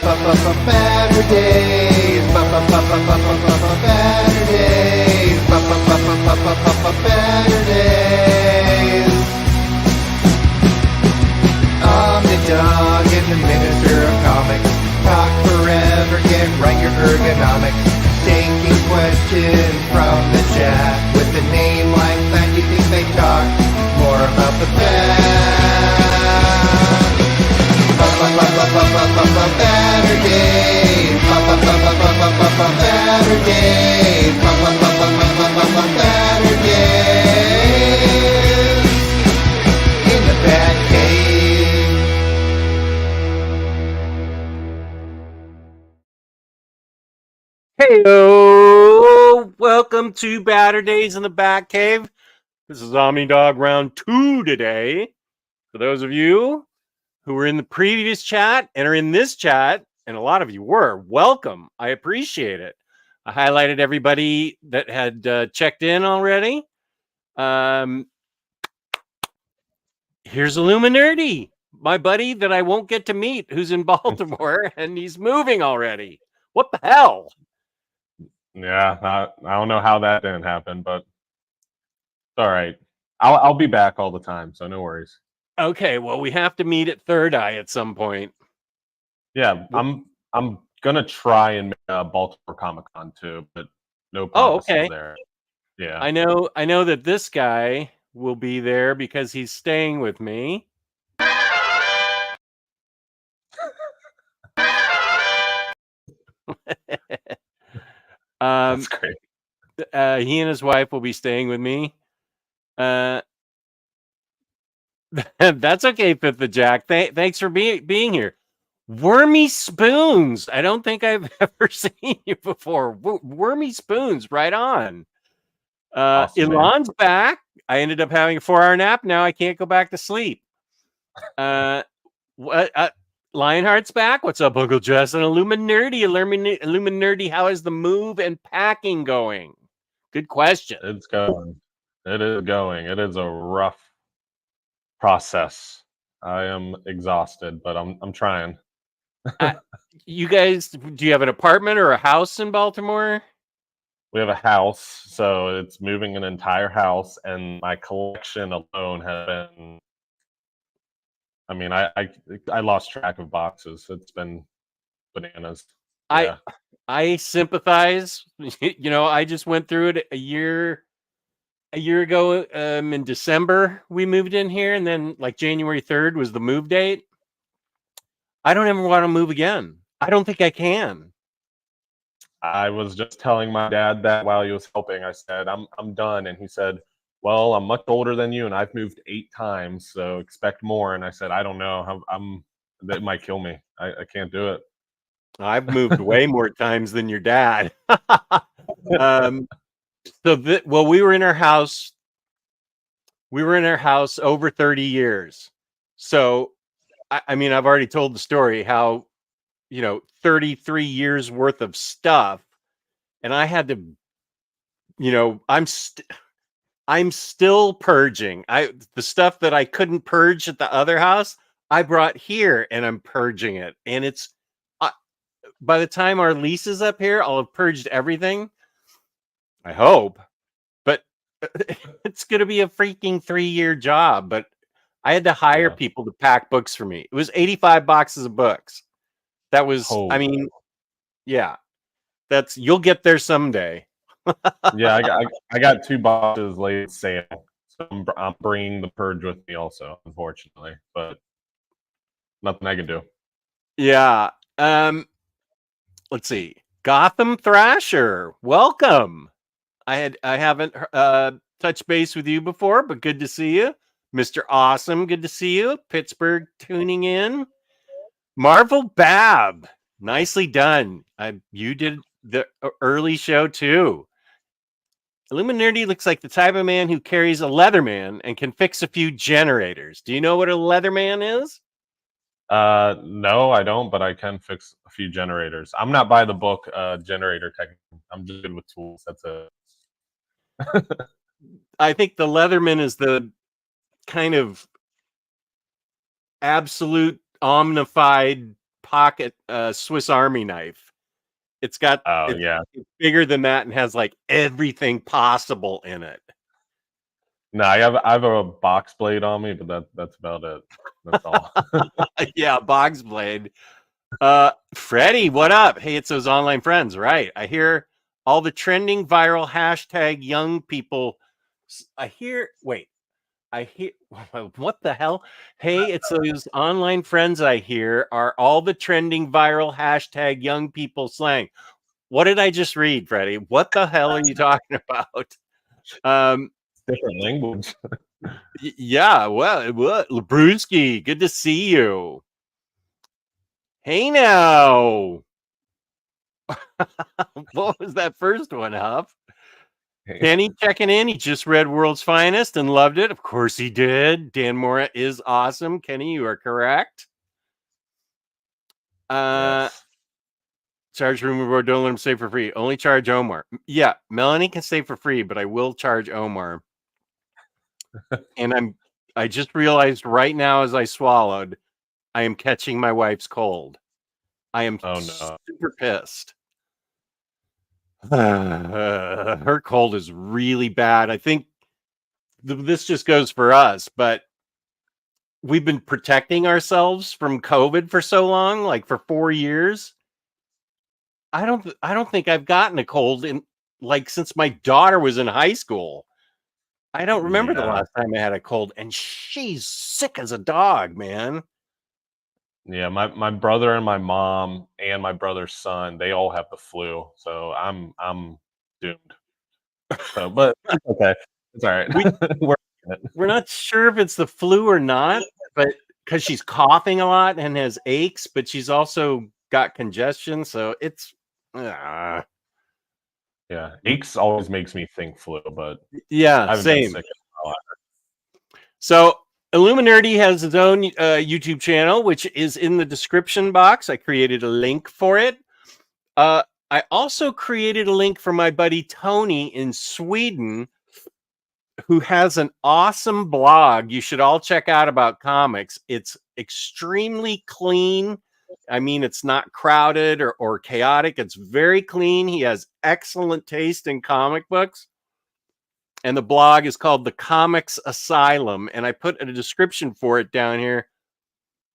Baturdays, Baturdays, Baturdays. Omnidog and the Minister of Comics talk forever, get right your ergonomics. Taking questions from the chat with a name like that, you think they talk more about the bat. Baturdays, Baturdays, Baturdays in the BatCave. Heyo! Welcome to Baturdays in the BatCave. This is Omnidog round 2 today. For those of you who were in the previous chat and are in this chat, and a lot of you were, welcome. I appreciate it. I highlighted everybody that had checked in already. Here's Illuminerdy, my buddy that I won't get to meet, who's in Baltimore, and he's moving already. What the hell? Yeah, I don't know how that didn't happen, but it's all right. I'll be back all the time, so no worries. Okay, well, we have to meet at Third Eye at some point. Yeah, I'm gonna try and make Baltimore Comic Con too, but no promises okay. there. Yeah, I know that this guy will be there because he's staying with me. that's great. He and his wife will be staying with me. That's okay, Fifth of Jack. Thanks for being here. Wormy Spoons. I don't think I've ever seen you before. Wormy Spoons, right on. Awesome, Elon's back. I ended up having a 4-hour nap. Now I can't go back to sleep. Lionheart's back. What's up, Uncle Jess? And Illuminerdy, how is the move and packing going? Good question. It's going. It is going. It is a rough process. I am exhausted, but I'm trying. You guys, do you have an apartment or a house in Baltimore? We have a house, so it's moving an entire house, and my collection alone has been. I mean, I lost track of boxes. It's been bananas. Yeah. I sympathize. You know, I just went through it a year ago. In December, we moved in here, and then like January 3rd was the move date. I don't ever want to move again. I don't think I can. I was just telling my dad that while he was helping. I said, I'm done, and he said, well, I'm much older than you, and I've moved 8 times, so expect more. And I said, I don't know. That might kill me. I can't do it. I've moved way more times than your dad. Well, we were in our house. We were in our house over 30 years. So, I mean, I've already told the story how, 33 years worth of stuff, and I had to, I'm still purging. The stuff that I couldn't purge at the other house, I brought here, and I'm purging it. And it's by the time our lease is up here, I'll have purged everything. I hope, but it's going to be a freaking 3-year job. But I had to hire people to pack books for me. It was 85 boxes of books. That was, I mean, yeah, you'll get there someday. Yeah, I got 2 boxes late sale, so I'm bringing the purge with me also, unfortunately, but nothing I can do. Yeah. Let's see. Gotham Thrasher, welcome. I haven't touched base with you before, but good to see you. Mr. Awesome, good to see you. Pittsburgh tuning in. Marvel Bab, nicely done. You did the early show too. Illuminerdy looks like the type of man who carries a Leatherman and can fix a few generators. Do you know what a Leatherman is? No, I don't, but I can fix a few generators. I'm not by the book generator technique. I'm just good with tools. That's it. I think the Leatherman is the kind of absolute omnified pocket Swiss Army knife. It's got Oh yeah. it's bigger than that and has like everything possible in it. No, I have a box blade on me, but that's about it. That's all. Yeah, box blade. Freddie, what up? Hey, it's those online friends, right? I hear all the trending viral hashtag young people. I hear, wait, I hear, what the hell? Hey, it's those online friends I hear are all the trending viral hashtag young people slang. What did I just read, Freddie? What the hell are you talking about? Different language. Yeah, what? Labruski, good to see you. Hey now. What was that first one, Huff? Kenny checking in. He just read World's Finest and loved it. Of course he did. Dan Mora is awesome. Kenny, you are correct. Yes. Charge room reward. Don't let him stay for free. Only charge Omar. Yeah, Melanie can stay for free, but I will charge Omar. And I just realized right now as I swallowed, I am catching my wife's cold. I am super pissed. Her cold is really bad. I think this just goes for us, but we've been protecting ourselves from COVID for so long, like for 4 years. I don't think I've gotten a cold in like since my daughter was in high school. I don't remember the last time I had a cold, and she's sick as a dog, man. Yeah, my brother and my mom and my brother's son, they all have the flu. So I'm doomed. So but okay. It's all right. We're not sure if it's the flu or not, but because she's coughing a lot and has aches, but she's also got congestion, so it's yeah, aches always makes me think flu, but yeah, I haven't same. been sick in a while. So Illuminerdy has its own YouTube channel, which is in the description box. I created a link for it. I also created a link for my buddy Tony in Sweden, who has an awesome blog you should all check out about comics. It's extremely clean. I mean, it's not crowded or chaotic. It's very clean. He has excellent taste in comic books. And the blog is called The Comics Asylum. And I put a description for it down here.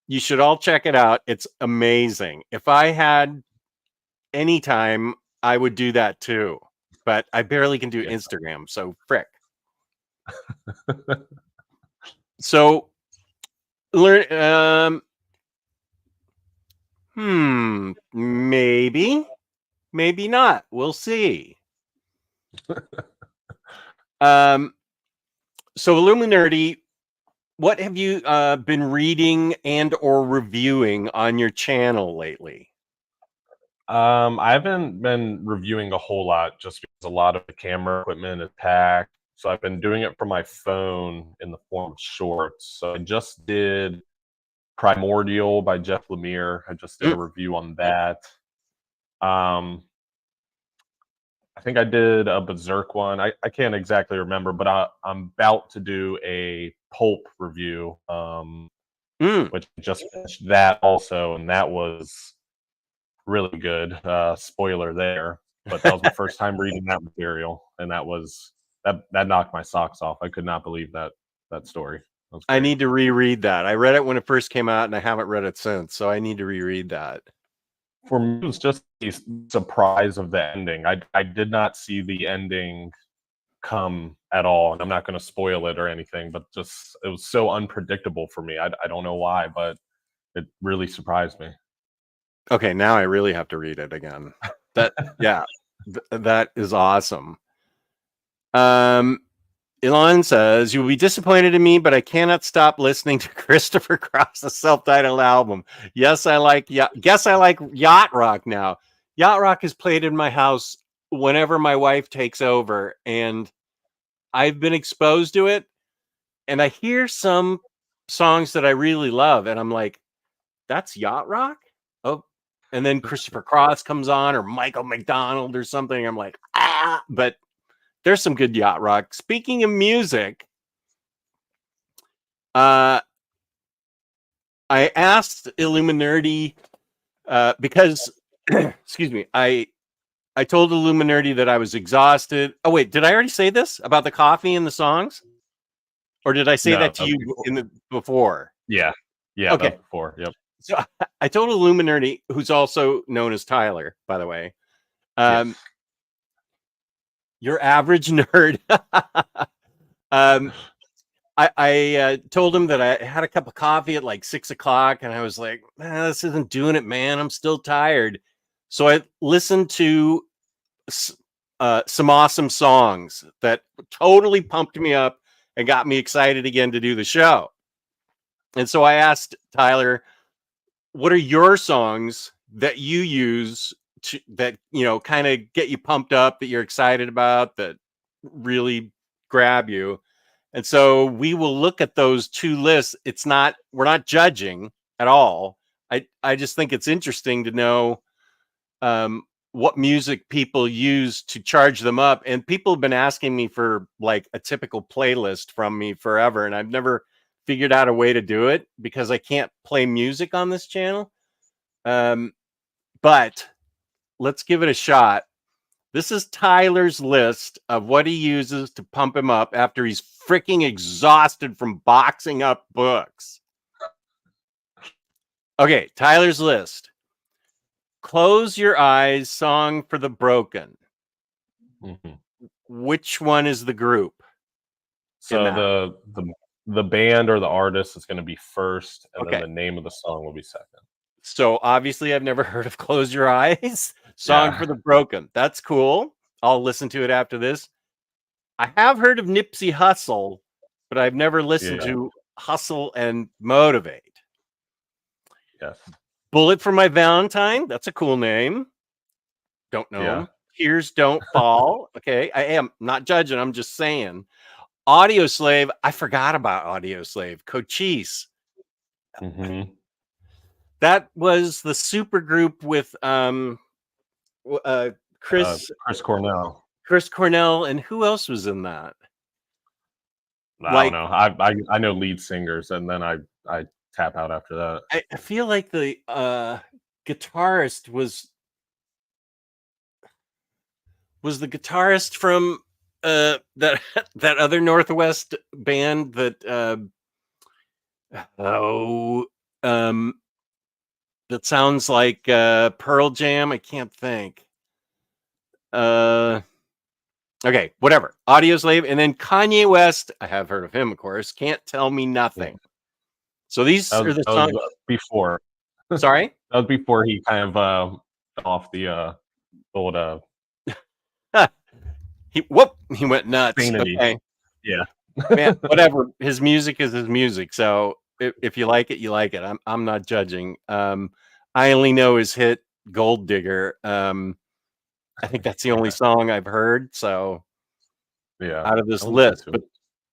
You should all check it out. It's amazing. If I had any time, I would do that too. But I barely can do Instagram. So frick. So learn maybe not, we'll see. So Illuminerdy, what have you been reading and or reviewing on your channel lately? I haven't been reviewing a whole lot just because a lot of the camera equipment is packed. So I've been doing it from my phone in the form of shorts. So I just did Primordial by Jeff Lemire. I just did a review on that. I think I did a Berserk one. I can't exactly remember, but I'm about to do a Pulp review, which I just finished that also, and that was really good. Spoiler there, but that was my first time reading that material, and that knocked my socks off. I could not believe that story. I need to reread that. I read it when it first came out, and I haven't read it since, so I need to reread that. For me, it was just a surprise of the ending. I did not see the ending come at all, and I'm not going to spoil it or anything, but just it was so unpredictable for me. I don't know why, but it really surprised me. Okay, now I really have to read it again. That that is awesome. Elon says, "You will be disappointed in me, but I cannot stop listening to Christopher Cross's self-titled album. Yes, I like yacht rock now. Yacht rock is played in my house whenever my wife takes over, and I've been exposed to it. And I hear some songs that I really love, and I'm like, that's yacht rock? Oh, and then Christopher Cross comes on, or Michael McDonald or something. I'm like, ah, but there's some good yacht rock. Speaking of music, I asked Illuminerdy Because excuse me, I told Illuminerdy that I was exhausted. Oh wait, did I already say this about the coffee and the songs, or did I say No, that to that was you before. in the before? Yeah, yeah, Okay, that's before. Yep. so I told Illuminerdy, who's also known as Tyler, by the way, Yes. your average nerd. um, I told him that I had a cup of coffee at like 6 o'clock, and I was like, this isn't doing it, man. I'm still tired. So I listened to some awesome songs that totally pumped me up and got me excited again to do the show. And so I asked Tyler, what are your songs that you use to, that, you know, kind of get you pumped up, that you're excited about, that really grab you? And so we will look at those two lists. We're not judging at all. I just think it's interesting to know what music people use to charge them up. And people have been asking me for like a typical playlist from me forever. And I've never figured out a way to do it because I can't play music on this channel. But let's give it a shot. This is Tyler's list of what he uses to pump him up after he's freaking exhausted from boxing up books. Okay, Tyler's list. Close Your Eyes, Song for the Broken. Mm-hmm. Which one is the group? So the band or the artist is going to be first, and Okay. then the name of the song will be second. So obviously I've never heard of Close Your Eyes, Song for the Broken. That's cool. I'll listen to it after this. I have heard of Nipsey Hussle, but I've never listened to Hustle and Motivate. Yes. Bullet for My Valentine. That's a cool name. Don't know. Yeah. Tears Don't Fall. Okay. I am not judging. I'm just saying. Audio Slave. I forgot about Audio Slave. Cochise. Mm-hmm. That was the super group with Chris Cornell. Chris Cornell, and who else was in that? I don't know. I know lead singers, and then I tap out after that. I feel like the guitarist was the guitarist from that other Northwest band that that sounds like Pearl Jam. I can't think. Okay, whatever. Audio Slave, and then Kanye West. I have heard of him, of course. Can't Tell Me Nothing. So these are the songs before. Sorry, that was before he kind of fell off the old. He went nuts. Sanity. Okay, yeah, man. Whatever. His music is his music. So if you like it, you like it. I'm not judging. I only know his hit "Gold Digger." I think that's the only song I've heard. So yeah, out of this list,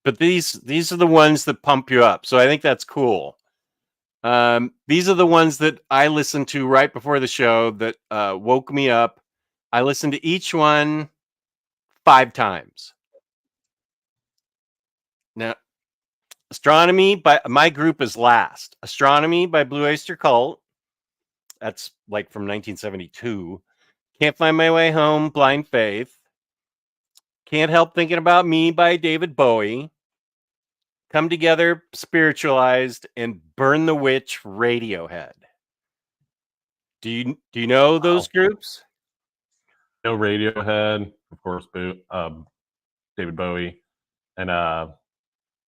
but these are the ones that pump you up. So I think that's cool. These are the ones that I listened to right before the show that woke me up. I listened to each one 5 times. Now, Astronomy by my group is last. Astronomy by Blue Oyster Cult. That's like from 1972. Can't Find My Way Home, Blind Faith. Can't Help Thinking About Me by David Bowie. Come Together, Spiritualized, and Burn the Witch, Radiohead. Do you know those groups? No, Radiohead, of course, David Bowie, and I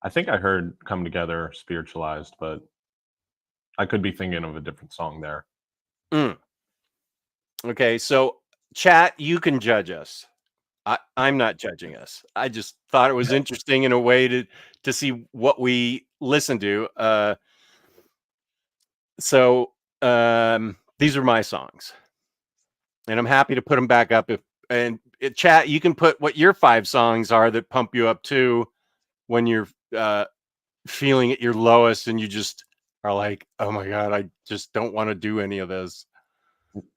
think I heard Come Together, Spiritualized, but I could be thinking of a different song there. Okay, so chat, you can judge us. I'm not judging us. I just thought it was interesting in a way to see what we listen to. So these are my songs, and I'm happy to put them back up. Chat, you can put what your 5 songs are that pump you up too when you're feeling at your lowest and you just are like, oh my god, I just don't want to do any of this.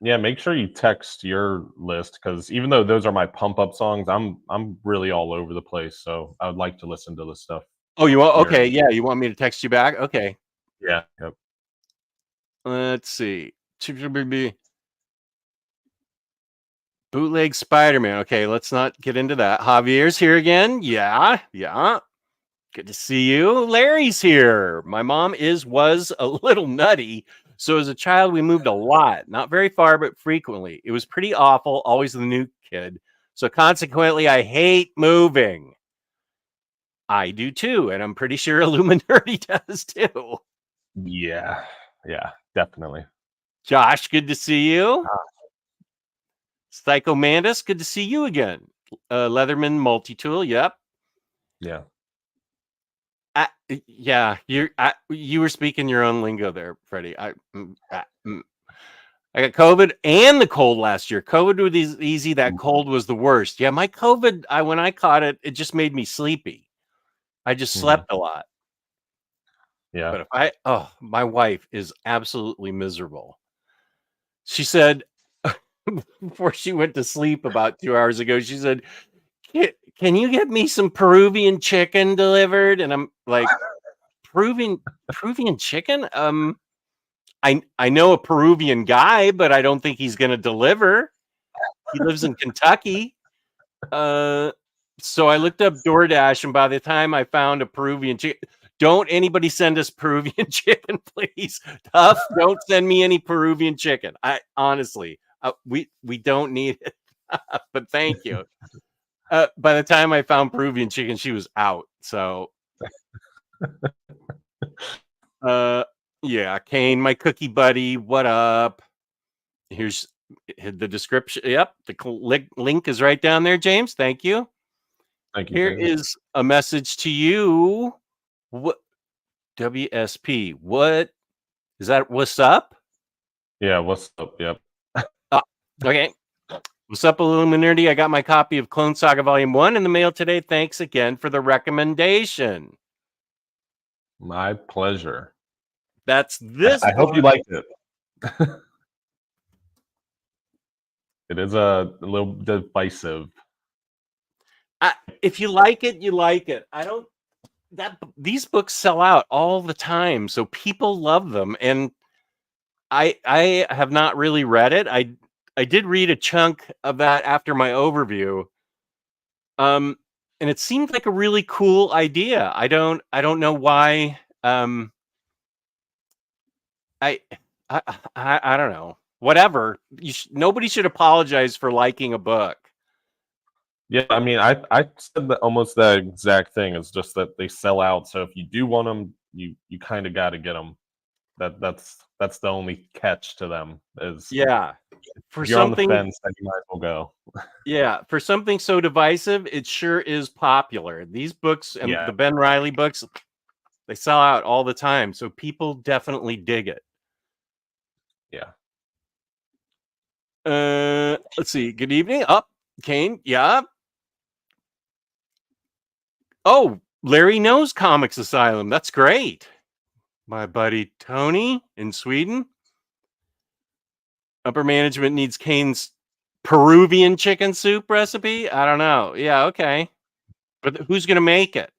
Yeah, make sure you text your list, because even though those are my pump up songs, I'm really all over the place. So I would like to listen to this stuff. Oh, you want? Okay, yeah, you want me to text you back? Okay. Yeah. Yep. Let's see. Bootleg Spider-Man. Okay, let's not get into that. Javier's here again. Yeah. Good to see you. Larry's here. My mom was a little nutty. So as a child, we moved a lot. Not very far, but frequently. It was pretty awful. Always the new kid. So consequently, I hate moving. I do too. And I'm pretty sure Illuminerdy does too. Yeah, definitely. Josh, good to see you. Psycho Mandus, good to see you again. Leatherman Multi-Tool, yep. Yeah. You were speaking your own lingo there, Freddie. I got COVID and the cold last year. COVID was easy. That cold was the worst. Yeah, my COVID, when I caught it, it just made me sleepy. I just slept a lot. Yeah. But my wife is absolutely miserable. She said before she went to sleep about 2 hours ago, she said, can you get me some Peruvian chicken delivered? And I'm like, Peruvian chicken? I know a Peruvian guy, but I don't think he's going to deliver. He lives in Kentucky. So I looked up DoorDash, and by the time I found a Peruvian chicken, don't anybody send us Peruvian chicken, please. Tough, don't send me any Peruvian chicken. I honestly, we don't need it, but thank you. By the time I found Peruvian chicken, she was out. So, yeah, Kane, my cookie buddy, what up? Here's the description. Yep, the link is right down there, James. Thank you. Thank you. Here is a message to you. What WSP? What is that? What's up? Yeah, what's up? Yep. Okay. What's up, Illuminerdy? I got my copy of Clone Saga Volume 1 in the mail today. Thanks again for the recommendation. My pleasure. That's this. I hope you liked it. It is a little divisive. If you like it, you like it. These books sell out all the time, so people love them. And I have not really read it. I did read a chunk of that after my overview. And it seemed like a really cool idea. I don't know why. I don't know. Whatever. Nobody should apologize for liking a book. Yeah, I mean, I said that almost the exact thing. It's just that they sell out. So if you do want them, you kind of got to get them. That's the only catch to them. Is for you're something on the fence, then you might as well go. Yeah, for something so divisive, it sure is popular. These books and the Ben Reilly books, they sell out all the time, so people definitely dig it. Yeah. Let's see. Good evening. Kane. Yeah. Oh, Larry knows Comics Asylum. That's great. My buddy Tony in Sweden. Upper management needs Kane's Peruvian chicken soup recipe. I don't know. Yeah, okay. But who's going to make it?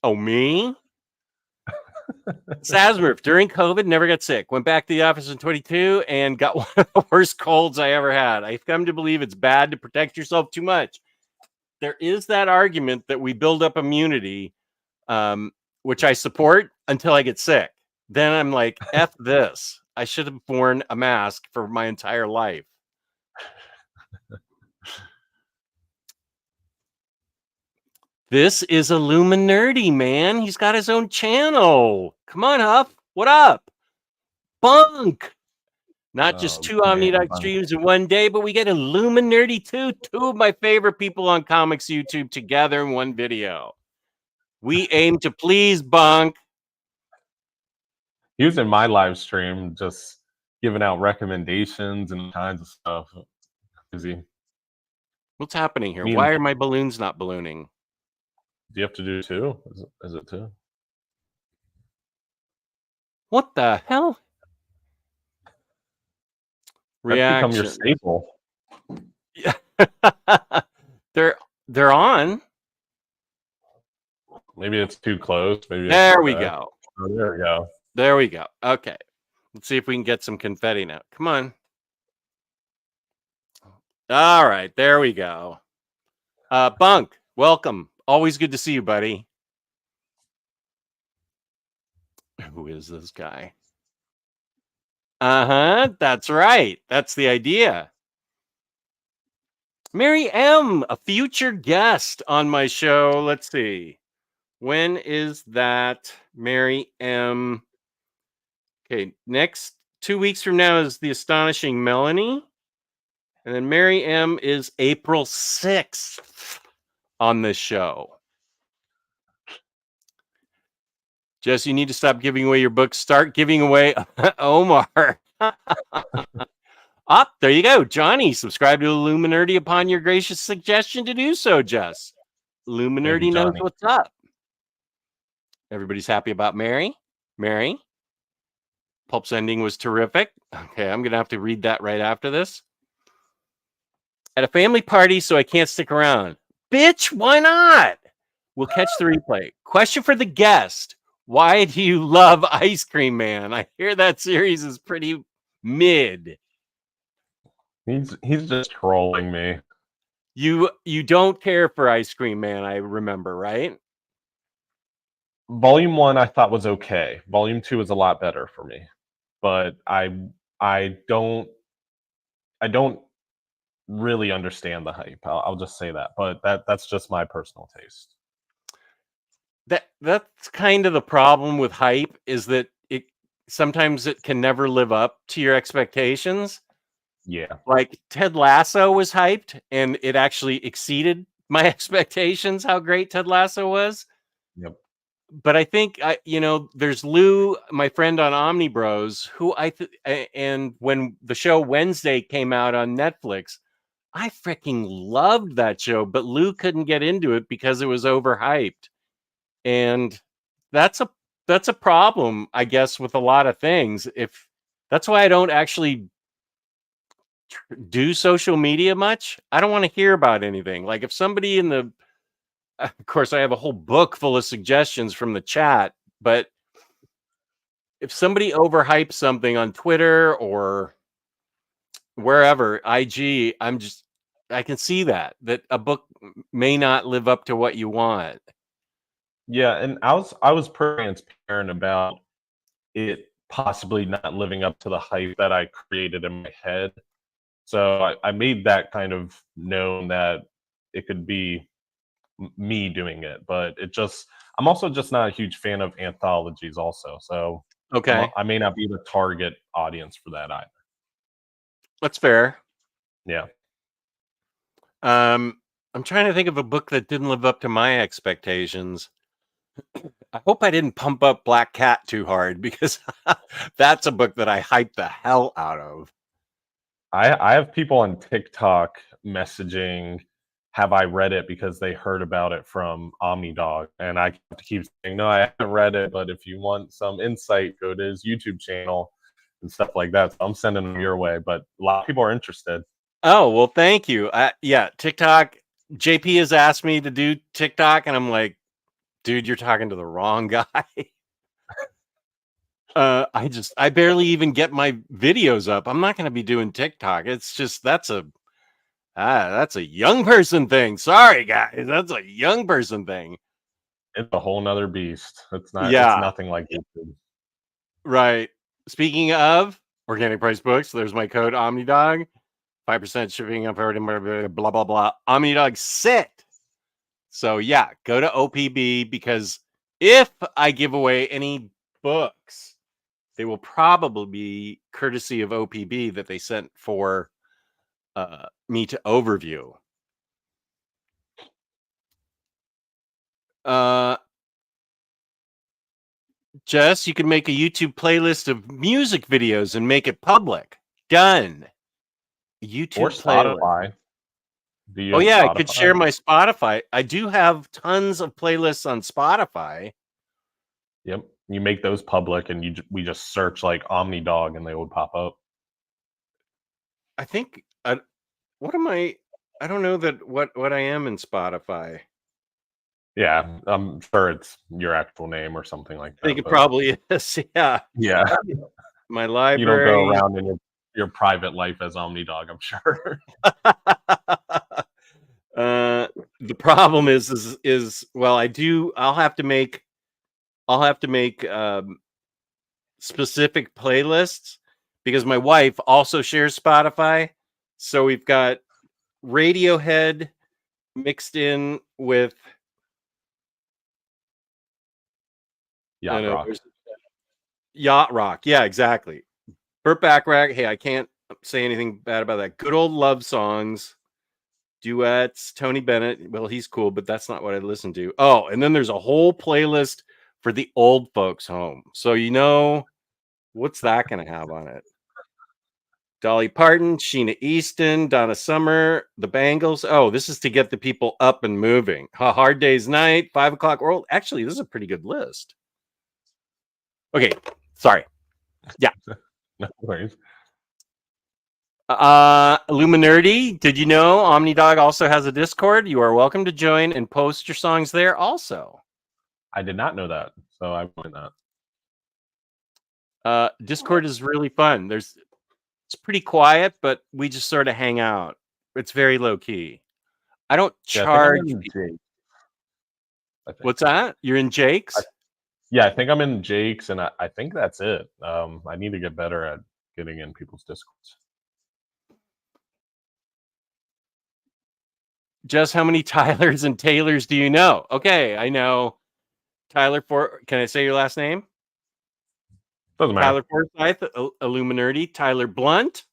Oh, me? Sasmurf, during COVID, never got sick. Went back to the office in 22 and got one of the worst colds I ever had. I've come to believe it's bad to protect yourself too much. There is that argument that we build up immunity, which I support until I get sick. Then I'm like, F this. I should have worn a mask for my entire life. This is Illuminerdy, man. He's got his own channel. Come on, Huff. What up? Bunk. Not just two Omnidog streams in one day, but we get Illuminerdy too. Two of my favorite people on comics YouTube together in one video. We aim to please Bunk. He was in my live stream just giving out recommendations and kinds of stuff. Is he? What's happening here? Why are my balloons not ballooning? Do you have to do two? Is it two? What the hell? Reaction. That's become your staple. Yeah. They're on. Maybe it's too close. Maybe there we go. Oh, there we go. There we go. Okay. Let's see if we can get some confetti now. Come on. All right, there we go. Bunk, welcome. Always good to see you, buddy. Who is this guy? That's right. That's the idea. Mary M, a future guest on my show. Let's see. When is that, Mary M? Okay, next 2 weeks from now is the astonishing Melanie. And then Mary M is April 6th on this show. Jess, you need to stop giving away your books. Start giving away Omar. There you go. Johnny, subscribe to Illuminerdy upon your gracious suggestion to do so, Jess. Illuminerdy knows what's up. Everybody's happy about Mary. Mary. Pulp's ending was terrific. Okay, I'm going to have to read that right after this. At a family party, so I can't stick around. Bitch, why not? We'll catch the replay. Question for the guest. Why do you love Ice Cream Man? I hear that series is pretty mid. He's just trolling me. You don't care for Ice Cream Man, I remember, right? Volume 1 I thought was okay. Volume 2 is a lot better for me. But I don't really understand the hype. I'll just say that. But that's just my personal taste. That's kind of the problem with hype, is that it sometimes it can never live up to your expectations. Yeah. Like Ted Lasso was hyped and it actually exceeded my expectations how great Ted Lasso was. Yep. But I think there's Lou, my friend on Omnibros, who and when the show Wednesday came out on Netflix, I freaking loved that show, but Lou couldn't get into it because it was overhyped. And that's a problem, I guess, with a lot of things. That's why I don't actually do social media much. I don't want to hear about anything. Like if somebody of course, I have a whole book full of suggestions from the chat, but if somebody overhypes something on Twitter or wherever, IG, I can see that a book may not live up to what you want. Yeah, and I was pretty transparent about it possibly not living up to the hype that I created in my head. So I made that kind of known that it could be me doing it, but I'm also just not a huge fan of anthologies also. So Okay. I may not be the target audience for that either. That's fair. Yeah. I'm trying to think of a book that didn't live up to my expectations. I hope I didn't pump up Black Cat too hard, because that's a book that I hyped the hell out of. I have people on TikTok messaging, have I read it, because they heard about it from Omnidog, and I have to keep saying, no, I haven't read it, but if you want some insight, go to his YouTube channel and stuff like that. So I'm sending them your way, but a lot of people are interested. Oh, well, thank you. Yeah, TikTok. JP has asked me to do TikTok, and I'm like, dude, you're talking to the wrong guy. I barely even get my videos up. I'm not going to be doing TikTok. It's just, that's a young person thing. Sorry, guys. That's a young person thing. It's a whole nother beast. It's nothing like YouTube. Right. Speaking of organic price books, there's my code Omnidog. 5% shipping up everything, blah, blah, blah. Omnidog sit. So yeah, go to OPB, because if I give away any books, they will probably be courtesy of OPB that they sent for me to overview. Jess, you can make a YouTube playlist of music videos and make it public. Done. YouTube or Spotify. Oh yeah, I could share my Spotify. I do have tons of playlists on Spotify. Yep. You make those public, and we just search like Omnidog, and they would pop up. I think what am I? I don't know that what I am in Spotify. Yeah, I'm sure it's your actual name or something like that. I think it probably is. Yeah. Yeah. my You don't go library. around in your private life as Omnidog, I'm sure. The problem is well, I'll have to make specific playlists because my wife also shares Spotify. So we've got Radiohead mixed in with Yacht rock. Yacht rock. Yeah, exactly. Burt Bacharach. Hey, I can't say anything bad about that. Good old love songs, duets. Tony Bennett. Well, he's cool, but that's not what I listen to. Oh, and then there's a whole playlist for the old folks home. So what's that going to have on it? Dolly Parton, Sheena Easton, Donna Summer, the Bangles. Oh, this is to get the people up and moving. Hard Day's Night, 5 o'clock world. Actually, this is a pretty good list. Okay, sorry. Yeah. No worries. Illuminerdy, did you know Omnidog also has a Discord? You are welcome to join and post your songs there also. I did not know that, so I went that. Discord is really fun. It's pretty quiet, but we just sort of hang out. It's very low key. I don't charge. What's that? You're in Jake's? Yeah, I think I'm in Jake's, and I think that's it. I need to get better at getting in people's Discords. Just how many Tylers and Taylors do you know? Okay, I know Tyler Can I say your last name? Doesn't matter. Tyler Forsyth, Illuminerdy, Tyler Blunt.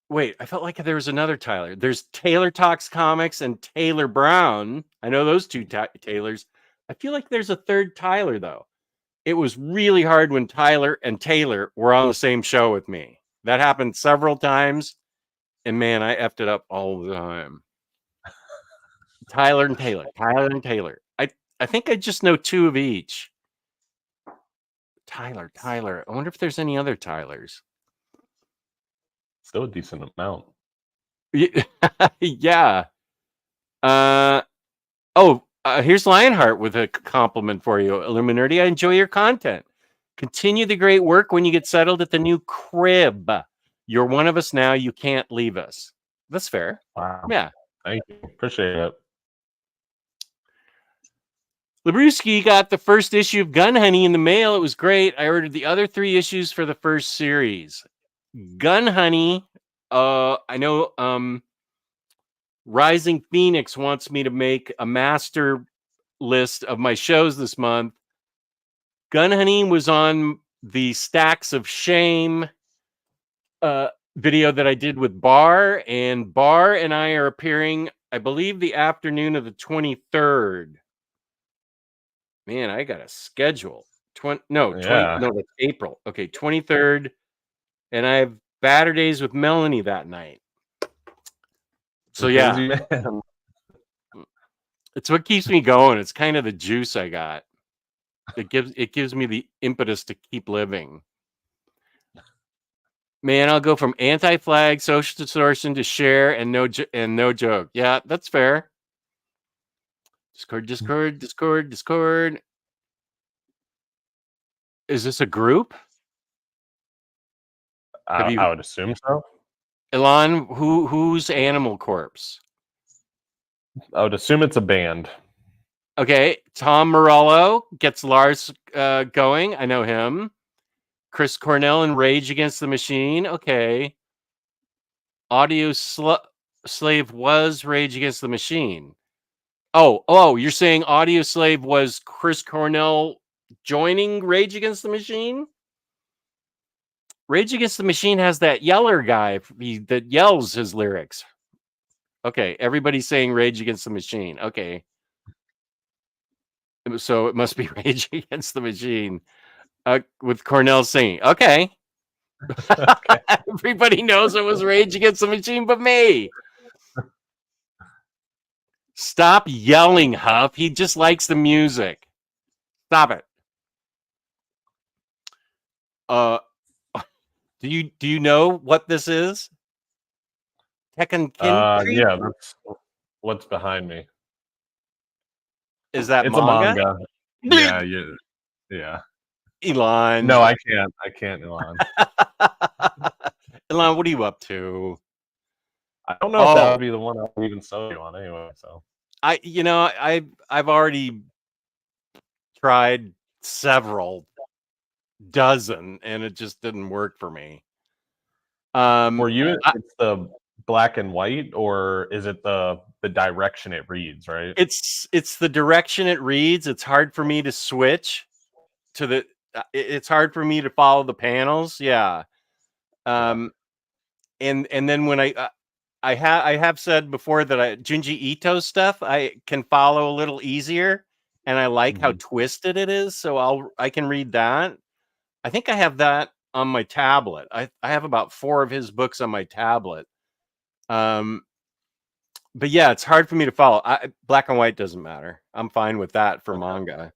Wait, I felt like there was another Tyler. There's Taylor Talks Comics and Taylor Brown. I know those two Taylors. I feel like there's a third Tyler, though. It was really hard when Tyler and Taylor were on the same show with me. That happened several times. And man, I effed it up all the time. Tyler and Taylor. I think I just know two of each. Tyler. I wonder if there's any other Tylers. Still a decent amount. Yeah. Here's Lionheart with a compliment for you. Illuminerdy, I enjoy your content. Continue the great work when you get settled at the new crib. You're one of us now. You can't leave us. That's fair. Wow. Yeah. Thank you. Appreciate it. Labruski got the first issue of Gun Honey in the mail. It was great. I ordered the other 3 issues for the first series. Gun Honey. I know Rising Phoenix wants me to make a master list of my shows this month. Gun Honey was on the Stacks of Shame video that I did with Bar, and Bar and I are appearing, I believe, the afternoon of the 23rd. Man, I got a schedule. That's April. Okay, 23rd, and I have Baturdays with Melanie that night. So yeah, it's what keeps me going. It's kind of the juice I got. It gives me the impetus to keep living. Man, I'll go from anti-flag, social distortion to share and no joke. Yeah, that's fair. Discord. Is this a group? I would assume so. Elon, who's Animal Corpse? I would assume it's a band. Okay, Tom Morello gets Lars going. I know him. Chris Cornell and Rage Against the Machine. Okay. Audio Slave was Rage Against the Machine. Oh, you're saying Audio Slave was Chris Cornell joining Rage Against the Machine? Rage Against the Machine has that yeller guy that yells his lyrics. Okay, everybody's saying Rage Against the Machine. Okay. So it must be Rage Against the Machine with Cornell singing. Okay. Okay. Everybody knows it was Rage Against the Machine but me. Stop yelling, Huff. He just likes the music. Stop it. Do you know what this is? Tekken Kin? Yeah, that's what's behind me. Is that it's manga? a manga. Yeah. Elon. No, I can't. I can't, Elon. Elon, what are you up to? I don't know if that Oh, would be the one I would even sell you on anyway. So I've already tried several dozen, and it just didn't work for me. for you, I- it's the black and white, or is it the direction it reads? Right. it's the direction it reads. It's hard for me to switch to the. It's hard for me to follow the panels. Yeah. Yeah. And then when I have said before that Junji Ito stuff I can follow a little easier, and I like how Mhm. twisted it is, so I can read that. I think I have that on my tablet. I have about 4 of his books on my tablet. But yeah, it's hard for me to follow. Black and white doesn't matter. I'm fine with that for Okay. manga.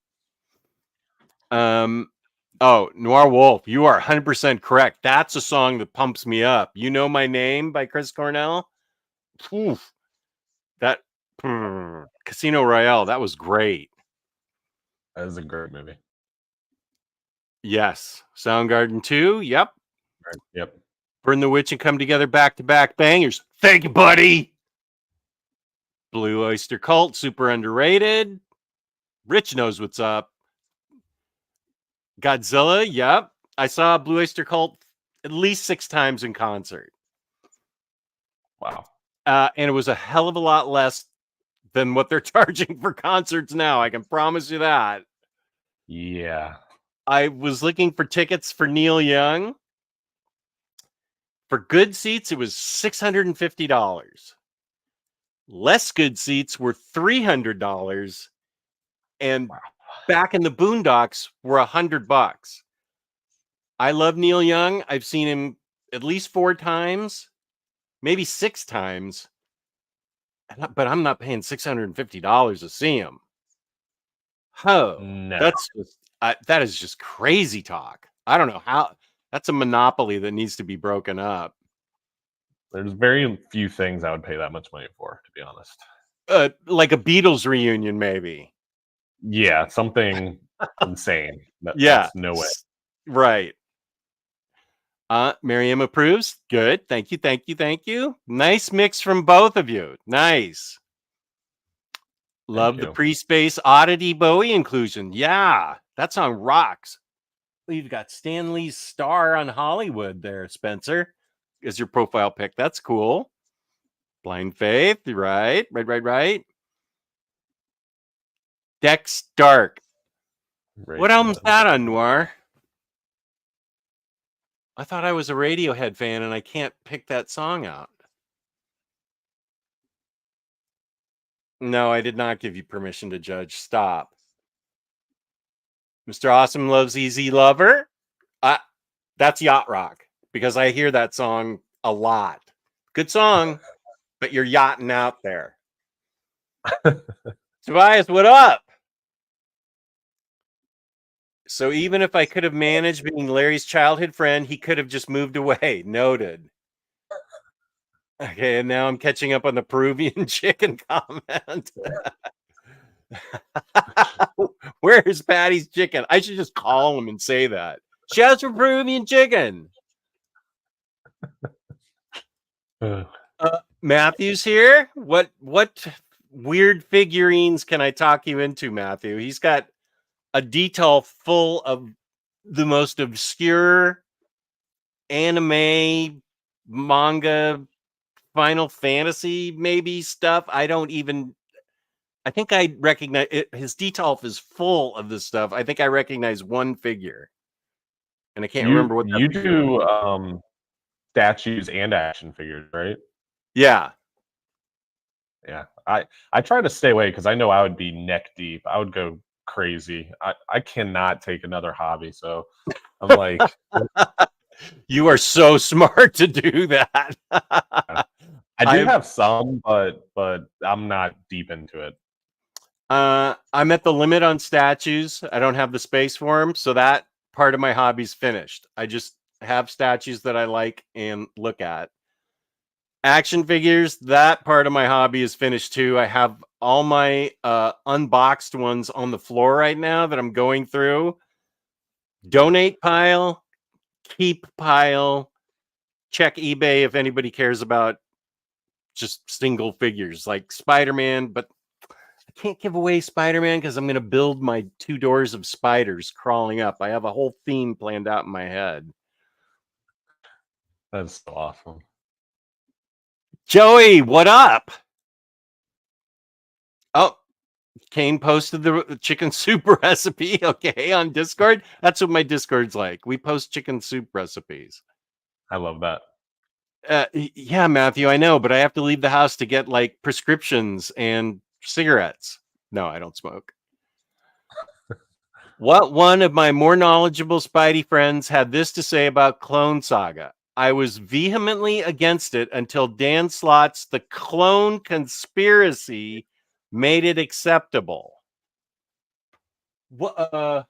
Oh, Noir Wolf, you are 100% correct. That's a song that pumps me up. You Know My Name by Chris Cornell. Oof, that Casino Royale, that was great. That is a great movie. Yes. Soundgarden 2, yep. Right. Yep. Burn the Witch and Come Together back-to-back bangers. Thank you, buddy. Blue Oyster Cult, super underrated. Rich knows what's up. Godzilla, yep. I saw Blue Oyster Cult at least 6 times in concert. Wow. And it was a hell of a lot less than what they're charging for concerts now. I can promise you that. Yeah. I was looking for tickets for Neil Young. For good seats, it was $650. Less good seats were $300. And Wow. Back in the Boondocks were $100. I love Neil Young. I've seen him at least 4 times, maybe 6 times. But I'm not paying $650 to see him. Oh, No. that's just that is just crazy talk. I don't know how. That's a monopoly that needs to be broken up. There's very few things I would pay that much money for, to be honest. Like a Beatles reunion, maybe. Yeah, something insane. Yeah, That's no way. Right. Miriam approves. Good. Thank you. Thank you. Thank you. Nice mix from both of you. Nice. Love the you. pre-space oddity Bowie inclusion. Yeah, that song rocks. You've got Stan Lee's star on Hollywood there, Spencer, is your profile pic. That's cool. Blind Faith, right. Dex Dark. What album's that on, Noir? I thought I was a Radiohead fan and I can't pick that song out. No, I did not give you permission to judge. Stop. Mr. Awesome Loves Easy Lover. That's Yacht Rock, because I hear that song a lot. Good song, but you're yachting out there. Tobias, what up? So even if I could have managed being Larry's childhood friend, he could have just moved away. Noted. Okay, and now I'm catching up on the Peruvian chicken comment. Where's Patty's chicken? I should just call him and say that. Shouts for Peruvian chicken. Matthew's here. What weird figurines can I talk you into, Matthew? He's got a detail full of the most obscure anime, manga, Final Fantasy maybe stuff. I think I recognize it. His detail is full of this stuff. I think I recognize one figure, and I can't remember what you do. Statues and action figures, right? Yeah. Yeah. I try to stay away because I know I would be neck deep. I would go crazy. I cannot take another hobby, so I'm like, you are so smart to do that. I do have some, but I'm not deep into it. I'm at the limit on statues. I don't have the space for them, so that part of my hobby's finished. I just have statues that I like and look at. Action figures, that part of my hobby is finished too. I have all my unboxed ones on the floor right now that I'm going through. Donate pile, keep pile, check eBay if anybody cares about just single figures like Spider-Man, but I can't give away Spider-Man because I'm going to build my 2 doors of spiders crawling up. I have a whole theme planned out in my head. That's so awesome. Joey, what up? Oh, Kane posted the chicken soup recipe. Okay, on Discord. That's what my Discord's like. We post chicken soup recipes. I love that. Yeah, Matthew, I know, but I have to leave the house to get like prescriptions and cigarettes. No, I don't smoke. What one of my more knowledgeable Spidey friends had this to say about Clone Saga? I was vehemently against it until Dan Slott's The Clone Conspiracy made it acceptable. What?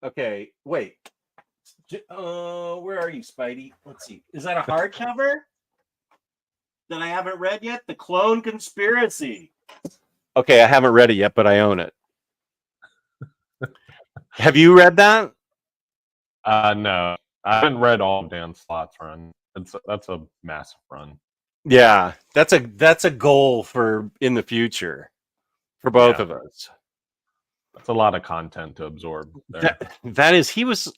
Okay, wait. Where are you, Spidey? Let's see. Is that a hardcover that I haven't read yet? The Clone Conspiracy. Okay, I haven't read it yet, but I own it. Have you read that? No, I haven't read all of Dan Slott's run. That's a massive run. Yeah, that's a goal for in the future for both of us. That's a lot of content to absorb. There. That is, he was.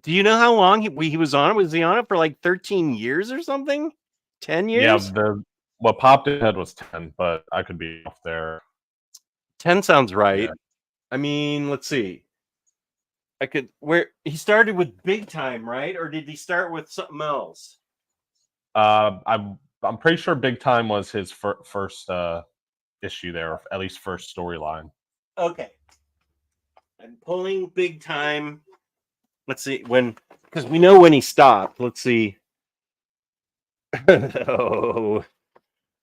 Do you know how long he was on it? Was he on it for like 13 years or something? 10 years? Yeah, what popped in head was 10, but I could be off there. 10 sounds right. Yeah. I mean, let's see. Where he started with Big Time, right? Or did he start with something else? I'm pretty sure Big Time was his first issue there, or at least first storyline. Okay. I'm pulling Big Time. Let's see because we know when he stopped. Let's see. Oh,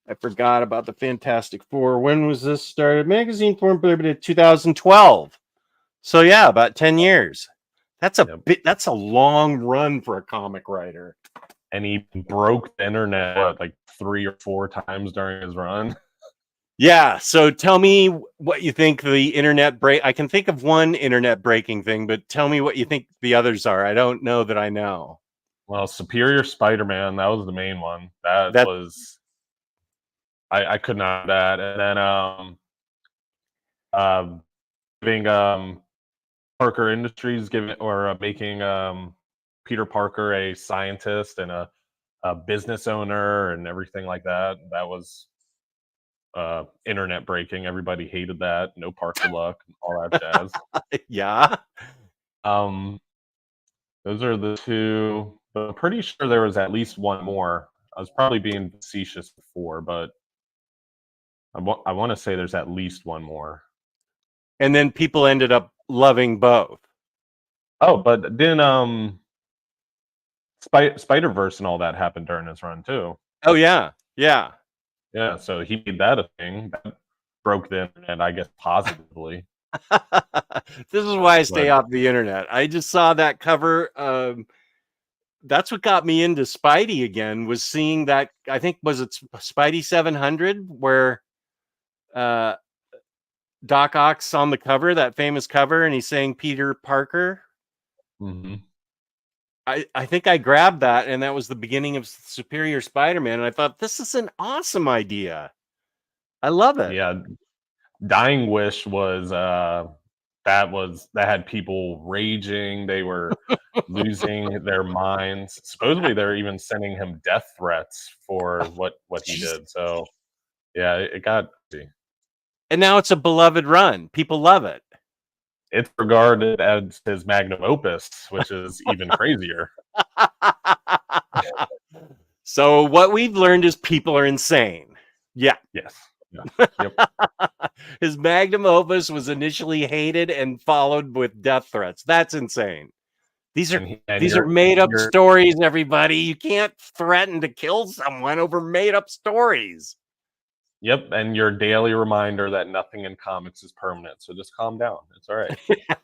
I forgot about the Fantastic Four. When was this started? Magazine formed 2012. So yeah, about 10 years. That's a long run for a comic writer. And he broke the internet like 3 or 4 times during his run. Yeah, so tell me what you think the internet break. I can think of one internet breaking thing, but tell me what you think the others are. I don't know that I know. Well, Superior Spider-Man, that was the main one. That was I could not that. And then giving Parker Industries making Peter Parker a scientist and a business owner and everything like that. That was internet breaking. Everybody hated that. No Parker luck, all that jazz. Yeah. Those are the 2. But I'm pretty sure there was at least one more. I was probably being facetious before, but I want to say there's at least one more. And then people ended up loving both. Oh, but then Spider-Verse and all that happened during his run too. Oh yeah. Yeah. Yeah, so he made that a thing. That broke the internet, I guess, positively. This is why I stay off the internet. I just saw that cover. That's what got me into Spidey again, was seeing that. I think was it Spidey 700 where Doc Ock's on the cover, that famous cover, and he's saying Peter Parker. Mm-hmm. I think I grabbed that, and that was the beginning of Superior Spider-Man, and I thought, this is an awesome idea. I love it. Yeah, Dying Wish was that had people raging. They were losing their minds. Supposedly, they're even sending him death threats for what he did. So, yeah, it got. And now it's a beloved run. People love it. It's regarded as his magnum opus, which is even crazier. So what we've learned is people are insane. Yeah. Yes. Yeah. Yep. His magnum opus was initially hated and followed with death threats. That's insane. These are made up stories, everybody. You can't threaten to kill someone over made up stories. Yep, and your daily reminder that nothing in comics is permanent. So just calm down. It's all right.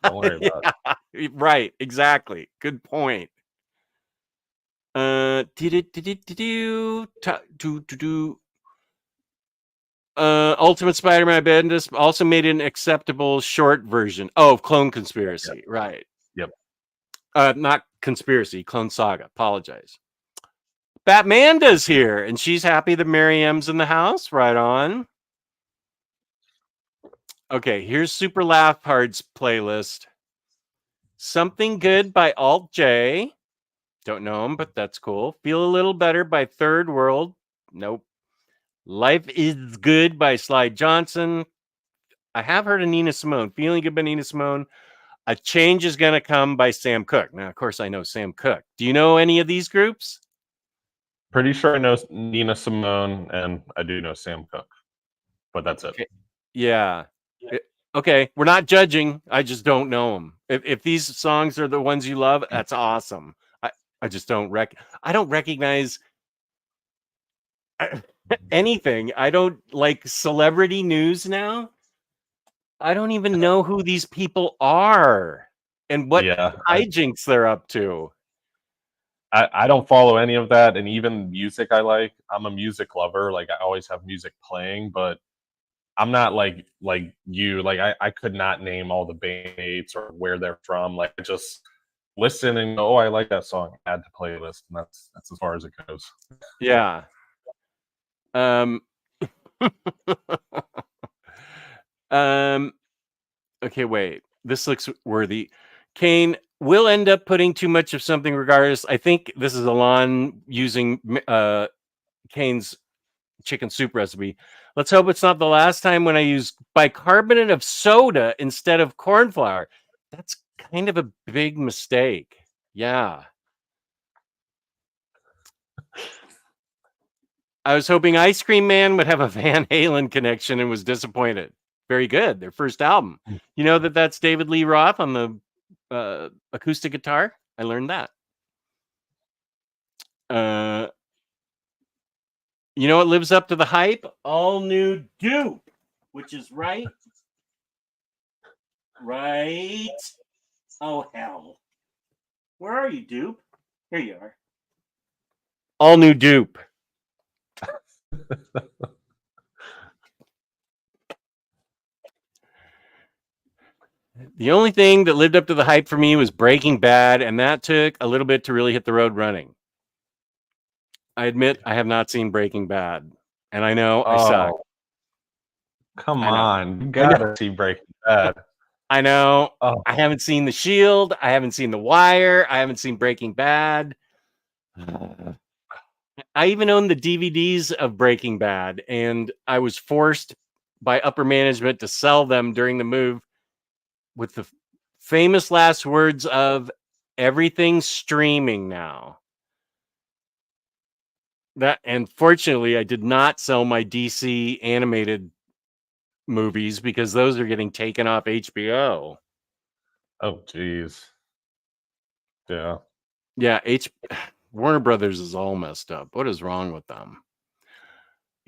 Don't worry about it. Right, exactly. Good point. Ultimate Spider-Man Bendis also made an acceptable short version. Oh, of Clone Conspiracy, right? Yep. Not Conspiracy, Clone Saga. Apologize. Batmanda's here, and she's happy that Mary M's in the house. Right on. Okay, here's Super Laugh Hard's playlist. Something Good by Alt J. Don't know him, but that's cool. Feel a Little Better by Third World. Nope. Life is Good by Sly Johnson. I have heard of Nina Simone. Feeling Good by Nina Simone. A Change Is Gonna Come by Sam Cooke. Now, of course, I know Sam Cooke. Do you know any of these groups? Pretty sure I know Nina Simone, and I do know Sam Cooke, but that's it. Okay. Yeah. Okay, we're not judging. I just don't know them. If these songs are the ones you love, that's awesome. I just don't I don't recognize anything. I don't like celebrity news now. I don't even know who these people are and what hijinks they're up to. I don't follow any of that, and even music I like. I'm a music lover. Like, I always have music playing, but I'm not like you. Like, I could not name all the bands or where they're from. Like, I just listen and go, oh, I like that song. Add to playlist, and that's as far as it goes. Yeah. Okay, wait. This looks worthy. Kane will end up putting too much of something regardless. I think this is Alon using Kane's chicken soup recipe. Let's hope it's not the last time when I use bicarbonate of soda instead of corn flour. That's kind of a big mistake. Yeah. I was hoping Ice Cream Man would have a Van Halen connection and was disappointed. Very good. Their first album. You know that's David Lee Roth on the acoustic guitar? I learned that. You know what lives up to the hype? All new Dupe, which is right. Right. Oh, hell. Where are you, Dupe? Here you are. All new Dupe. The only thing that lived up to the hype for me was Breaking Bad, and that took a little bit to really hit the road running. I admit I have not seen Breaking Bad, and I know I suck. Come on, you gotta see Breaking Bad. I know. Oh. I haven't seen The Shield. I haven't seen The Wire. I haven't seen Breaking Bad. I even own the DVDs of Breaking Bad, and I was forced by upper management to sell them during the move with the famous last words of everything's streaming now. That, and fortunately, I did not sell my DC animated movies because those are getting taken off HBO. Oh, geez. Yeah. Yeah, Warner Brothers is all messed up. What is wrong with them?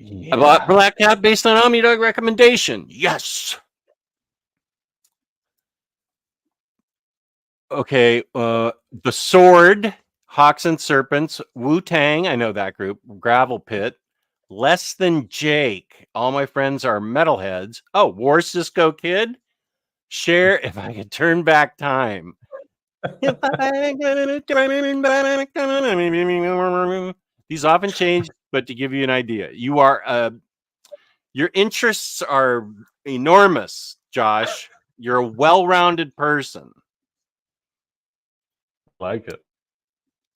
Yeah. I bought Black Cat based on Omnidog recommendation. Yes. Okay, The Sword, Hawks and Serpents, Wu-Tang, I know that group, Gravel Pit, Less Than Jake, all my friends are metalheads. Oh, War Cisco Kid, Share If I Could Turn Back Time. If I could turn back time. These often change, but to give you an idea, you are your interests are enormous, Josh. You're a well-rounded person. Like it.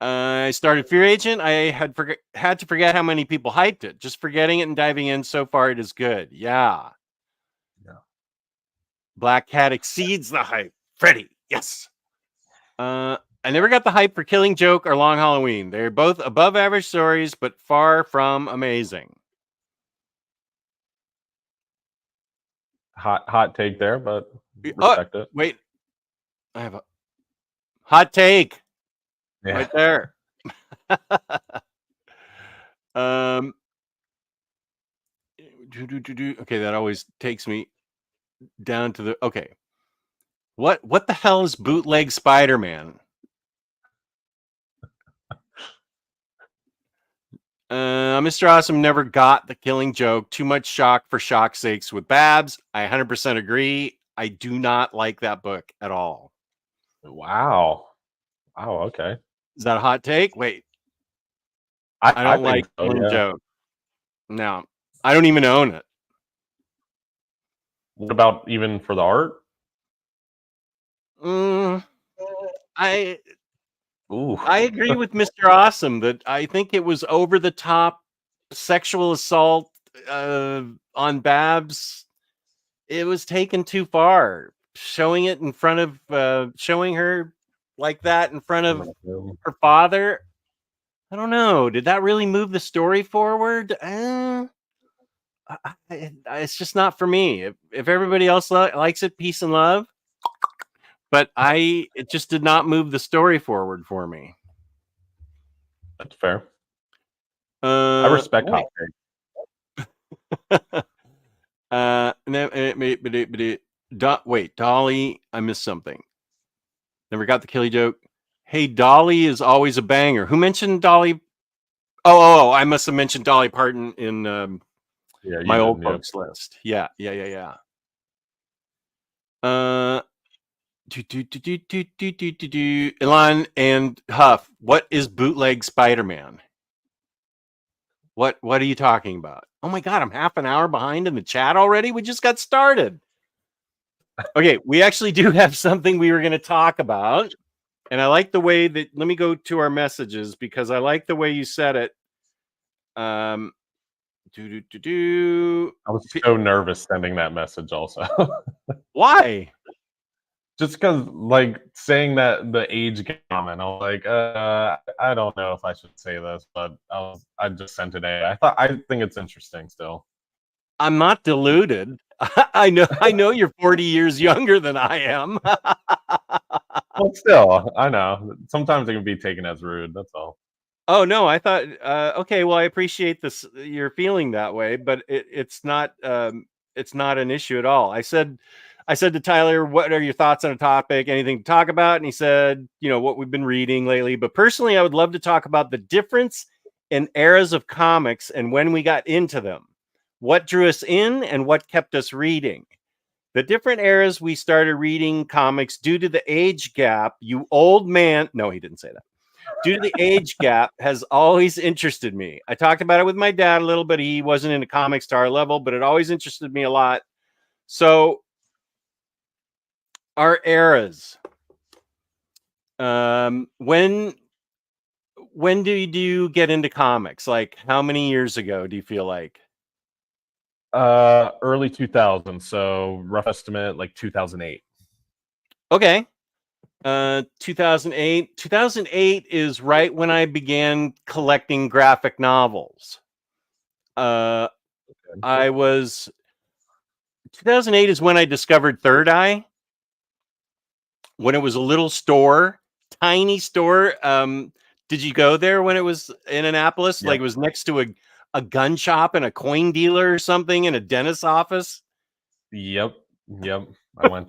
I started Fear Agent. I had to forget how many people hyped it. Just forgetting it and diving in. So far, it is good. Yeah. Black Cat exceeds the hype. Freddy, yes. I never got the hype for Killing Joke or Long Halloween. They're both above average stories, but far from amazing. Hot take there, but respect it. Wait, I have a hot take. Yeah. Right there. Okay, that always takes me down to the okay. What the hell is bootleg Spider-Man? Mr. Awesome never got The Killing Joke. Too much shock for shock's sakes with Babs. I 100% agree. I do not like that book at all. Wow. Okay. Is that a hot take? Wait, I don't like think so, Killing yeah. Joke. No, I don't even own it. What about even for the art? I Ooh. agree with Mr. Awesome that I think it was over the top sexual assault on Babs. It was taken too far. Showing it in front of showing her like that in front of her father. I don't know. Did that really move the story forward? It's just not for me. If everybody else likes it, peace and love. But it just did not move the story forward for me. That's fair. I respect hot take. Wait, Dolly, I missed something. Never got the Killy Joke. Hey, Dolly is always a banger. Who mentioned Dolly? Oh, I must have mentioned Dolly Parton in my old folks list. Yeah. Elon and Huff, what is bootleg Spider-Man? What are you talking about? Oh my god, I'm half an hour behind in the chat already. We just got started. Okay, we actually do have something we were going to talk about. And I like the way that, let me go to our messages because I like the way you said it. I was so nervous sending that message also. Why? Just because, like, saying that the age comment, I was like, I don't know if I should say this, but I just sent it. I think it's interesting still. I'm not deluded. I know you're 40 years younger than I am. Well, still, I know. Sometimes it can be taken as rude. That's all. Oh no, I thought okay, well I appreciate this you're feeling that way, but it's not an issue at all. I said to Tyler, what are your thoughts on a topic, anything to talk about? And he said, what we've been reading lately, but personally I would love to talk about the difference in eras of comics and when we got into them. What drew us in and what kept us reading. The different eras we started reading comics due to the age gap, you old man. No, he didn't say that. Due to the age gap has always interested me. I talked about it with my dad a little bit. He wasn't into comics to our level, but it always interested me a lot. So our eras. When do you get into comics? Like how many years ago do you feel like? Early 2000s, so rough estimate like 2008. Okay. 2008. 2008 is right when I began collecting graphic novels. I was 2008 is when I discovered Third Eye. When it was a little store, tiny store. Did you go there when it was in Annapolis? Yep. Like it was next to a gun shop and a coin dealer or something in a dentist's office? Yep. I went.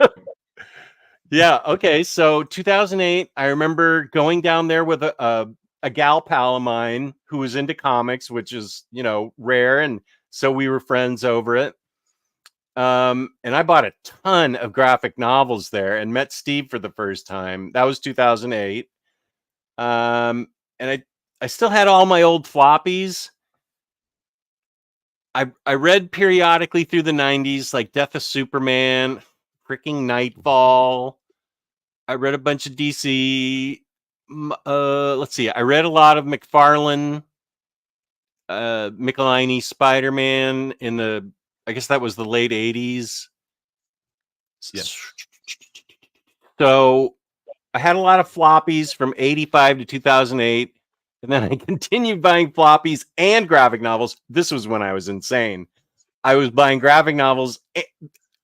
Yeah. Okay. So 2008, I remember going down there with a gal pal of mine who was into comics, which is, rare. And so we were friends over it. And I bought a ton of graphic novels there and met Steve for the first time. That was 2008. And I still had all my old floppies. I read periodically through the 90s, like Death of Superman, freaking Nightfall. I read a bunch of DC. Let's see. I read a lot of McFarlane, Michelini Spider-Man in I guess that was the late 80s. Yeah. So I had a lot of floppies from 85 to 2008. And then I continued buying floppies and graphic novels. This was when I was insane. I was buying graphic novels.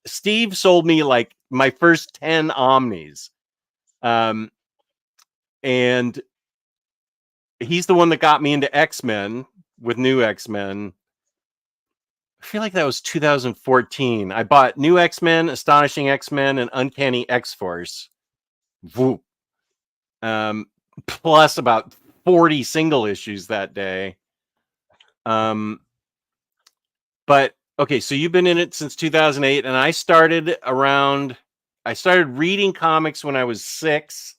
Steve sold me like my first 10 Omnis. And he's the one that got me into X-Men with New X-Men. I feel like that was 2014. I bought New X-Men, Astonishing X-Men, and Uncanny X-Force. Whoop. Plus about 40 single issues that day. But okay, so you've been in it since 2008, and I started reading comics when I was 6.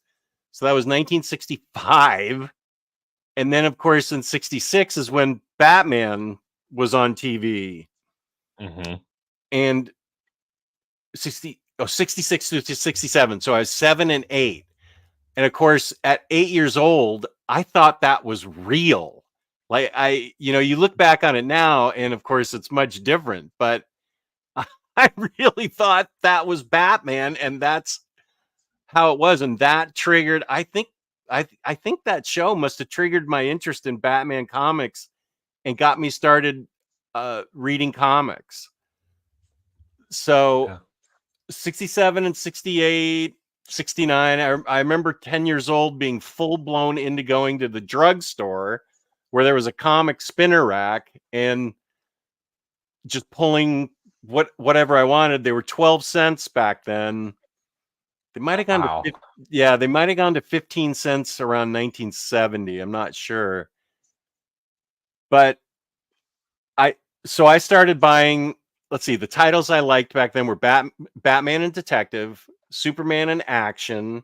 So that was 1965. And then, of course, in 66 is when Batman was on TV. Mm-hmm. And 66 to 67. So I was 7 and 8. And of course, at 8 years old, I thought that was real. Like you look back on it now, and of course, it's much different. But I really thought that was Batman, and that's how it was. And that triggered. I think that show must have triggered my interest in Batman comics and got me started reading comics. So Yeah. 67 and 68, 69. I remember 10 years old being full blown into going to the drugstore where there was a comic spinner rack and just pulling whatever I wanted. They were 12 cents back then. They might have gone Wow. they might have gone to 15 cents around 1970. I'm not sure. But I started buying, let's see, the titles I liked back then were Batman and Detective, Superman and Action.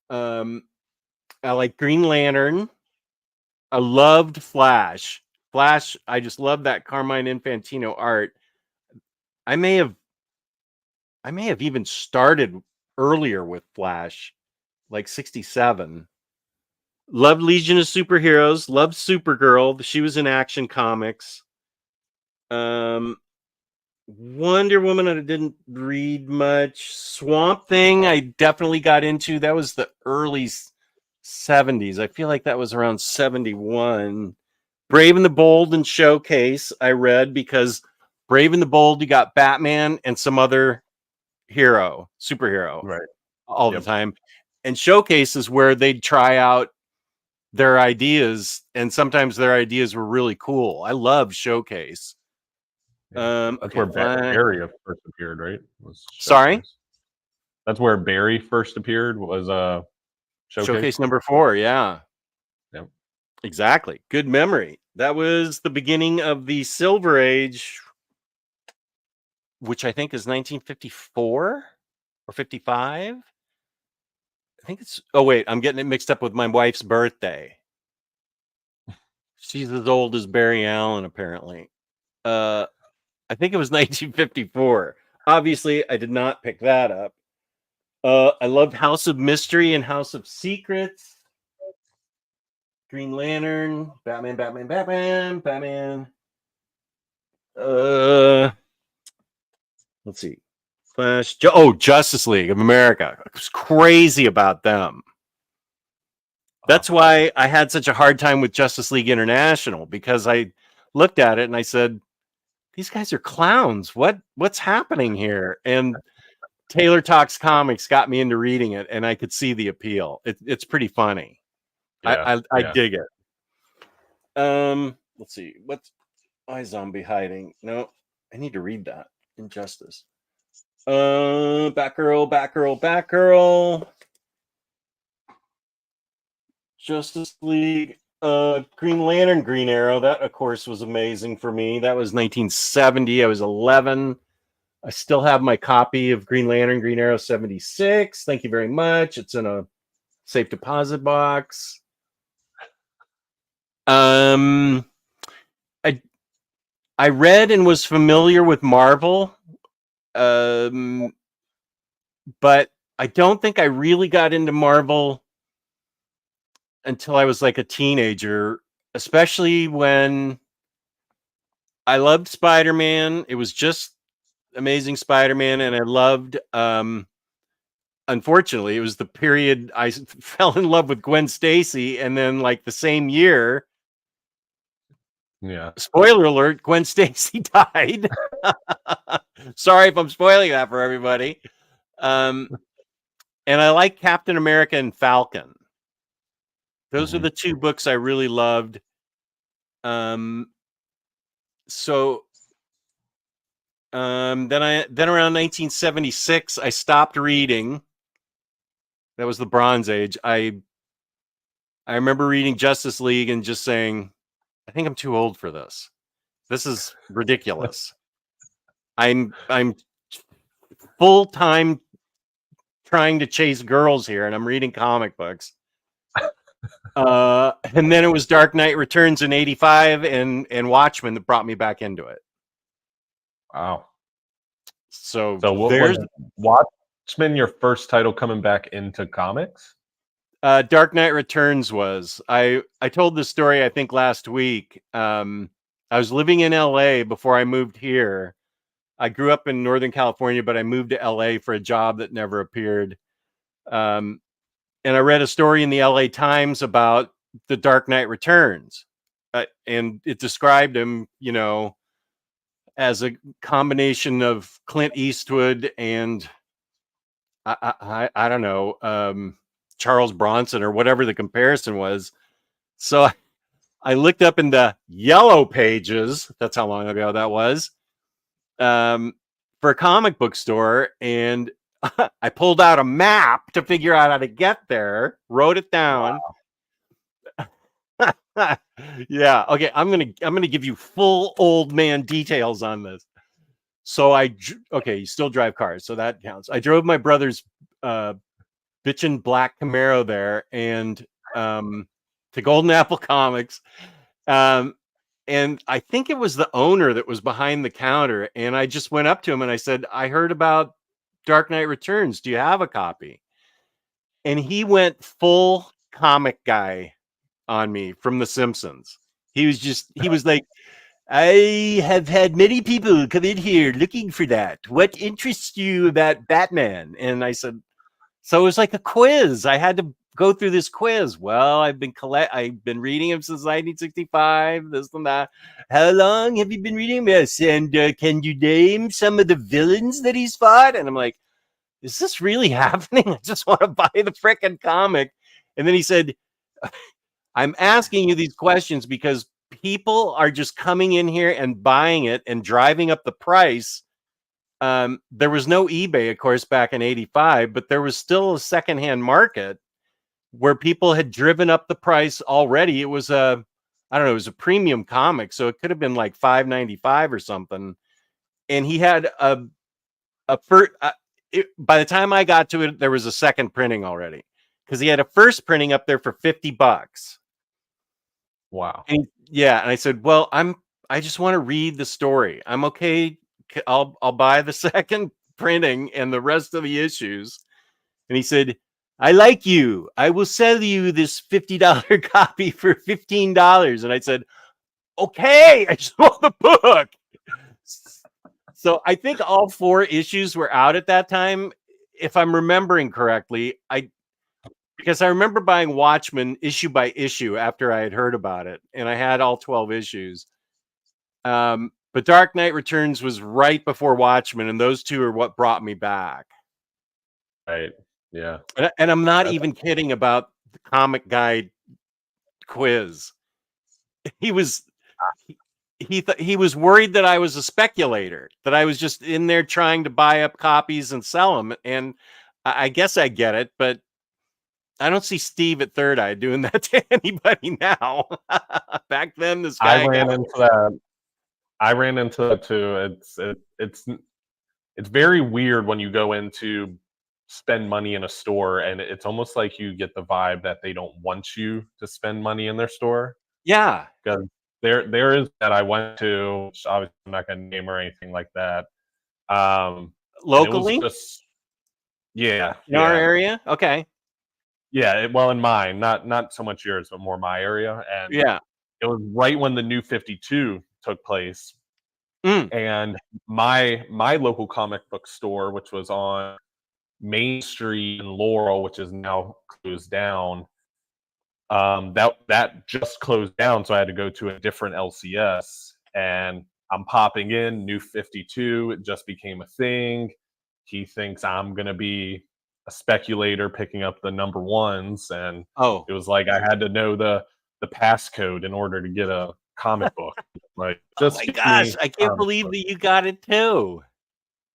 I like Green Lantern. I loved Flash. I just love that Carmine Infantino art. I may have even started earlier with Flash, like 67. Loved Legion of Superheroes. Loved Supergirl. She was in Action Comics. Wonder Woman, I didn't read much. Swamp Thing, I definitely got into. That was the early 70s. I feel like that was around 71. Brave and the Bold and Showcase, I read because Brave and the Bold, you got Batman and some other superhero, Right. all the time. And Showcase is where they'd try out their ideas, and sometimes their ideas were really cool. I love Showcase. That's where Barry first appeared, right? Sorry? That's where Barry first appeared, was Showcase number 4, yeah. Yep. Exactly. Good memory. That was the beginning of the Silver Age, which I think is 1954 or 55. I think it's, oh wait, I'm getting it mixed up with my wife's birthday. She's as old as Barry Allen, apparently. I think it was 1954. Obviously, I did not pick that up. I loved House of Mystery and House of Secrets. Green Lantern, Batman. Let's see. Flash. Justice League of America. I was crazy about them. That's why I had such a hard time with Justice League International, because I looked at it and I said, these guys are clowns. What's happening here? And Taylor Talks Comics got me into reading it, and I could see the appeal. It's pretty funny. I dig it. Let's see. What's iZombie hiding? No, I need to read that. Injustice. Batgirl. Justice League. Green Lantern, Green Arrow. That, of course, was amazing for me. That was 1970. I was 11. I still have my copy of Green Lantern, Green Arrow 76. Thank you very much. It's in a safe deposit box. I read and was familiar with Marvel, but I don't think I really got into Marvel until I was like a teenager, especially when I loved Spider-Man. It was just Amazing Spider-Man, and I loved, unfortunately, it was the period I fell in love with Gwen Stacy, and then like the same year, spoiler alert, Gwen Stacy died. Sorry if I'm spoiling that for everybody. And I like Captain America and Falcon. Those are the two books I really loved. Then around 1976, I stopped reading. That was the Bronze Age. I remember reading Justice League and just saying, I think I'm too old for this. This is ridiculous. I'm full time trying to chase girls here, and I'm reading comic books. And then it was Dark Knight Returns in '85 and Watchmen that brought me back into it. Wow. So what there's was Watchmen your first title coming back into comics? Dark Knight Returns was. I told this story I think last week. I was living in LA before I moved here. I grew up in Northern California, but I moved to LA for a job that never appeared. And I read a story in the LA Times about the Dark Knight Returns. And it described him, you know, as a combination of Clint Eastwood and I don't know, Charles Bronson or whatever the comparison was. So I looked up in the Yellow Pages. That's how long ago that was. For a comic book store, and I pulled out a map to figure out how to get there. Wrote it down. Wow. Yeah. Okay. I'm gonna give you full old man details on this. So you still drive cars, so that counts. I drove my brother's bitchin' black Camaro there, and to Golden Apple Comics. And I think it was the owner that was behind the counter. And I just went up to him and I said, I heard about Dark Knight Returns. Do you have a copy? And he went full comic guy on me from The Simpsons. He was like, I have had many people come in here looking for that. What interests you about Batman? And I said, so it was like a quiz. I had to go through this quiz. Well, I've been reading him since 1965. This and that. How long have you been reading this? And can you name some of the villains that he's fought? And I'm like, is this really happening? I just want to buy the frickin' comic. And then he said, I'm asking you these questions because people are just coming in here and buying it and driving up the price. There was no eBay, of course, back in '85, but there was still a secondhand market where people had driven up the price already. It was it was a premium comic, so it could have been like $5.95 or something. And he had by the time I got to it, there was a second printing already because he had a first printing up there for $50. Wow. And I said, well, I just want to read the story. I'm okay. I'll buy the second printing and the rest of the issues. And he said, I like you. I will sell you this $50 copy for $15. And I said, okay, I just want the book. So I think all 4 issues were out at that time, if I'm remembering correctly. Because I remember buying Watchmen issue by issue after I had heard about it, and I had all 12 issues. But Dark Knight Returns was right before Watchmen, and those 2 are what brought me back. Right. Yeah. And I'm not even kidding about the comic guide quiz. He was he was worried that I was a speculator, that I was just in there trying to buy up copies and sell them. And I guess I get it, but I don't see Steve at Third Eye doing that to anybody now. Back then, this guy I ran into that too. It's very weird when you go into spend money in a store, and it's almost like you get the vibe that they don't want you to spend money in their store. Yeah, because there is that I went to, which obviously I'm not going to name or anything like that. Locally, in our area, okay. Yeah, well, in mine, not so much yours, but more my area. And it was right when the New 52 took place. And my local comic book store, which was on Main Street in Laurel, which is now closed down, that just closed down, so I had to go to a different LCS. And I'm popping in New 52. It just became a thing. He thinks I'm gonna be a speculator picking up the number ones, and it was like I had to know the passcode in order to get a comic book. Like, just oh my gosh, I can't believe that you got it too.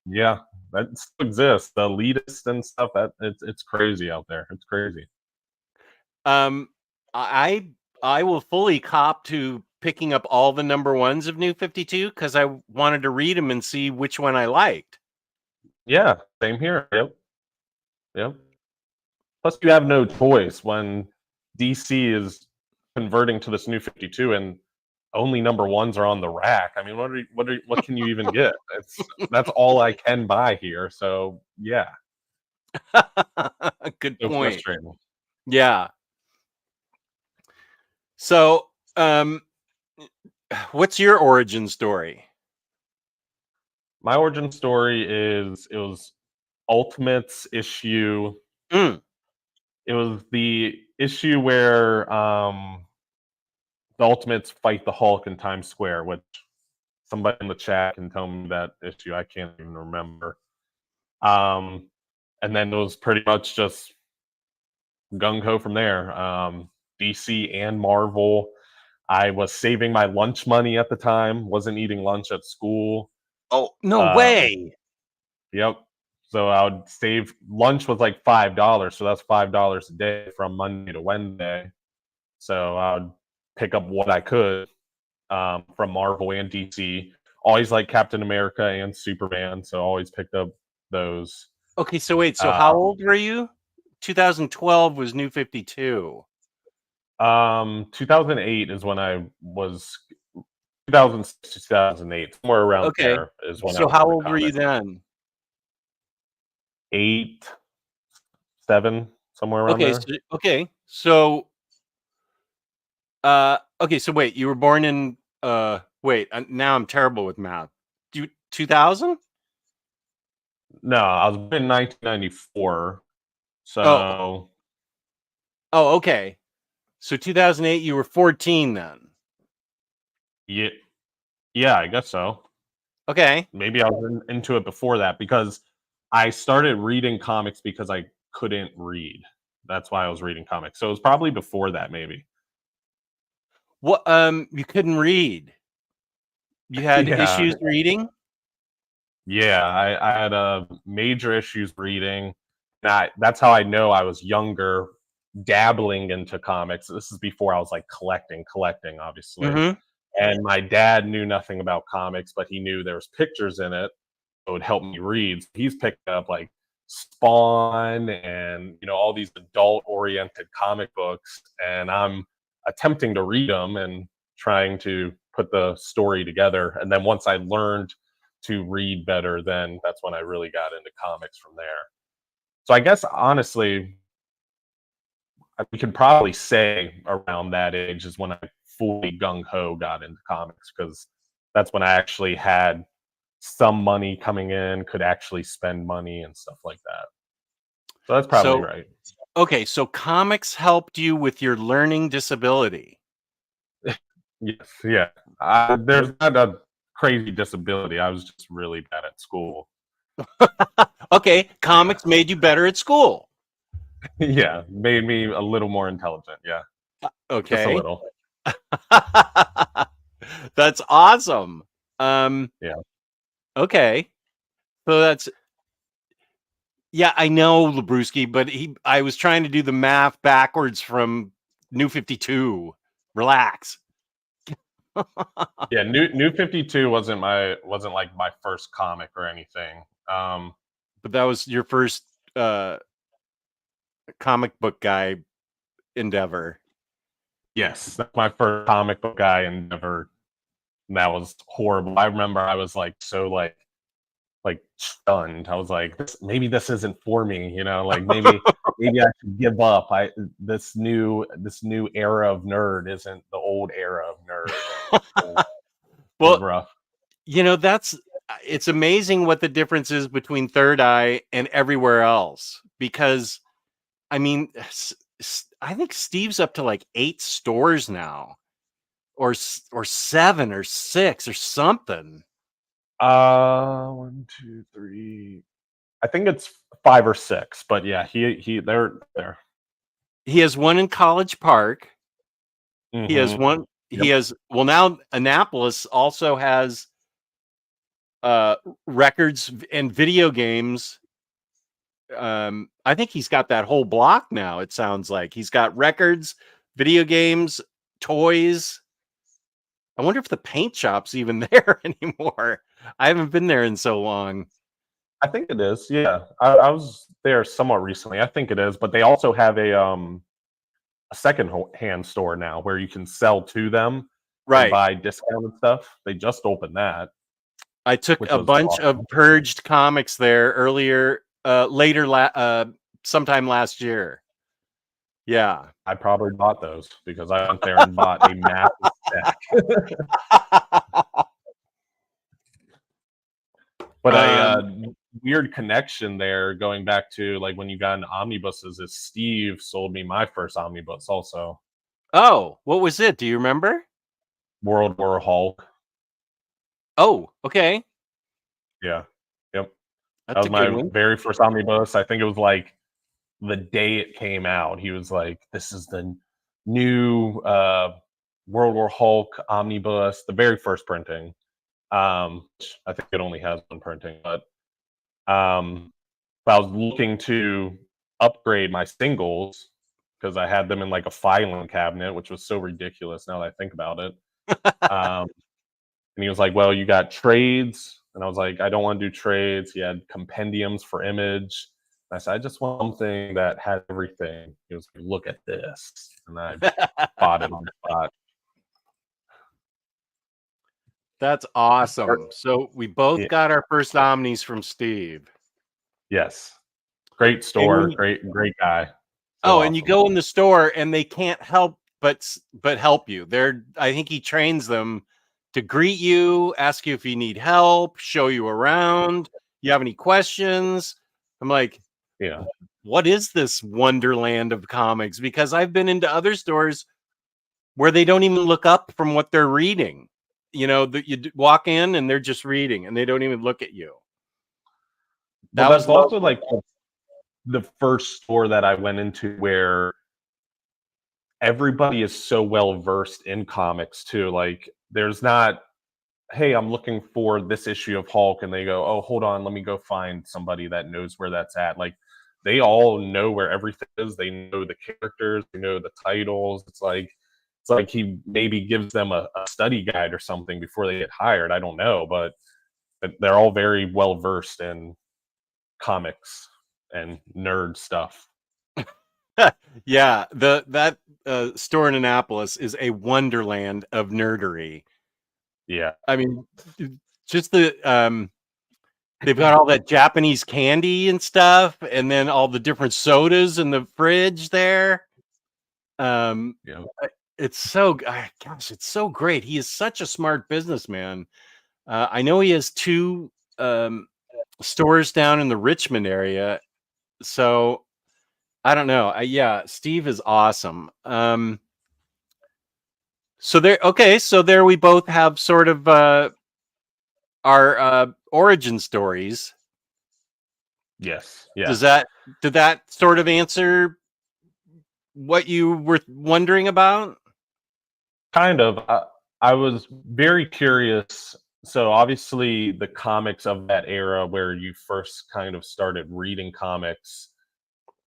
Yeah, that still exists. The elitist and stuff. It's crazy out there. It's crazy. I will fully cop to picking up all the number ones of New 52 because I wanted to read them and see which one I liked. Yeah, same here. Yep. Yep. Plus, you have no choice when DC is converting to this New 52, and only number ones are on the rack. I mean, what can you even get? That's all I can buy here. So yeah, Good so point. frustrating. Yeah. So, what's your origin story? My origin story is it was Ultimates issue. Mm, It was the issue where the Ultimates fight the Hulk in Times Square, which somebody in the chat can tell me that issue. I can't even remember. Um, and then it was pretty much just gung ho from there. DC and Marvel. I was saving my lunch money at the time. Wasn't eating lunch at school. oh, no Um, way. Yep. So I would save lunch was like $5, so that's $5 a day from Monday to Wednesday. So I would pick up what I could from Marvel and DC. Always like Captain America and Superman, so always picked up those. Okay, so wait, so Uh, how old were you? 2012 was New 52. 2008 is when I was 2006 to 2008, somewhere around Okay. there is when I So was how into old were you comics. then? 8, 7, somewhere around Okay, there. okay, so wait, you were born in wait, now I'm terrible with math. 2000? No, I was born in 1994. Oh, So oh, okay. So 2008, you were 14 then. yeah, yeah, I guess so. Okay. Maybe I was into it before that because I started reading comics because I couldn't read. That's why I was reading comics. So it was probably before that, maybe. What you couldn't read. You had Yeah, issues reading? yeah. I had major issues reading. That's how I know I was younger, dabbling into comics. This is before I was like collecting, obviously. Mhm. And my dad knew nothing about comics, but he knew there was pictures in it. It would help me read. He's picked up like Spawn and all these adult-oriented comic books, and I'm attempting to read them and trying to put the story together. And then once I learned to read better, then that's when I really got into comics from there. So I guess honestly, we could probably say around that age is when I fully gung ho got into comics because that's when I actually had some money coming in, could actually spend money and stuff like that. So that's probably So, right. okay, so comics helped you with your learning disability. Yes, yeah. There's not a crazy disability. I was just really bad at school. Okay, comics made you better at school. Yeah, made me a little more intelligent. Yeah, just a Okay. little. That's awesome. Um, Yeah. okay. So yeah, I know Labruski, but I was trying to do the math backwards from New 52. Relax. Yeah, New 52 wasn't like my first comic or anything. But that was your first comic book guy endeavor. Yes, that's my first comic book guy endeavor. That was horrible. I remember I was like so like stunned. I was like, maybe this isn't for me, like maybe I should give up. This new era of nerd isn't the old era of nerd. It was Well, rough. it's amazing what the difference is between Third Eye and everywhere else. Because, I mean, I think Steve's up to like 8 stores now, or 7 or 6 or something. 1, 2, 3. I think it's 5 or 6, but yeah, they're there. He has one in College Park. He has Mm-hmm. one. Yep. He has, well, now Annapolis also has records and video games. I think he's got that whole block now. It sounds like he's got records, video games, toys. I wonder if the paint shop's even there anymore. I haven't been there in so long. I think it is. Yeah, I was there somewhat recently. I think it is, but they also have a second-hand store now where you can sell to them and Right. buy discounted stuff. They just opened that, I took which a was bunch of awesome. purged comics there sometime last year. Yeah. I probably bought those because I went there and bought a massive stack. But weird connection there, going back to like when you got into omnibuses, is Steve sold me my first omnibus also. Oh, what was it? Do you remember? World War Hulk. Oh, okay. Yeah. Yep. That That's was a good my one. very first omnibus. I think it was like the day it came out. He was like, "This is the new World War Hulk omnibus," the very first printing. Which I think it only has one printing, but I was looking to upgrade my singles because I had them in like a filing cabinet, which was so ridiculous now that I think about it. Um, and he was like, "Well, you got trades," and I was like, "I don't want to do trades." He had compendiums for image. And I said, "I just want something that had everything." He was like, "Look at this," and I bought it on the spot. That's awesome. So we both Yeah, got our first Omnis from Steve. yes, great And store, great guy. So oh, and you awesome. go in the store and they can't help but help you. I think he trains them to greet you, ask you if you need help, show you around. You have any questions? I'm like, Yeah. what is this wonderland of comics? Because I've been into other stores where they don't even look up from what they're reading. You know, walk in and they're just reading and they don't even look at you. Well, That was that's also lovely. like the first store that I went into where everybody is so well versed in comics too. Like, there's not, "Hey, I'm looking for this issue of Hulk," and they go, "Oh, hold on, let me go find somebody that knows where that's at." Like, they all know where everything is. They know the characters, they know the titles. It's like he maybe gives them a study guide or something before they get hired. I don't know, but they're all very well versed in comics and nerd stuff. Yeah, that store in Annapolis is a wonderland of nerdery. Yeah. I mean, just they've got all that Japanese candy and stuff, and then all the different sodas in the fridge there. Um, Yeah. it's so gosh, it's so great. He is such a smart businessman. I know he has two stores down in the Richmond area, so I don't know. Yeah, Steve is awesome. So there we both have sort of our origin stories. Yes. Yeah. Does that did that sort of answer what you were wondering about? Kind of. I was very curious. So obviously, the comics of that era where you first kind of started reading comics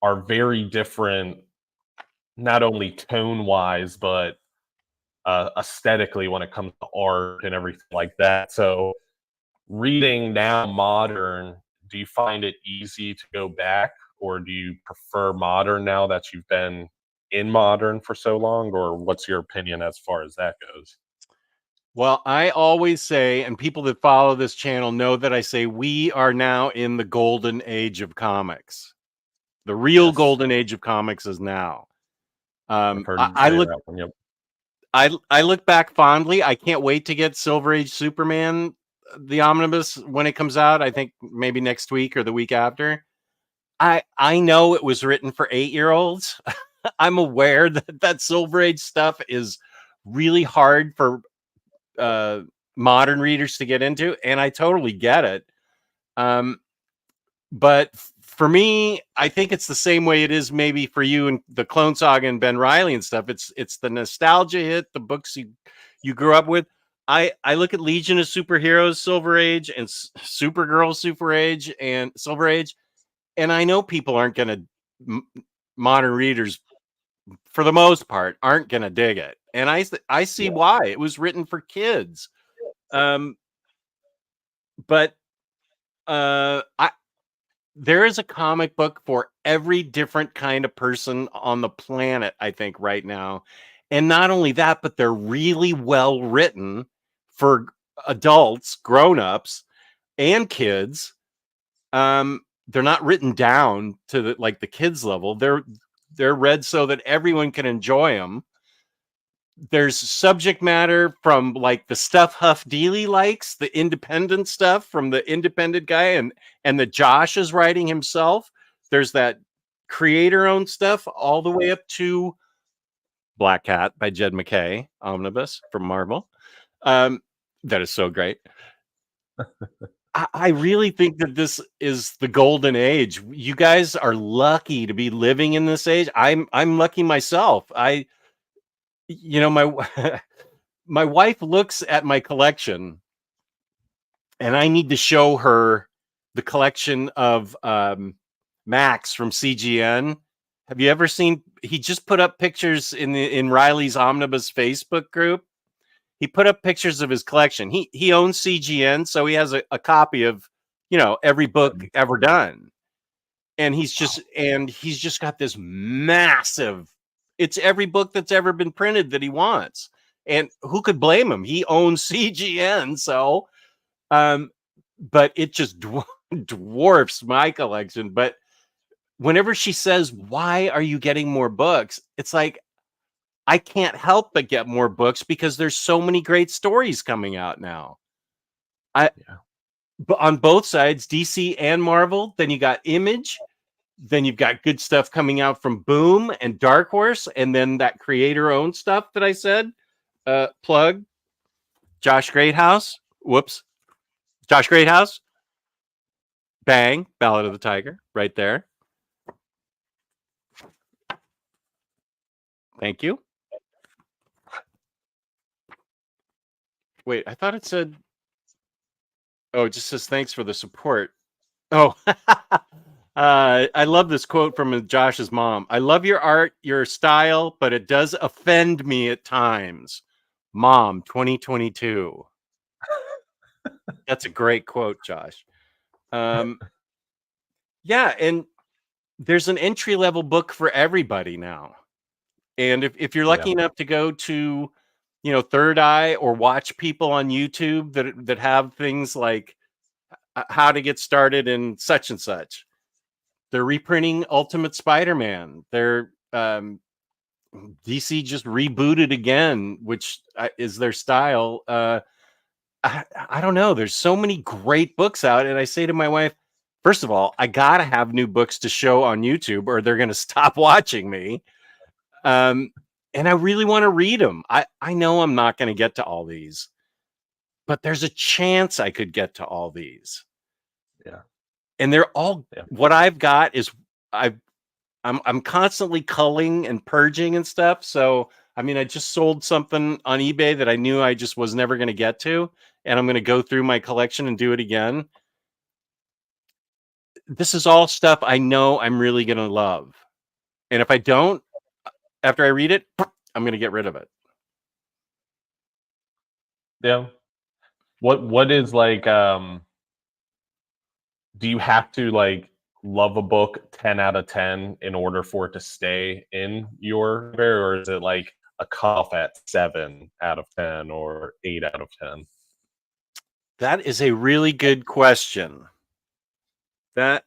are very different, not only tone wise, but aesthetically when it comes to art and everything like that. So reading now modern, do you find it easy to go back, or do you prefer modern now that you've been in modern for so long, or what's your opinion as far as that goes? Well, I always say, and people that follow this channel know that I say we are now in the golden age of comics. The real Yes, golden age of comics is now. I've heard I, you I say look that one. Yep. I look back fondly. I can't wait to get Silver Age Superman, the omnibus, when it comes out. I think maybe next week or the week after. I know it was written for 8-year-olds. I'm aware that that Silver Age stuff is really hard for uh, modern readers to get into, and I totally get it. Um, but for me, I think it's the same way it is maybe for you and the Clone Saga and Ben Riley and stuff. It's the nostalgia hit, the books you grew up with. I look at Legion of Superheroes, Silver Age, and Supergirl, Super Age, and Silver Age, and I know people aren't going to modern readers for the most part, aren't going to dig it. And I see why. It was written for kids. But there is a comic book for every different kind of person on the planet, I think, right now. And not only that, but they're really well written for adults, grown-ups, and kids. They're not written down to the kids level. They're read so that everyone can enjoy them. There's subject matter from like the stuff Huff Dealey likes, the independent stuff from the independent guy, and the Josh is writing himself. There's that creator-owned stuff all the way up to Black Cat by Jed McKay, omnibus from Marvel. That is so great. I really think that this is the golden age. You guys are lucky to be living in this age. I'm lucky myself. My my wife looks at my collection, and I need to show her the collection of Max from CGN. Have you ever seen? He just put up pictures in Riley's Omnibus Facebook group. He put up pictures of his collection. He owns CGN, so he has a copy of every book ever done. And he's just got this massive. It's every book that's ever been printed that he wants. And who could blame him? He owns CGN, so but it just dwarfs my collection. But whenever she says, "Why are you getting more books?" It's like I can't help but get more books because there's so many great stories coming out now. But on both sides, DC and Marvel. Then you got Image. Then you've got good stuff coming out from Boom and Dark Horse, and then that creator-owned stuff that I said. Plug. Josh Greathouse. Whoops. Josh Greathouse. Bang. Ballad of the Tiger. Right there. Thank you. Wait, I thought it said... Oh, it just says thanks for the support. Oh, I love this quote from Josh's mom. I love your art, your style, but it does offend me at times. Mom, 2022. That's a great quote, Josh. Yeah, and there's an entry-level book for everybody now. And if you're lucky enough to go to, Third Eye or watch people on YouTube that have things like how to get started in such and such. They're reprinting Ultimate Spider-Man. They're DC just rebooted again, which is their style. I don't know. There's so many great books out, and I say to my wife, first of all, I gotta have new books to show on YouTube, or they're gonna stop watching me. And I really want to read them. I know I'm not going to get to all these, but there's a chance I could get to all these. Yeah. And they're all what I've got is I'm constantly culling and purging and stuff. So I mean, I just sold something on eBay that I knew I just was never going to get to, and I'm going to go through my collection and do it again. This is all stuff I know I'm really going to love. And if I don't, after I read it, I'm going to get rid of it. Yeah. What is like, do you have to like love a book 10 out of 10 in order for it to stay in your library, or is it like a cutoff at 7 out of 10 or 8 out of 10? That is a really good question. That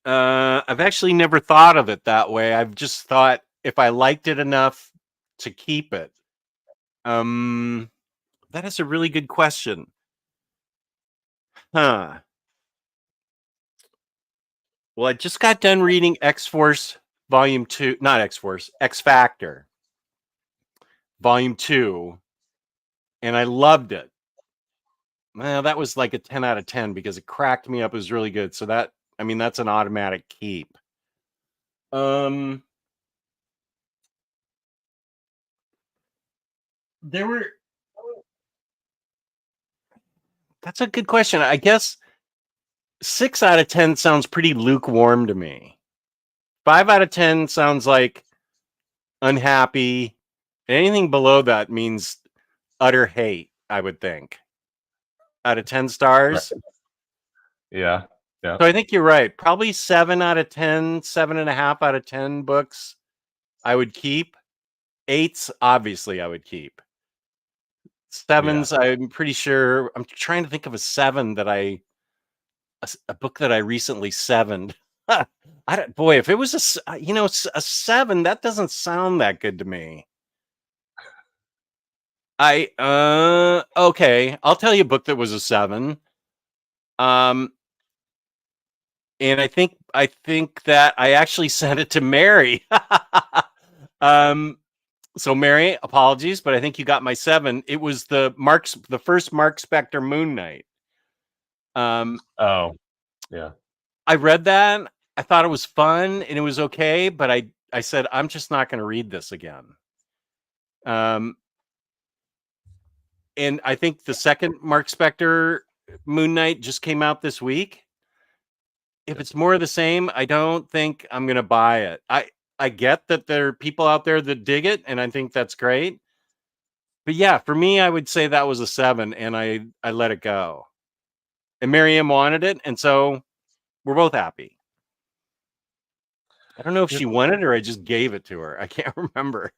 I've actually never thought of it that way. I've just thought if I liked it enough to keep it. That is a really good question. Huh. Well, I just got done reading X-Force Volume 2, not X-Force, X-Factor Volume 2, and I loved it. Well, that was like a 10 out of 10 because it cracked me up. It was really good. So that's an automatic keep. That's a good question. I guess 6 out of 10 sounds pretty lukewarm to me. 5 out of 10 sounds like unhappy. Anything below that means utter hate, I would think. Out of 10 stars. Right. Yeah. Yeah. So I think you're right. Probably 7 out of 10, 7.5 out of 10 books I would keep. 8s, obviously, I would keep. 7s, I'm pretty sure. I'm trying to think of a 7 that a book that I recently 7'd. I don't, boy, if it was a 7, that doesn't sound that good to me. Okay, I'll tell you a book that was a 7. And I think that I actually sent it to Mary. So Mary, apologies, but I think you got my 7. It was the first Mark Spector Moon Knight. Oh, yeah. I read that. I thought it was fun and it was okay, but I said I'm just not going to read this again. And I think the second Mark Spector Moon Knight just came out this week. If it's more of the same, I don't think I'm going to buy it. I get that there are people out there that dig it, and I think that's great. But yeah, for me, I would say that was a 7, and I let it go. And Miriam wanted it, and so we're both happy. I don't know if she wanted it or I just gave it to her. I can't remember.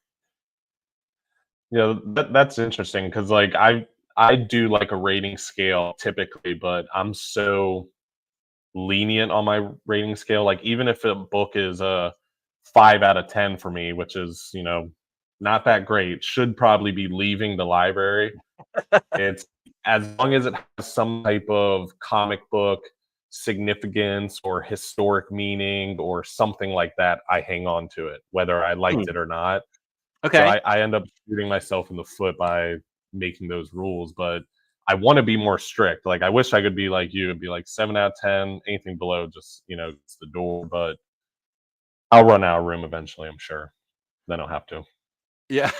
Yeah, that's interesting because like I do like a rating scale typically, but I'm so lenient on my rating scale. Like even if a book is a 5 out of 10 for me, which is not that great, should probably be leaving the library. It's as long as it has some type of comic book significance or historic meaning or something like that, I hang on to it, whether I liked it or not. Okay. So I end up shooting myself in the foot by making those rules, but I want to be more strict. Like I wish I could be like you and be like 7 out of 10, anything below just, it's the door, but I'll run out of room eventually, I'm sure. Then I'll have to. Yeah.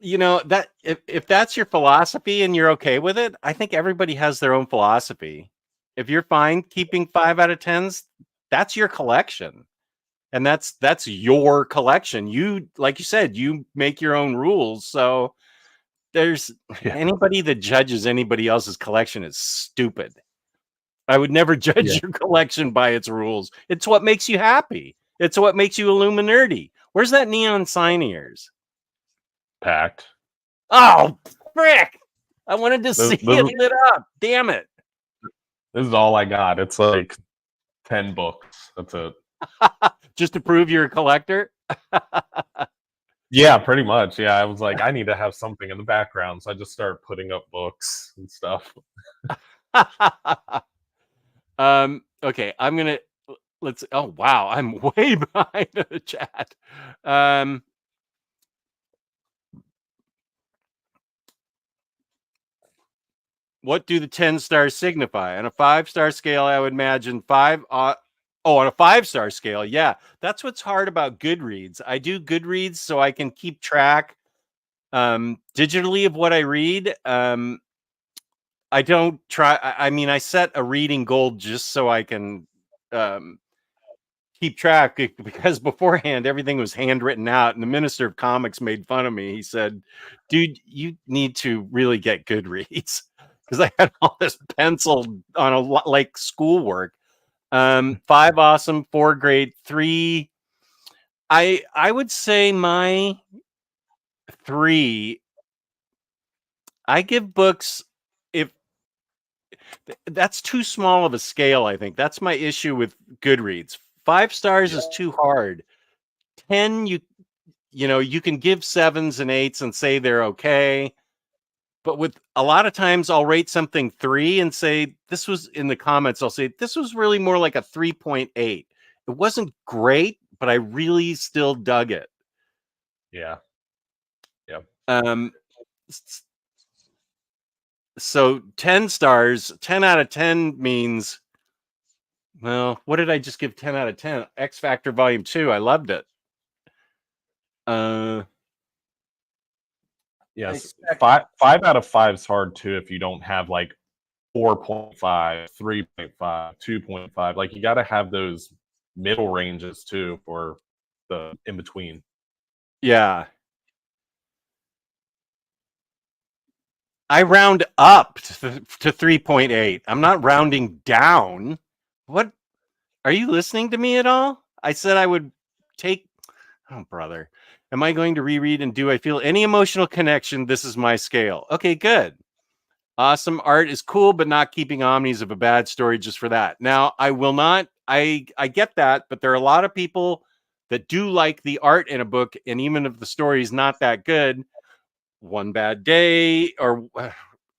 That if that's your philosophy and you're okay with it, I think everybody has their own philosophy. If you're fine keeping 5 out of 10s, that's your collection. And that's your collection. You, like you said, you make your own rules. So there's anybody that judges anybody else's collection is stupid. I would never judge your collection by its rules. It's what makes you happy. It's what makes you Illuminerdy. Where's that neon sign of yours? Packed. Oh, frick! I wanted to see it lit up. Damn it. This is all I got. It's like 10 books. That's it. Just to prove you're a collector? Yeah, pretty much. Yeah, I was like, I need to have something in the background. So I just started putting up books and stuff. Okay, oh wow, I'm way behind the chat. What do the 10 stars signify? On a 5-star scale, I would imagine 5. On a 5-star scale, yeah. That's what's hard about Goodreads. I do Goodreads so I can keep track digitally of what I read. I don't try. I mean, I set a reading goal just so I can keep track because beforehand everything was handwritten out, and the Minister of Comics made fun of me. He said, "Dude, you need to really get Goodreads." Because I had all this pencil on a lot like schoolwork. 5 awesome, 4 great, 3. I would say my 3. I give books if that's too small of a scale. I think that's my issue with Goodreads. 5 stars is too hard. 10, you can give 7s and 8s and say they're okay. But with a lot of times I'll rate something 3 and say this was in the comments. I'll say this was really more like a 3.8. It wasn't great, but I really still dug it. Yeah. Yeah. So 10 stars, 10 out of 10 means, well, what did I just give 10 out of 10? X Factor Volume 2. I loved it. Yes, 5 out of 5 is hard too if you don't have like 4.5, 3.5, 2.5. Like you got to have those middle ranges too for the in between. Yeah. I round up to 3.8. I'm not rounding down. What? Are you listening to me at all? I said I would take. Oh, brother. Am I going to reread and do I feel any emotional connection? This is my scale. Okay, good. Awesome. Art is cool, but not keeping omnis of a bad story just for that. Now, I will not. I get that, but there are a lot of people that do like the art in a book, and even if the story is not that good, One Bad Day, or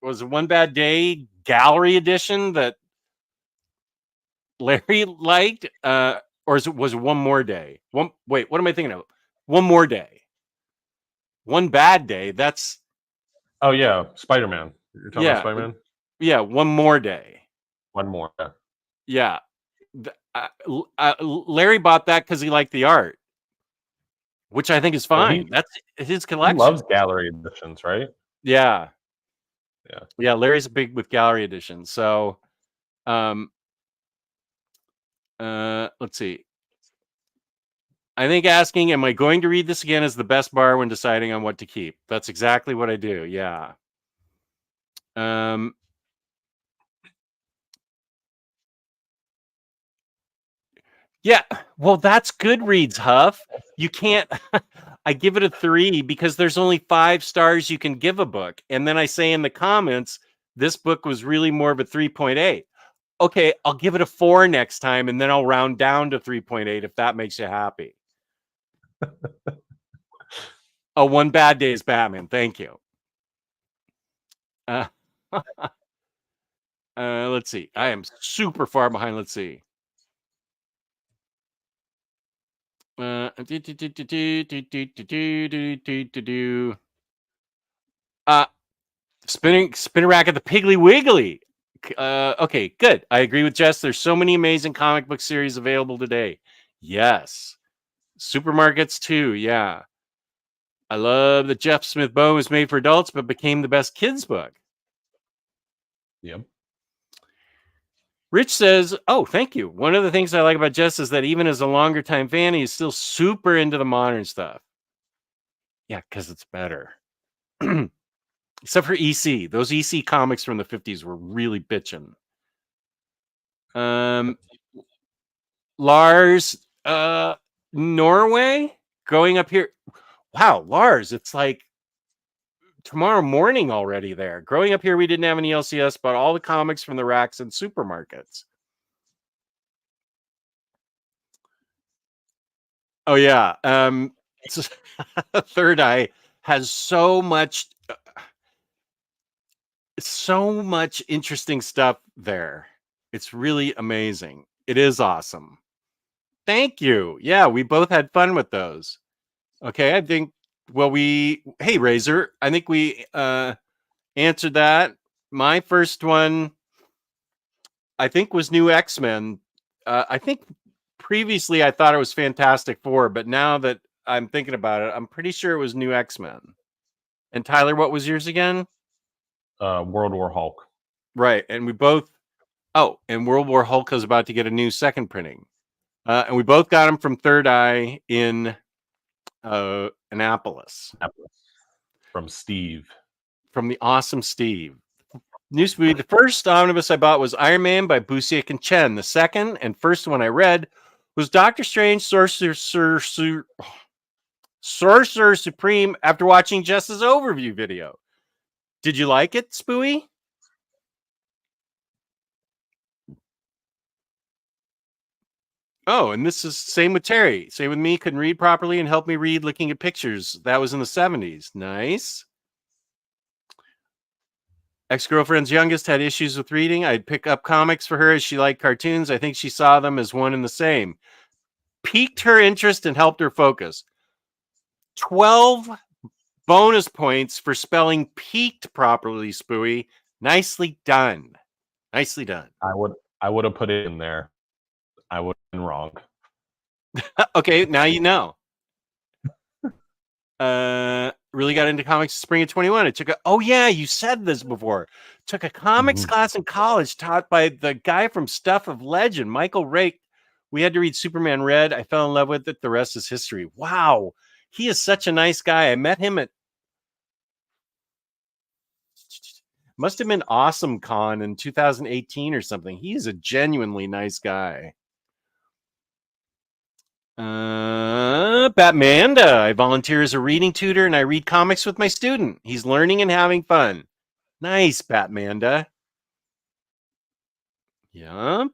was it One Bad Day gallery edition that Larry liked? Or was it One More Day? Wait, what am I thinking of? One More Day. One Bad Day. That's Oh yeah, Spider-Man. You're talking about yeah, Spider-Man? yeah. One More Day. One more. Yeah. Yeah. Larry bought that because he liked the art, which I think is Well, fine. That's his he collection. loves gallery editions, right? Yeah. Yeah. Yeah. Larry's big with gallery editions. So, let's see. I think asking, am I going to read this again is the best bar when deciding on what to keep. That's exactly what I do. Yeah. Yeah. Well, that's Goodreads, Huff. You can't. I give it a 3 because there's only 5 stars you can give a book. And then I say in the comments, this book was really more of a 3.8. Okay, I'll give it a 4 next time, and then I'll round down to 3.8 if that makes you happy. Oh, One Bad Day is Batman. Thank you. Let's see. I am super far behind. Let's see. Spinning rack at the Piggly Wiggly. Okay, good. I agree with Jess. There's so many amazing comic book series available today. Yes. Supermarkets too. Yeah. I love that Jeff Smith Bow was made for adults, but became the best kids book. Yep. Rich says, oh, thank you. One of the things I like about Jess is that even as a longer time fan, he's still super into the modern stuff. Yeah, because it's better. Except for EC. Those EC comics from the 50s were really bitching. Lars, Norway, growing up here. Wow, Lars, it's like tomorrow morning already there. Growing up here, we didn't have any LCS, but all the comics from the racks and supermarkets. Oh yeah. Third Eye has so much interesting stuff there. It's really amazing. It is awesome. Thank you. Yeah, we both had fun with those. Okay, I think hey Razor, I think we answered that. My first one I think was New X-Men. I think previously I thought it was Fantastic Four, but now that I'm thinking about it, I'm pretty sure it was New X-Men. And Tyler, what was yours again? World War Hulk. Right, and we both. Oh, and World War Hulk is about to get a new second printing, and we both got them from Third Eye in Annapolis. From Steve. From the awesome Steve. News movie. The first omnibus I bought was Iron Man by Busiek and Chen. The second and first one I read was Doctor Strange Sorcerer Supreme after watching Jess's overview video. Did you like it, Spooey? Oh, and this is same with Terry. Same with me. Couldn't read properly and helped me read looking at pictures. That was in the 70s. Nice. Ex-girlfriend's youngest had issues with reading. I'd pick up comics for her as she liked cartoons. I think she saw them as one and the same. Piqued her interest and helped her focus. 12 bonus points for spelling peaked properly, Spooey. Nicely done. Nicely done. I would have put it in there. I would have been wrong. Okay, now you know. really got into comics spring of 21. I took oh yeah, you said this before. Took a comics class in college taught by the guy from Stuff of Legend, Michael Rake. We had to read Superman Red. I fell in love with it. The rest is history. Wow. He is such a nice guy. I met him at must have been Awesome Con in 2018 or something. He is a genuinely nice guy. Batmanda. I volunteer as a reading tutor and I read comics with my student. He's learning and having fun. Nice, Batmanda. Yeah.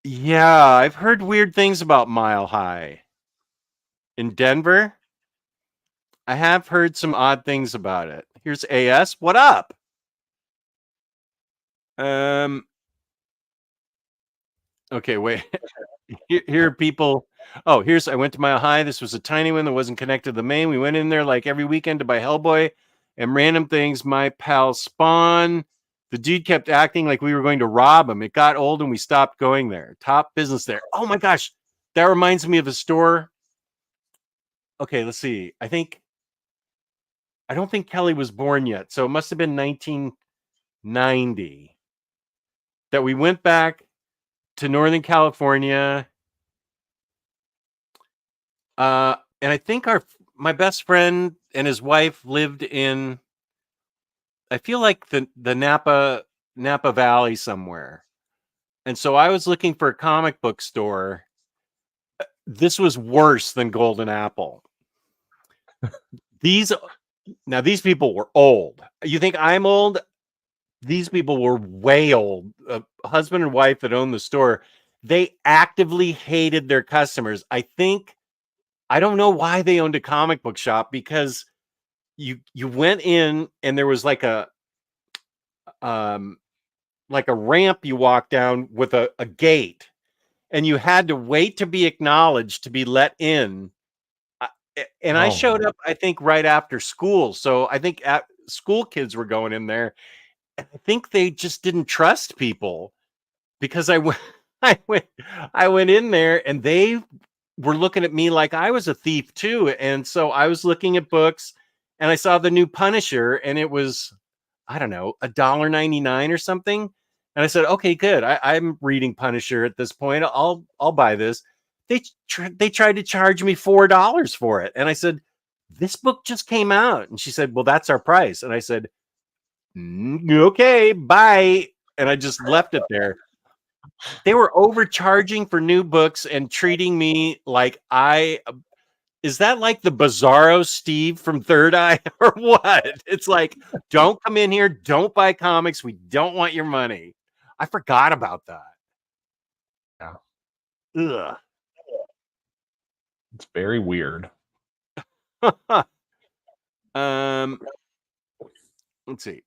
Yeah, I've heard weird things about Mile High. In Denver, I have heard some odd things about it. Here's AS. What up? Okay, wait. Here are people. Oh, I went to Mile High. This was a tiny one that wasn't connected to the main. We went in there like every weekend to buy Hellboy and random things. My pal Spawn, the dude kept acting like we were going to rob him. It got old and we stopped going there. Top business there. Oh my gosh. That reminds me of a store. Okay, let's see. I don't think Kelly was born yet. So it must have been 1990 that we went back to Northern California. And I think my best friend and his wife lived in, I feel like the Napa Valley somewhere. And so I was looking for a comic book store. This was worse than Golden Apple. These people were old. You think I'm old? These people were way old. A husband and wife that owned the store. They actively hated their customers. I don't know why they owned a comic book shop, because you went in and there was like a ramp you walk down with a gate, and you had to wait to be acknowledged to be let in. I showed up, I think, right after school. So I think school kids were going in there. I think they just didn't trust people, because I went in there and they were looking at me like I was a thief too. And so I was looking at books and I saw the new Punisher and it was, I don't know, $1.99 or something. And I said, okay, good. I'm reading Punisher at this point. I'll buy this. They tried to charge me $4 for it. And I said, this book just came out. And she said, well, that's our price. And I said, okay, bye. And I just left it there. They were overcharging for new books and treating me like is that like the Bizarro Steve from Third Eye or what? It's like, don't come in here, don't buy comics, we don't want your money. I forgot about that. Yeah. Ugh. It's very weird. Let's see.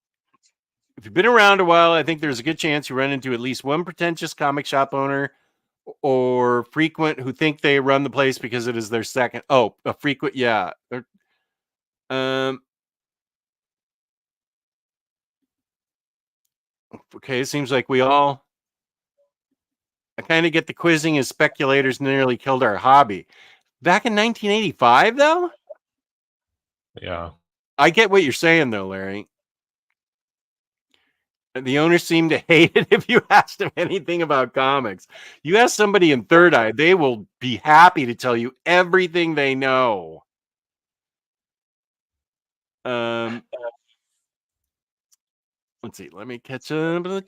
If you've been around a while, I think there's a good chance you run into at least one pretentious comic shop owner or frequent who think they run the place because it is their second. Oh, a frequent, yeah. Okay, it seems like I kind of get the quizzing as speculators nearly killed our hobby. Back in 1985, though? Yeah. I get what you're saying, though, Larry. The owners seem to hate it if you ask them anything about comics. You ask somebody in Third Eye, they will be happy to tell you everything they know. Let's see. Let me catch up the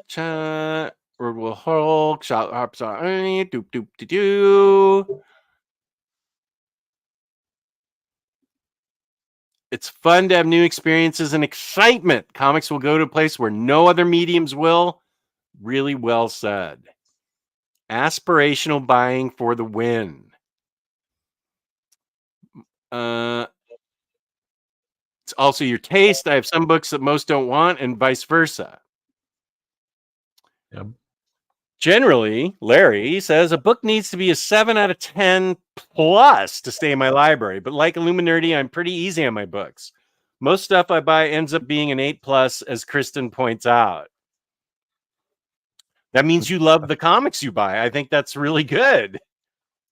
chat. Road will Hulk. Shot hops on. Doop doop de doo. It's fun to have new experiences and excitement. Comics will go to a place where no other mediums will. Really well said. Aspirational buying for the win. It's also your taste. I have some books that most don't want, and vice versa. Yep. Generally, Larry says a book needs to be a 7 out of 10 plus to stay in my library. But like Illuminerdy, I'm pretty easy on my books. Most stuff I buy ends up being an 8 plus, as Kristen points out. That means you love the comics you buy. I think that's really good.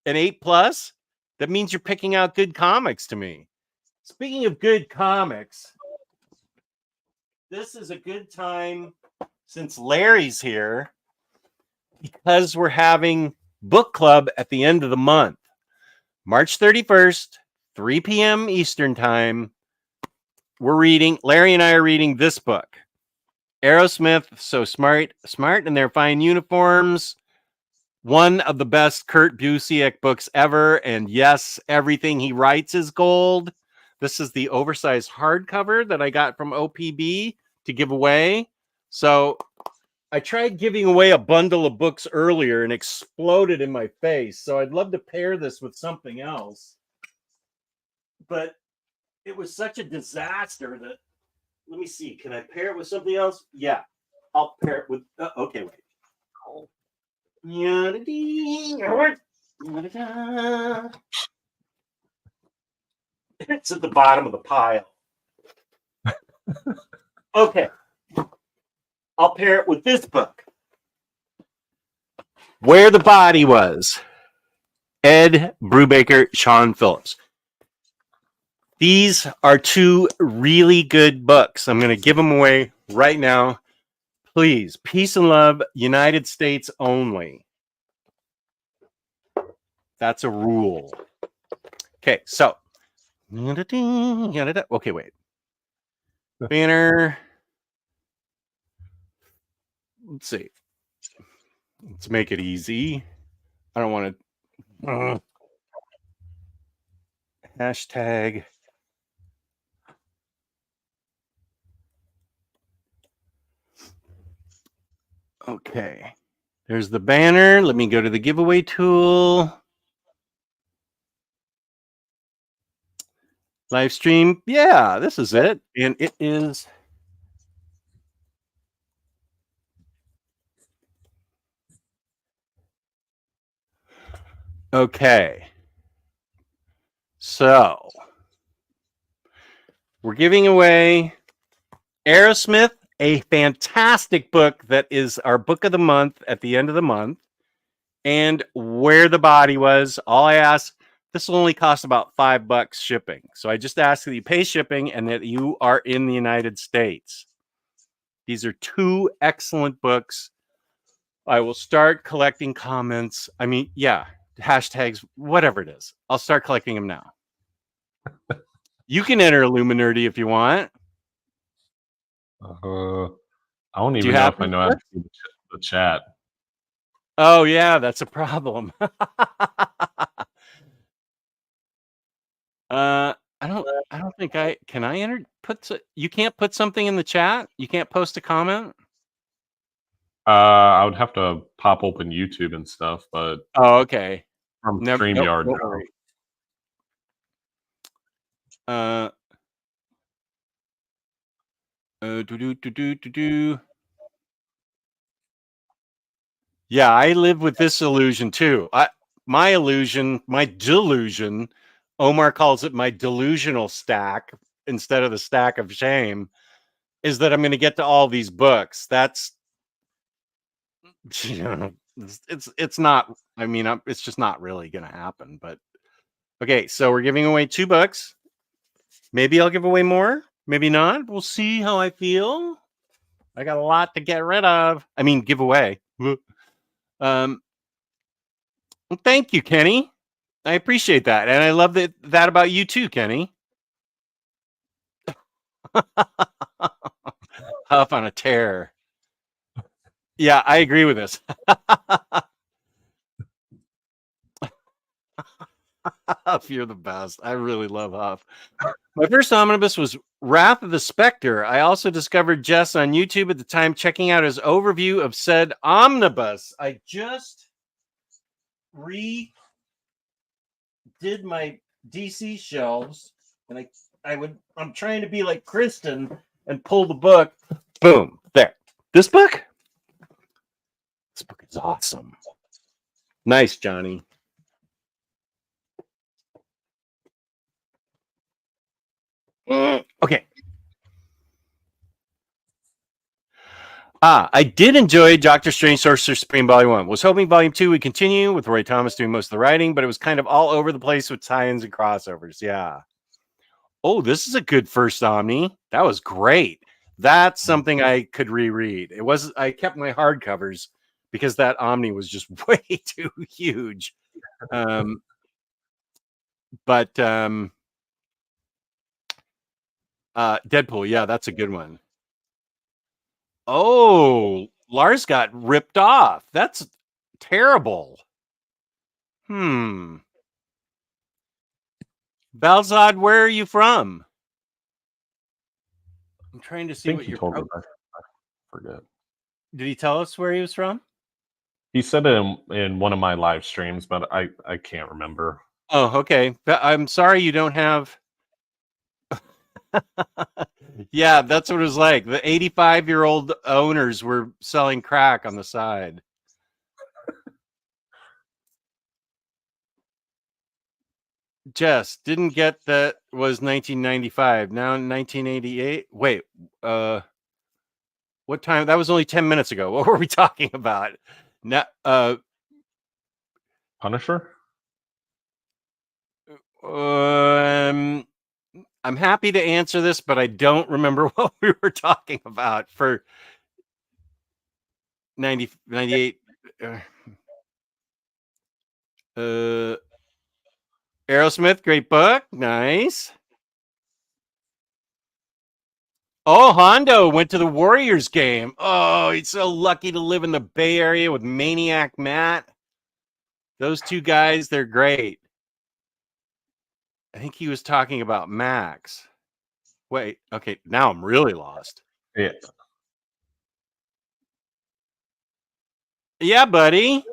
An 8 plus? That means you're picking out good comics to me. Speaking of good comics, this is a good time since Larry's here because we're having book club at the end of the month. March 31st, 3 p.m. Eastern Time. Larry and I are reading this book. Aerosmith, So Smart in Their Fine Uniforms. One of the best Kurt Busiek books ever. And yes, everything he writes is gold. This is the oversized hardcover that I got from OPB to give away. So I tried giving away a bundle of books earlier and exploded in my face. So I'd love to pair this with something else. But it was such a disaster that, let me see, can I pair it with something else? Yeah, I'll pair it with, okay, wait. It's at the bottom of the pile. Okay. I'll pair it with this book. Where the Body Was. Ed Brubaker, Sean Phillips. These are two really good books. I'm going to give them away right now. Please, peace and love, United States only. That's a rule. Okay, so. Okay, wait. Banner. Let's see. Let's make it easy. I don't want to. Hashtag. Okay. There's the banner. Let me go to the giveaway tool. Live stream. Yeah, this is it. And it is. Okay. So we're giving away Aerosmith, a fantastic book that is our book of the month at the end of the month, and Where the Body Was. All I ask, this will only cost about $5 shipping. So I just ask that you pay shipping and that you are in the United States. These are two excellent books. I will start collecting comments. I mean, yeah, hashtags, whatever it is. I'll start collecting them now. You can enter Illuminerdy if you want. I don't even know if I know how to see the chat. Oh yeah, that's a problem. I don't think I can. I enter you can't put something in the chat. You can't post a comment. I would have to pop open YouTube and stuff, but okay. From StreamYard. Don't worry. Yeah, I live with this illusion too. My delusion, Omar calls it my delusional stack instead of the stack of shame, is that I'm going to get to all these books. That's, it's not, I mean, it's just not really going to happen. But okay, so we're giving away 2 books. Maybe I'll give away more. Maybe not. We'll see how I feel. I got a lot to get rid of. I mean, give away. Well, thank you, Kenny. I appreciate that. And I love that about you too, Kenny. Huff on a tear. Yeah, I agree with this. Huff, you're the best. I really love Huff. My first omnibus was Wrath of the Spectre. I also discovered Jess on YouTube at the time, checking out his overview of said omnibus. I just redid my DC shelves, and I'm trying to be like Kristen and pull the book. Boom, there. This book is awesome. Nice, Johnny. Okay. I did enjoy Doctor Strange Sorcerer Supreme Volume 1. Was hoping Volume 2 would continue with Roy Thomas doing most of the writing, but it was kind of all over the place with tie-ins and crossovers. Yeah. Oh, this is a good first Omni. That was great. That's something I could reread. It was I kept my hardcovers because that Omni was just way too huge. But Deadpool, yeah, that's a good one. Oh, Lars got ripped off. That's terrible. Balzad, where are you from? I'm trying to see I think what he you're. told me. I forget. Did he tell us where he was from? He said it in one of my live streams, but I can't remember. Oh, okay. I'm sorry you don't have. Yeah, that's what it was like. The 85-year-old owners were selling crack on the side. Jess didn't get that was 1995. Now 1988. Wait, what time? That was only 10 minutes ago. What were we talking about? Now, Punisher? I'm happy to answer this, but I don't remember what we were talking about for 98. Aerosmith, great book. Nice. Oh, Hondo went to the Warriors game. Oh, he's so lucky to live in the Bay Area with Maniac Matt. Those two guys, they're great. I think he was talking about Max. Wait, okay, now I'm really lost. Yeah. Yeah, buddy.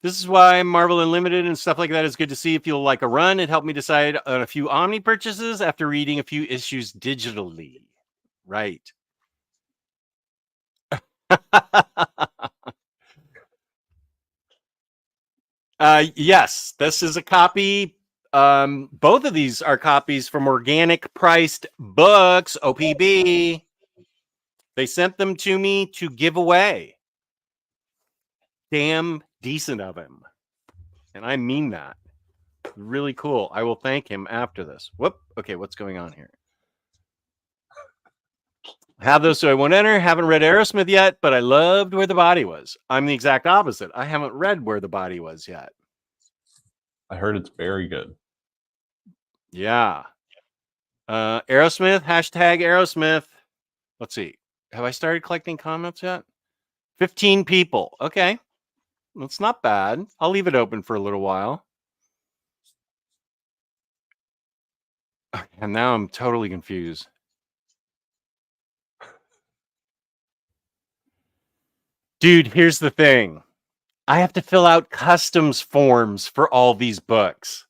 This is why Marvel Unlimited and stuff like that is good to see. If you'll like a run, it helped me decide on a few Omni purchases after reading a few issues digitally. Right. Yes, this is a copy. Both of these are copies from organic priced books, OPB. They sent them to me to give away. Damn decent of him. And I mean that. Really cool. I will thank him after this. Whoop. Okay, what's going on here? Have those so I won't enter. Haven't read Aerosmith yet, but I loved Where the Body Was. I'm the exact opposite. I haven't read Where the Body Was yet. I heard it's very good. Yeah. Aerosmith, hashtag Aerosmith. Let's see. Have I started collecting comments yet? 15 people. Okay. That's not bad. I'll leave it open for a little while. And now I'm totally confused. Dude, here's the thing. I have to fill out customs forms for all these books.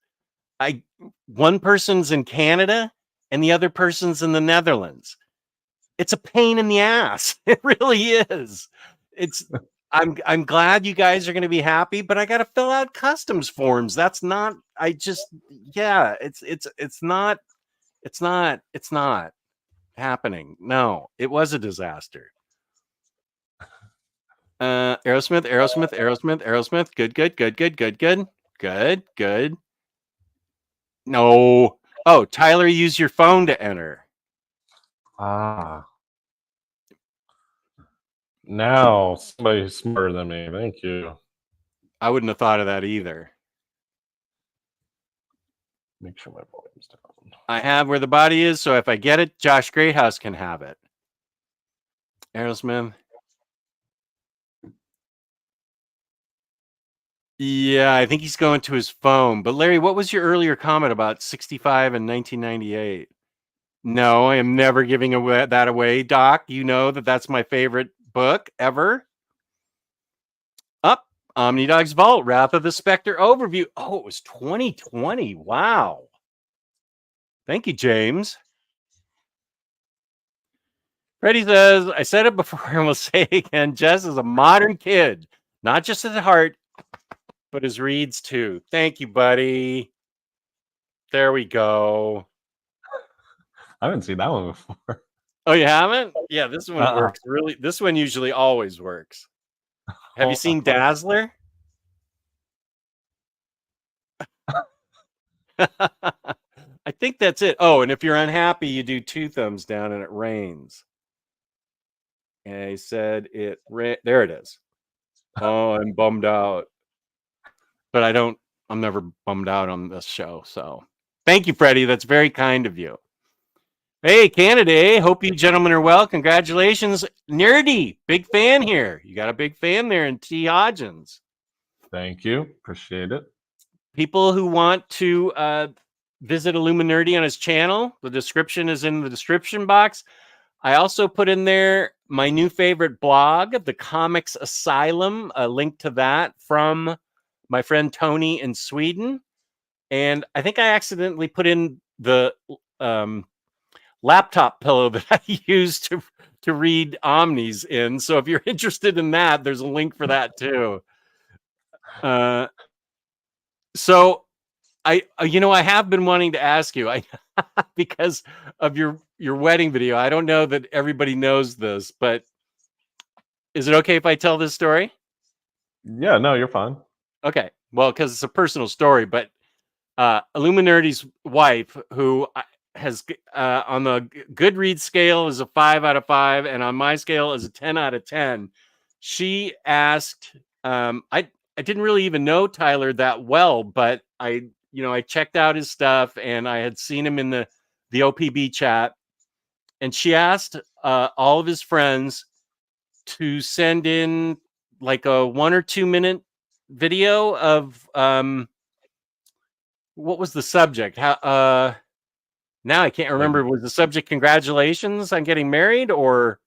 One person's in Canada and the other person's in the Netherlands. It's a pain in the ass. It really is. I'm glad you guys are going to be happy, but I got to fill out customs forms. That's not it's not happening. No, it was a disaster. Aerosmith. Good. No. Oh, Tyler, use your phone to enter. Ah. Now somebody's smarter than me. Thank you. I wouldn't have thought of that either. Make sure my volume's down. I have Where the Body Is, so if I get it, Josh Greathouse can have it. Aerosmith. Yeah, I think he's going to his phone. But Larry, what was your earlier comment about 65 and 1998? No, I am never giving that away, Doc. You know that's my favorite book ever. Up, Omnidog's Vault, Wrath of the Spectre overview. Oh, it was 2020. Wow. Thank you, James. Freddie says, I said it before and will say it again. Jess is a modern kid, not just at heart, but his reads too. Thank you, buddy. There we go. I haven't seen that one before. Oh, you haven't? Yeah, this one Uh-uh. works really. This one usually always works. Have you seen Dazzler? I think that's it. Oh, and if you're unhappy, you do 2 thumbs down and it rains. And I said there it is. Oh, I'm bummed out. But I'm never bummed out on this show. So thank you, Freddie. That's very kind of you. Hey, Canada. Hope you gentlemen are well. Congratulations. Nerdy. Big fan here. You got a big fan there in T. Hodgins. Thank you. Appreciate it. People who want to visit Illuminerdy on his channel, the description is in the description box. I also put in there my new favorite blog, The Comics Asylum, a link to that from my friend Tony in Sweden. And I think I accidentally put in the laptop pillow that I use to read Omnis in. So if you're interested in that, there's a link for that too. So I have been wanting to ask you, because of your wedding video. I don't know that everybody knows this, but is it okay if I tell this story? Yeah, no, you're fine. Okay. Well, because it's a personal story, but Illuminerdy's wife, who has on the Goodreads scale is a 5 out of 5, and on my scale is a 10 out of 10. She asked, I didn't really even know Tyler that well, but I checked out his stuff and I had seen him in the OPB chat, and she asked all of his friends to send in like a 1 or 2 minute video of what was the subject? How now I can't remember. Was the subject congratulations on getting married, or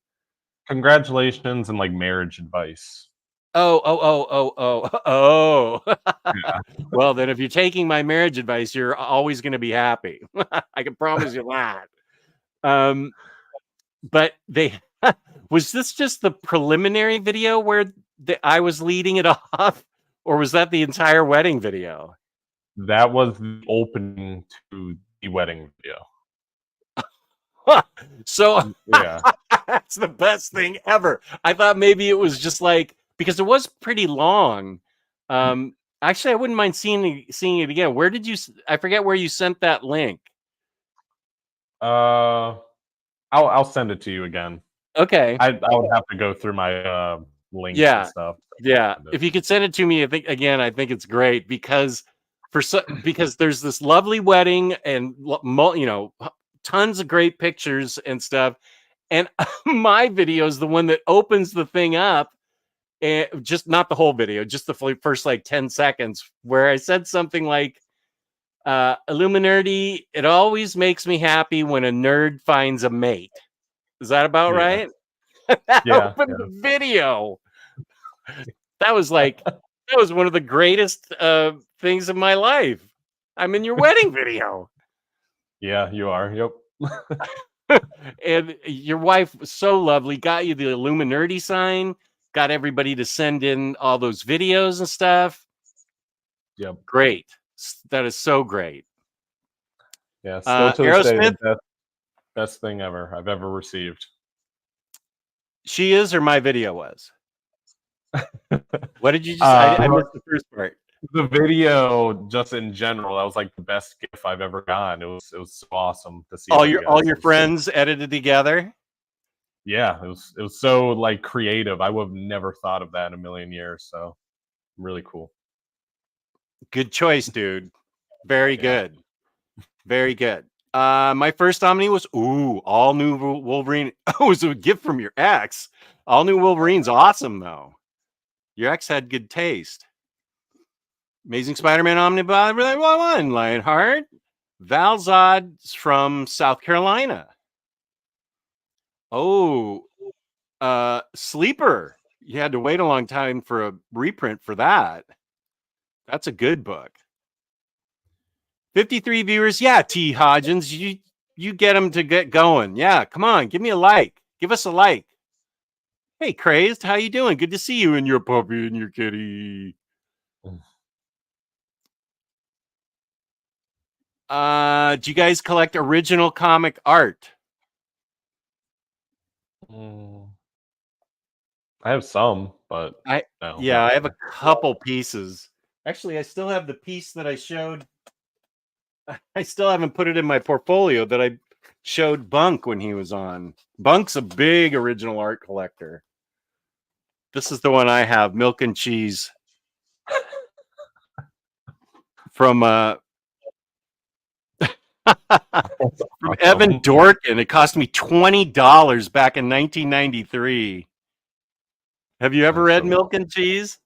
congratulations and like marriage advice? Oh. Yeah. Well, then if you're taking my marriage advice, you're always going to be happy. I can promise you that. But was this just the preliminary video where I was leading it off, or was that the entire wedding video? That was the opening to the wedding video. So yeah, that's the best thing ever. I thought maybe it was just like, because it was pretty long. Actually, I wouldn't mind seeing it again. Where did you? I forget where you sent that link. I'll send it to you again. Okay. I would have to go through my links and stuff. Yeah. If you could send it to me, I think it's great because because there's this lovely wedding and tons of great pictures and stuff. And my video is the one that opens the thing up, and just not the whole video, just the first like 10 seconds, where I said something like, Illuminerdy, it always makes me happy when a nerd finds a mate. Is that about right? That opened the video. That was one of the greatest things of my life. I'm in your wedding video. Yeah, you are. Yep. And your wife was so lovely, got you the Illuminerdy sign, got everybody to send in all those videos and stuff. Yep. Great. That is so great. Yeah, still to this day, Aerosmith? the best thing ever I've ever received. She is, or my video was? What did you just I missed the first part. The video, just in general, that was like the best gift I've ever gotten. It was so awesome to see all your friends edited together. Yeah, it was so like creative. I would have never thought of that in a million years. So really cool. Good choice, dude. Very good. Very good. My first Omni was all new Wolverine. Oh, it was a gift from your ex. All new Wolverine's awesome though. Your ex had good taste. Amazing Spider-Man Omnibus, Lionheart. Valzod's from South Carolina. Oh, Sleeper. You had to wait a long time for a reprint for that. That's a good book. 53 viewers. Yeah, T. Hodgins, you get them to get going. Yeah, come on, give me a like. Give us a like. Hey, Crazed, how you doing? Good to see you and your puppy and your kitty. Do you guys collect original comic art? Mm, I have some, but I no. yeah, not I have a many. couple pieces. Actually, I still have the piece that I showed. I still haven't put it in my portfolio that I showed Bunk when he was on. Bunk's a big original art collector. This is the one I have, Milk and Cheese, from That's from Evan awesome. Dorkin. It cost me $20 back in 1993. Have you ever That's read so Milk and Cheese?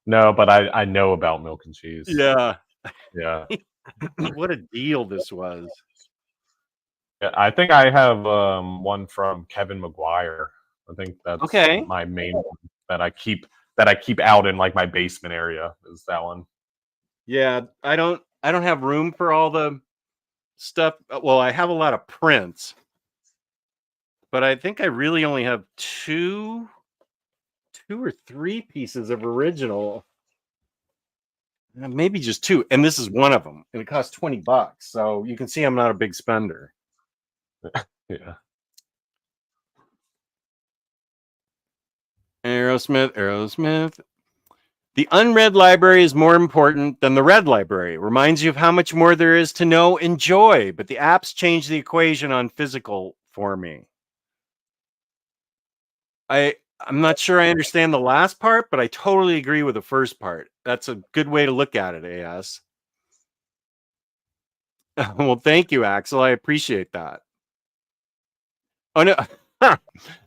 no, but I know about milk and cheese. Yeah. Yeah. What a deal this was. Yeah, I think I have one from Kevin McGuire. I think that's Okay. my main one that I keep out in like my basement area is that one. Yeah, I don't have room for all the stuff. Well, I have a lot of prints, but I think I really only have two or three pieces of original. Maybe just two, and this is one of them, and it costs $20. So you can see I'm not a big spender. Yeah. Aerosmith. The unread library is more important than the read library. It reminds you of how much more there is to know, enjoy, but the apps change the equation on physical for me. I'm not sure I understand the last part, but I totally agree with the first part. That's a good way to look at it, AS. Well, thank you, Axel. I appreciate that. Oh no.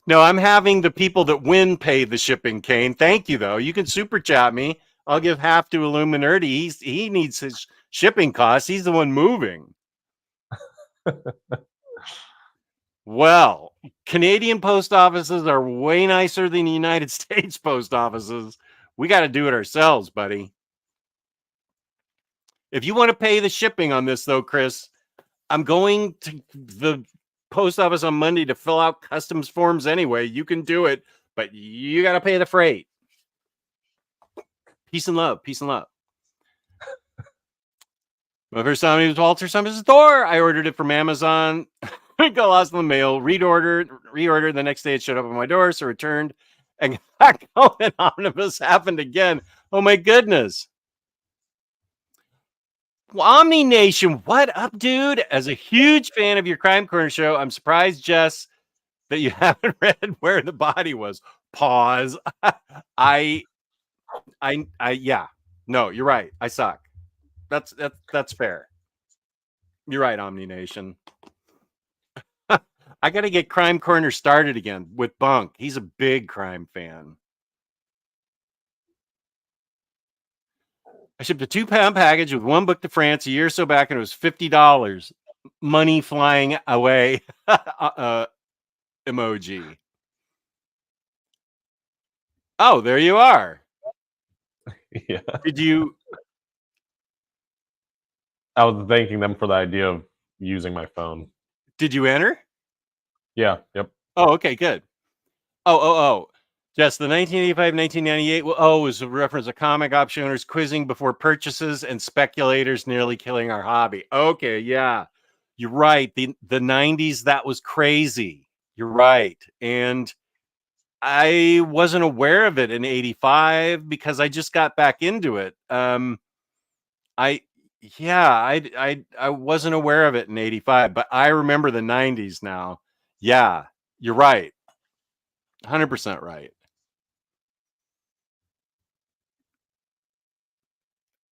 No, I'm having the people that win pay the shipping, Kane. Thank you, though. You can super chat me. I'll give half to Illuminerdy. He needs his shipping costs. He's the one moving. Well, Canadian post offices are way nicer than the United States post offices. We got to do it ourselves, buddy. If you want to pay the shipping on this, though, Chris, I'm going to the post office on Monday to fill out customs forms anyway. You can do it, but you got to pay the freight. Peace and love. Peace and love. My first time it was Walter Summers' store. I ordered it from Amazon. It got lost in the mail. Reordered. The next day it showed up on my door, so returned. And got going. Omnibus happened again. Oh my goodness. Omni Nation, what up, dude? As a huge fan of your Crime Corner show, I'm surprised, Jess, that you haven't read Where the Body Was. Pause. Yeah. No, you're right. I suck. That's fair. You're right, Omni Nation. I got to get Crime Corner started again with Bunk. He's a big crime fan. I shipped a 2-pound package with one book to France a year or so back, and it was $50. Money flying away. Emoji. Oh, there you are. Yeah. Did you? I was thanking them for the idea of using my phone. Did you enter? Yeah. Yep. Oh, okay, good. Oh. Just the 1985-1998. Was a reference to comic option owners quizzing before purchases and speculators nearly killing our hobby. Okay, yeah, you're right. The 90s, that was crazy. You're right, and I wasn't aware of it in 85 because I just got back into it. I wasn't aware of it in 85, but I remember the 90s now. Yeah, you're right. 100% right.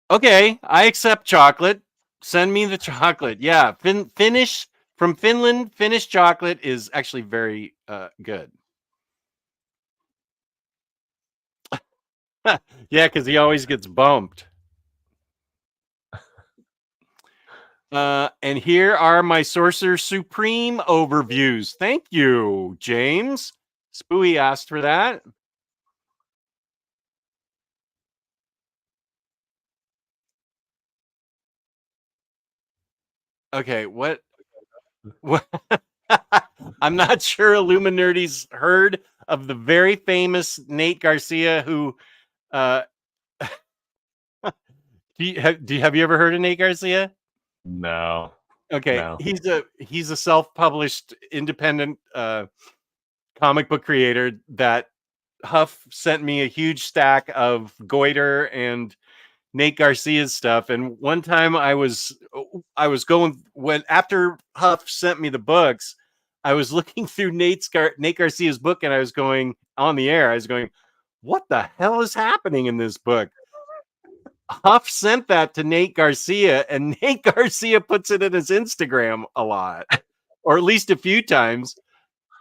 Okay, I accept chocolate. Send me the chocolate. Yeah, Finnish from Finland. Finnish chocolate is actually very good. Yeah, because he always gets bumped. And here are my Sorcerer Supreme overviews. Thank you, James. Spooey asked for that. Okay, what? I'm not sure Illuminerdy's heard of the very famous Nate Garcia who have you ever heard of Nate Garcia? No. Okay, No. he's a self-published independent comic book creator, that Huff sent me a huge stack of Goiter and Nate Garcia's stuff. And one time I was going, when after Huff sent me the books, I was looking through Nate Garcia's book, and I was going on the air. I was going, what the hell is happening in this book? Huff sent that to Nate Garcia, and Nate Garcia puts it in his Instagram a lot, or at least a few times,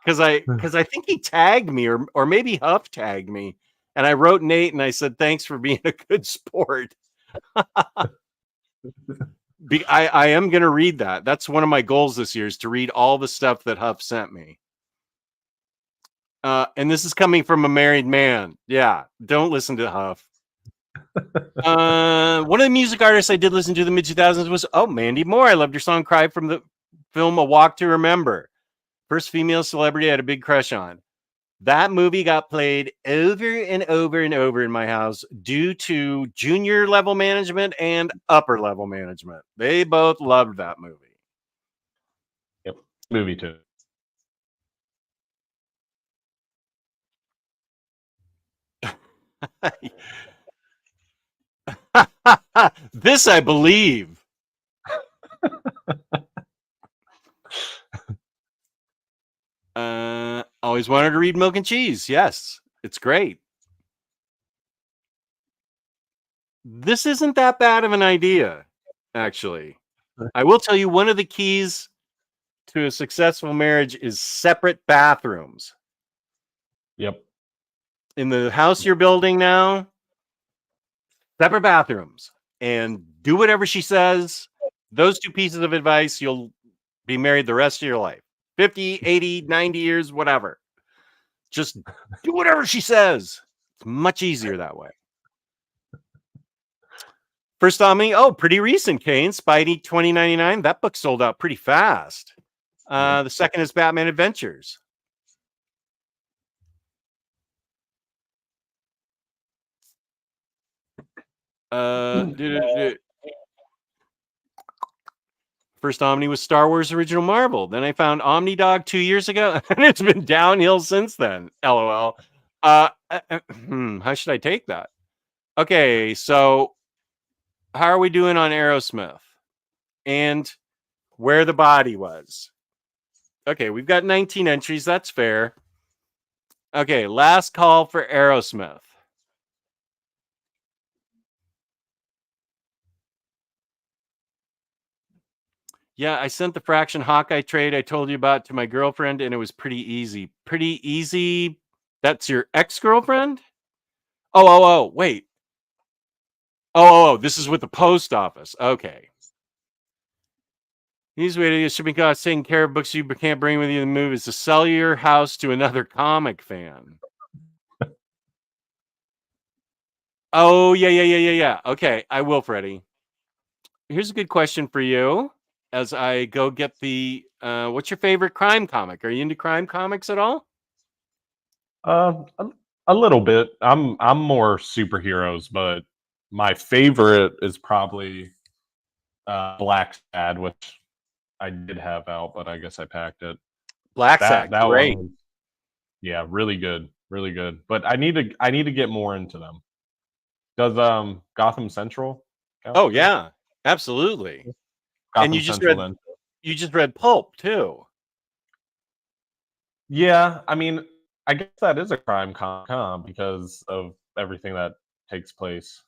because I think he tagged me, or maybe Huff tagged me, and I wrote Nate and I said, thanks for being a good sport. I am going to read that. That's one of my goals this year, is to read all the stuff that Huff sent me. And this is coming from a married man. Yeah, don't listen to Huff. One of the music artists I did listen to in the mid 2000s was Mandy Moore. I loved your song "Cry" from the film A Walk to Remember. First female celebrity I had a big crush on. That movie got played over and over and over in my house due to junior level management and upper level management. They both loved that movie. Yep, movie too. This I believe. Always wanted to read Milk and Cheese. Yes, it's great. This isn't that bad of an idea, actually. I will tell you, one of the keys to a successful marriage is separate bathrooms. Yep. In the house you're building now, separate bathrooms, and do whatever she says. Those two pieces of advice, you'll be married the rest of your life. 50, 80, 90 years, whatever. Just do whatever she says. It's much easier that way. First on me, pretty recent, Kane. Spidey 2099. That book sold out pretty fast. The second is Batman Adventures. First Omni was Star Wars Original Marvel. Then I found Omnidog 2 years ago, and it's been downhill since then. LOL. How should I take that? Okay, so how are we doing on Aerosmith and where the body was? Okay, we've got 19 entries. That's fair. Okay, last call for Aerosmith. Yeah, I sent the Fraction Hawkeye trade I told you about to my girlfriend, and it was pretty easy. Pretty easy. That's your ex-girlfriend? Oh, wait. Oh, this is with the post office. Okay. These way to shipping costs, taking care of books you can't bring with you to the move is to sell your house to another comic fan. Oh, yeah. Okay, I will, Freddie. Here's a good question for you as I go get the what's your favorite crime comic? Are you into crime comics at all? A little bit. I'm more superheroes, but my favorite is probably Black Sad, which I did have out, but I guess I packed it. Black Sad, that great. one, yeah, really good. But I need to get more into them. Does Gotham Central count? Oh yeah, absolutely. Gotham And you Central, just read Pulp too. Yeah, I mean, I guess that is a crime comic because of everything that takes place.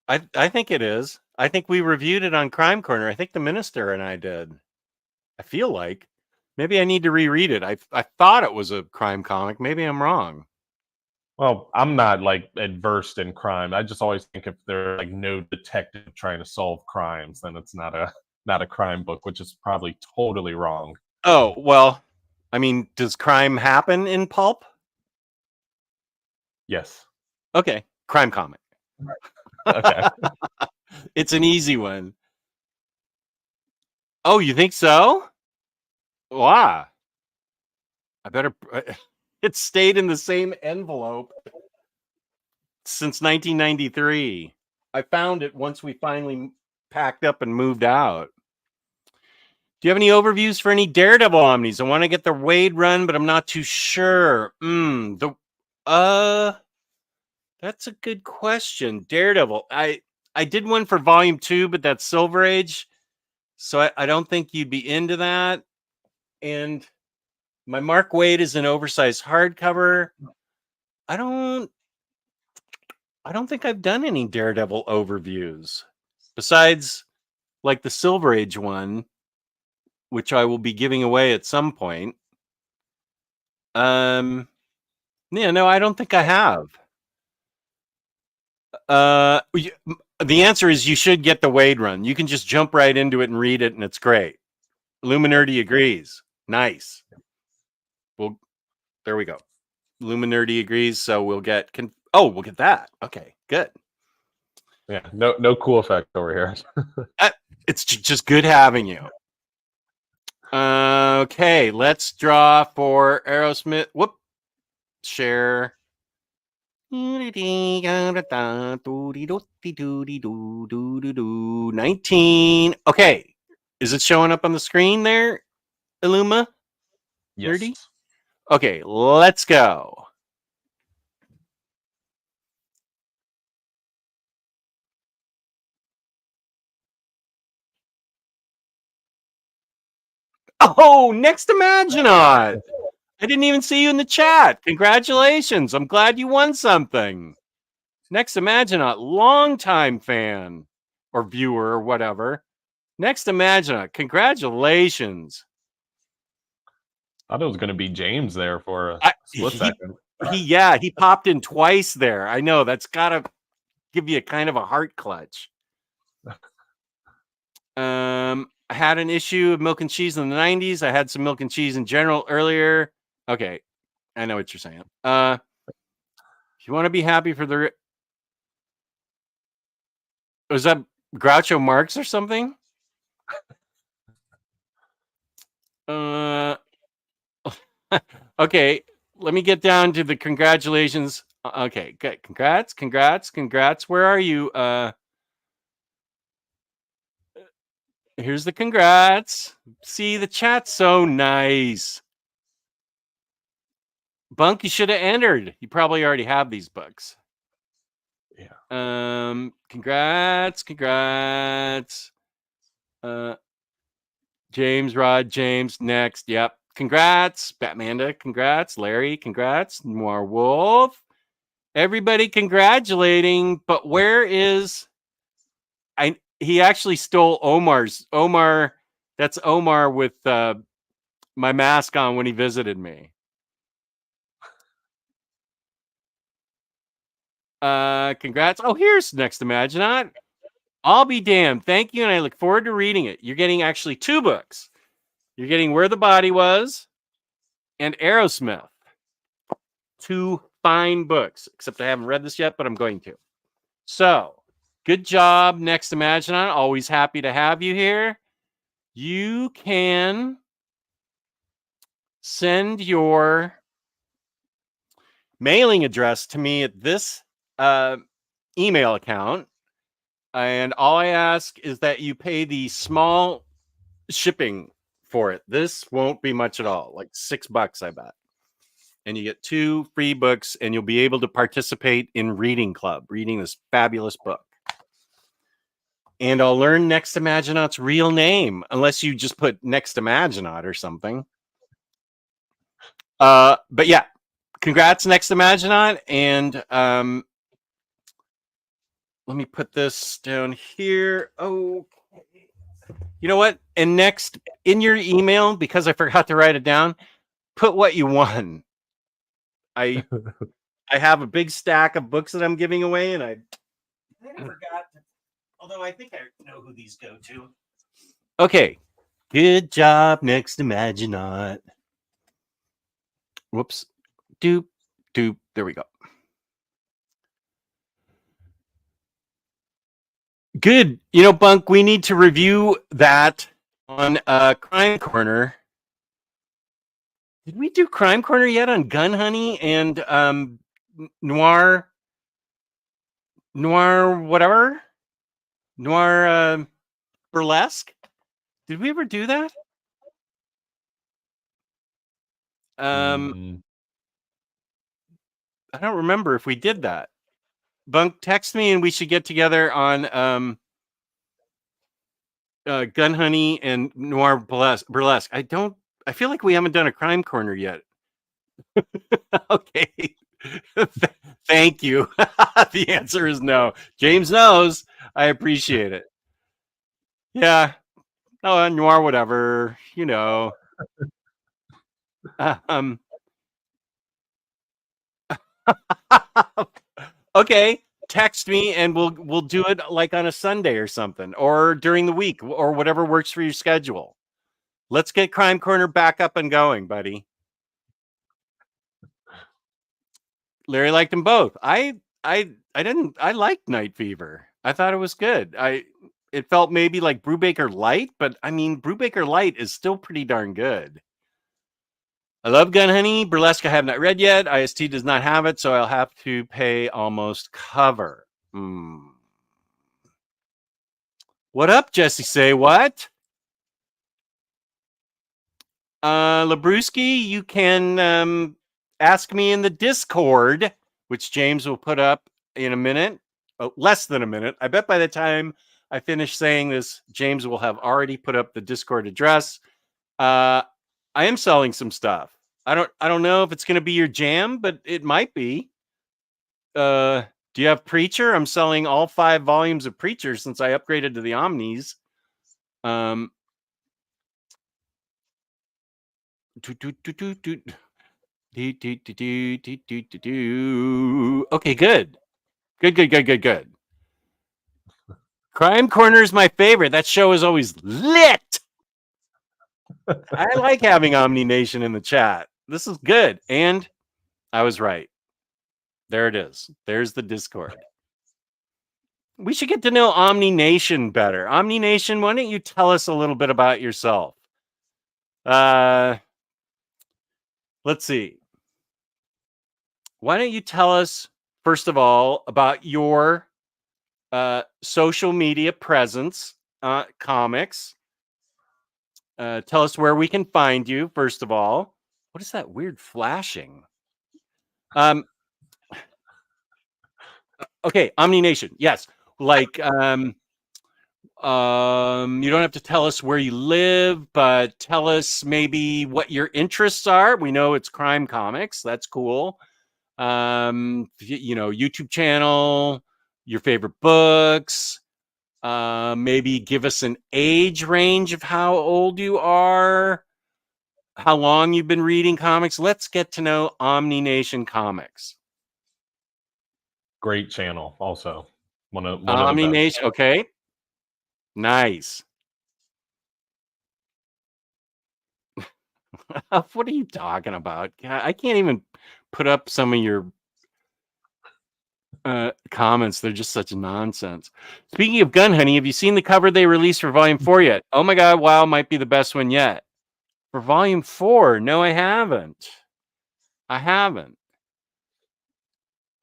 I think it is. I think we reviewed it on Crime Corner. I think the minister and I did. I feel like maybe I need to reread it. I thought it was a crime comic. Maybe I'm wrong. Well, I'm not like adversed in crime. I just always think if there's like no detective trying to solve crimes, then it's not a crime book, which is probably totally wrong. Oh, well, I mean, does crime happen in Pulp? Yes. Okay, crime comic. Okay. It's an easy one. Oh, you think so? Wow. I better. It stayed in the same envelope since 1993. I found it once we finally packed up and moved out. Do you have any overviews for any Daredevil omnis? I want to get the Wade run, but I'm not too sure. That's a good question. Daredevil. I did one for volume 2, but that's Silver Age. So I don't think you'd be into that. And my Mark Waid is an oversized hardcover. I don't think I've done any Daredevil overviews besides like the Silver Age one, which I will be giving away at some point. Yeah, no, I don't think I have. The answer is you should get the Wade run. You can just jump right into it and read it, and it's great. Illuminerdy agrees. Nice. Well, there we go. Illuminerdy agrees, so we'll get we'll get that. Okay, good. Yeah, no cool effect over here. It's just good having you. Okay, let's draw for Aerosmith. Whoop. Share. 19. Okay. Is it showing up on the screen there, Illuma? Yes. Nerdy? Okay, let's go. Oh, next Imaginaut. I didn't even see you in the chat. Congratulations. I'm glad you won something. Next Imaginaut, longtime fan or viewer or whatever. Next Imaginaut, congratulations. I thought it was going to be James there for a split second. He popped in twice there. I know, that's got to give you a kind of a heart clutch. I had an issue of milk and cheese in the 90s. I had some milk and cheese in general earlier. Okay, I know what you're saying. If you want to be happy for the... Was that Groucho Marx or something? Okay, let me get down to the congratulations. Okay, good. Congrats. Where are you? Here's the congrats. See, the chat's so nice. Bunk, you should have entered. You probably already have these books. Yeah. Congrats. James, next. Yep. Congrats, Batmanda. Congrats, Larry. Congrats, Noir Wolf. Everybody congratulating, but where is... He actually stole Omar's. That's Omar with my mask on when he visited me. Congrats. Oh, here's Next Imaginaut. I'll be damned. Thank you, and I look forward to reading it. You're getting actually 2 books. You're getting Where the Body Was and Aerosmith. 2 fine books, except I haven't read this yet, but I'm going to. So, good job, Next Imaginaut. Always happy to have you here. You can send your mailing address to me at this email account. And all I ask is that you pay the small shipping for it. This won't be much at all, like $6, I bet. And you get 2 free books, and you'll be able to participate in Reading Club, reading this fabulous book. And I'll learn Next Imaginaut's real name, unless you just put Next Imaginaut or something. But yeah, congrats, Next Imaginaut. And let me put this down here. Okay. You know what? And next, in your email, because I forgot to write it down, put what you won. I have a big stack of books that I'm giving away, and I forgot to, although I think I know who these go to. Okay. Good job, Next Imaginaut. Whoops. Doop. There we go. Good. You know, Bunk, we need to review that on Crime Corner. Did we do Crime Corner yet on Gun Honey and Noir whatever? Noir Burlesque? Did we ever do that? I don't remember if we did that. Bunk, text me and we should get together on Gun Honey and Noir Burlesque. I feel like we haven't done a crime corner yet. Okay. Thank you. The answer is no. James knows. I appreciate it. Yeah. No, Noir, whatever. You know. Okay. Text me and we'll do it like on a Sunday or something, or during the week, or whatever works for your schedule. Let's get Crime Corner back up and going, buddy. Larry liked them both. I liked Night Fever. I thought it was good. It felt maybe like Brubaker Light, but I mean Brubaker Light is still pretty darn good. I love Gun Honey. Burlesque I have not read yet. IST does not have it, so I'll have to pay almost cover. What up, Jesse? Say what? Labruski, you can ask me in the Discord, which James will put up in a minute. Less than a minute. I bet by the time I finish saying this, James will have already put up the Discord address. I am selling some stuff. I don't know if it's going to be your jam, but it might be. Do you have Preacher? I'm selling all 5 volumes of Preacher since I upgraded to the Omnis. Okay, good. Good. Crime Corner is my favorite. That show is always lit. I like having Omni Nation in the chat. This is good. And I was right. There it is. There's the Discord. We should get to know Omni Nation better. Omni Nation, why don't you tell us a little bit about yourself? Let's see. Why don't you tell us, first of all, about your social media presence, comics. Tell us where we can find you, first of all. What is that weird flashing? Okay, Omni Nation. Yes. Like, you don't have to tell us where you live, but tell us maybe what your interests are. We know it's crime comics. That's cool. YouTube channel, your favorite books, maybe give us an age range of how old you are, how long you've been reading comics. Let's get to know Omni Nation Comics. Great channel, also. One of Omni the best. Nation, okay. Nice. What are you talking about? I can't even put up some of your comments. They're just such nonsense. Speaking of Gun Honey, have you seen the cover they released for Volume 4 yet? Oh my God, wow, might be the best one yet. For Volume 4? No, I haven't.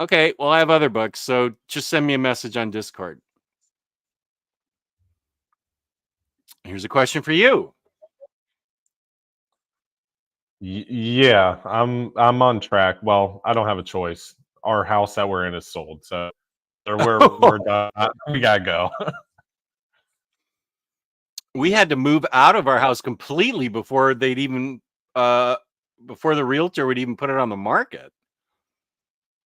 Okay, well, I have other books, so just send me a message on Discord. Here's a question for you. Yeah, I'm on track. Well, I don't have a choice. Our house that we're in is sold, so we're done. We gotta go. We had to move out of our house completely before they'd even before the realtor would even put it on the market.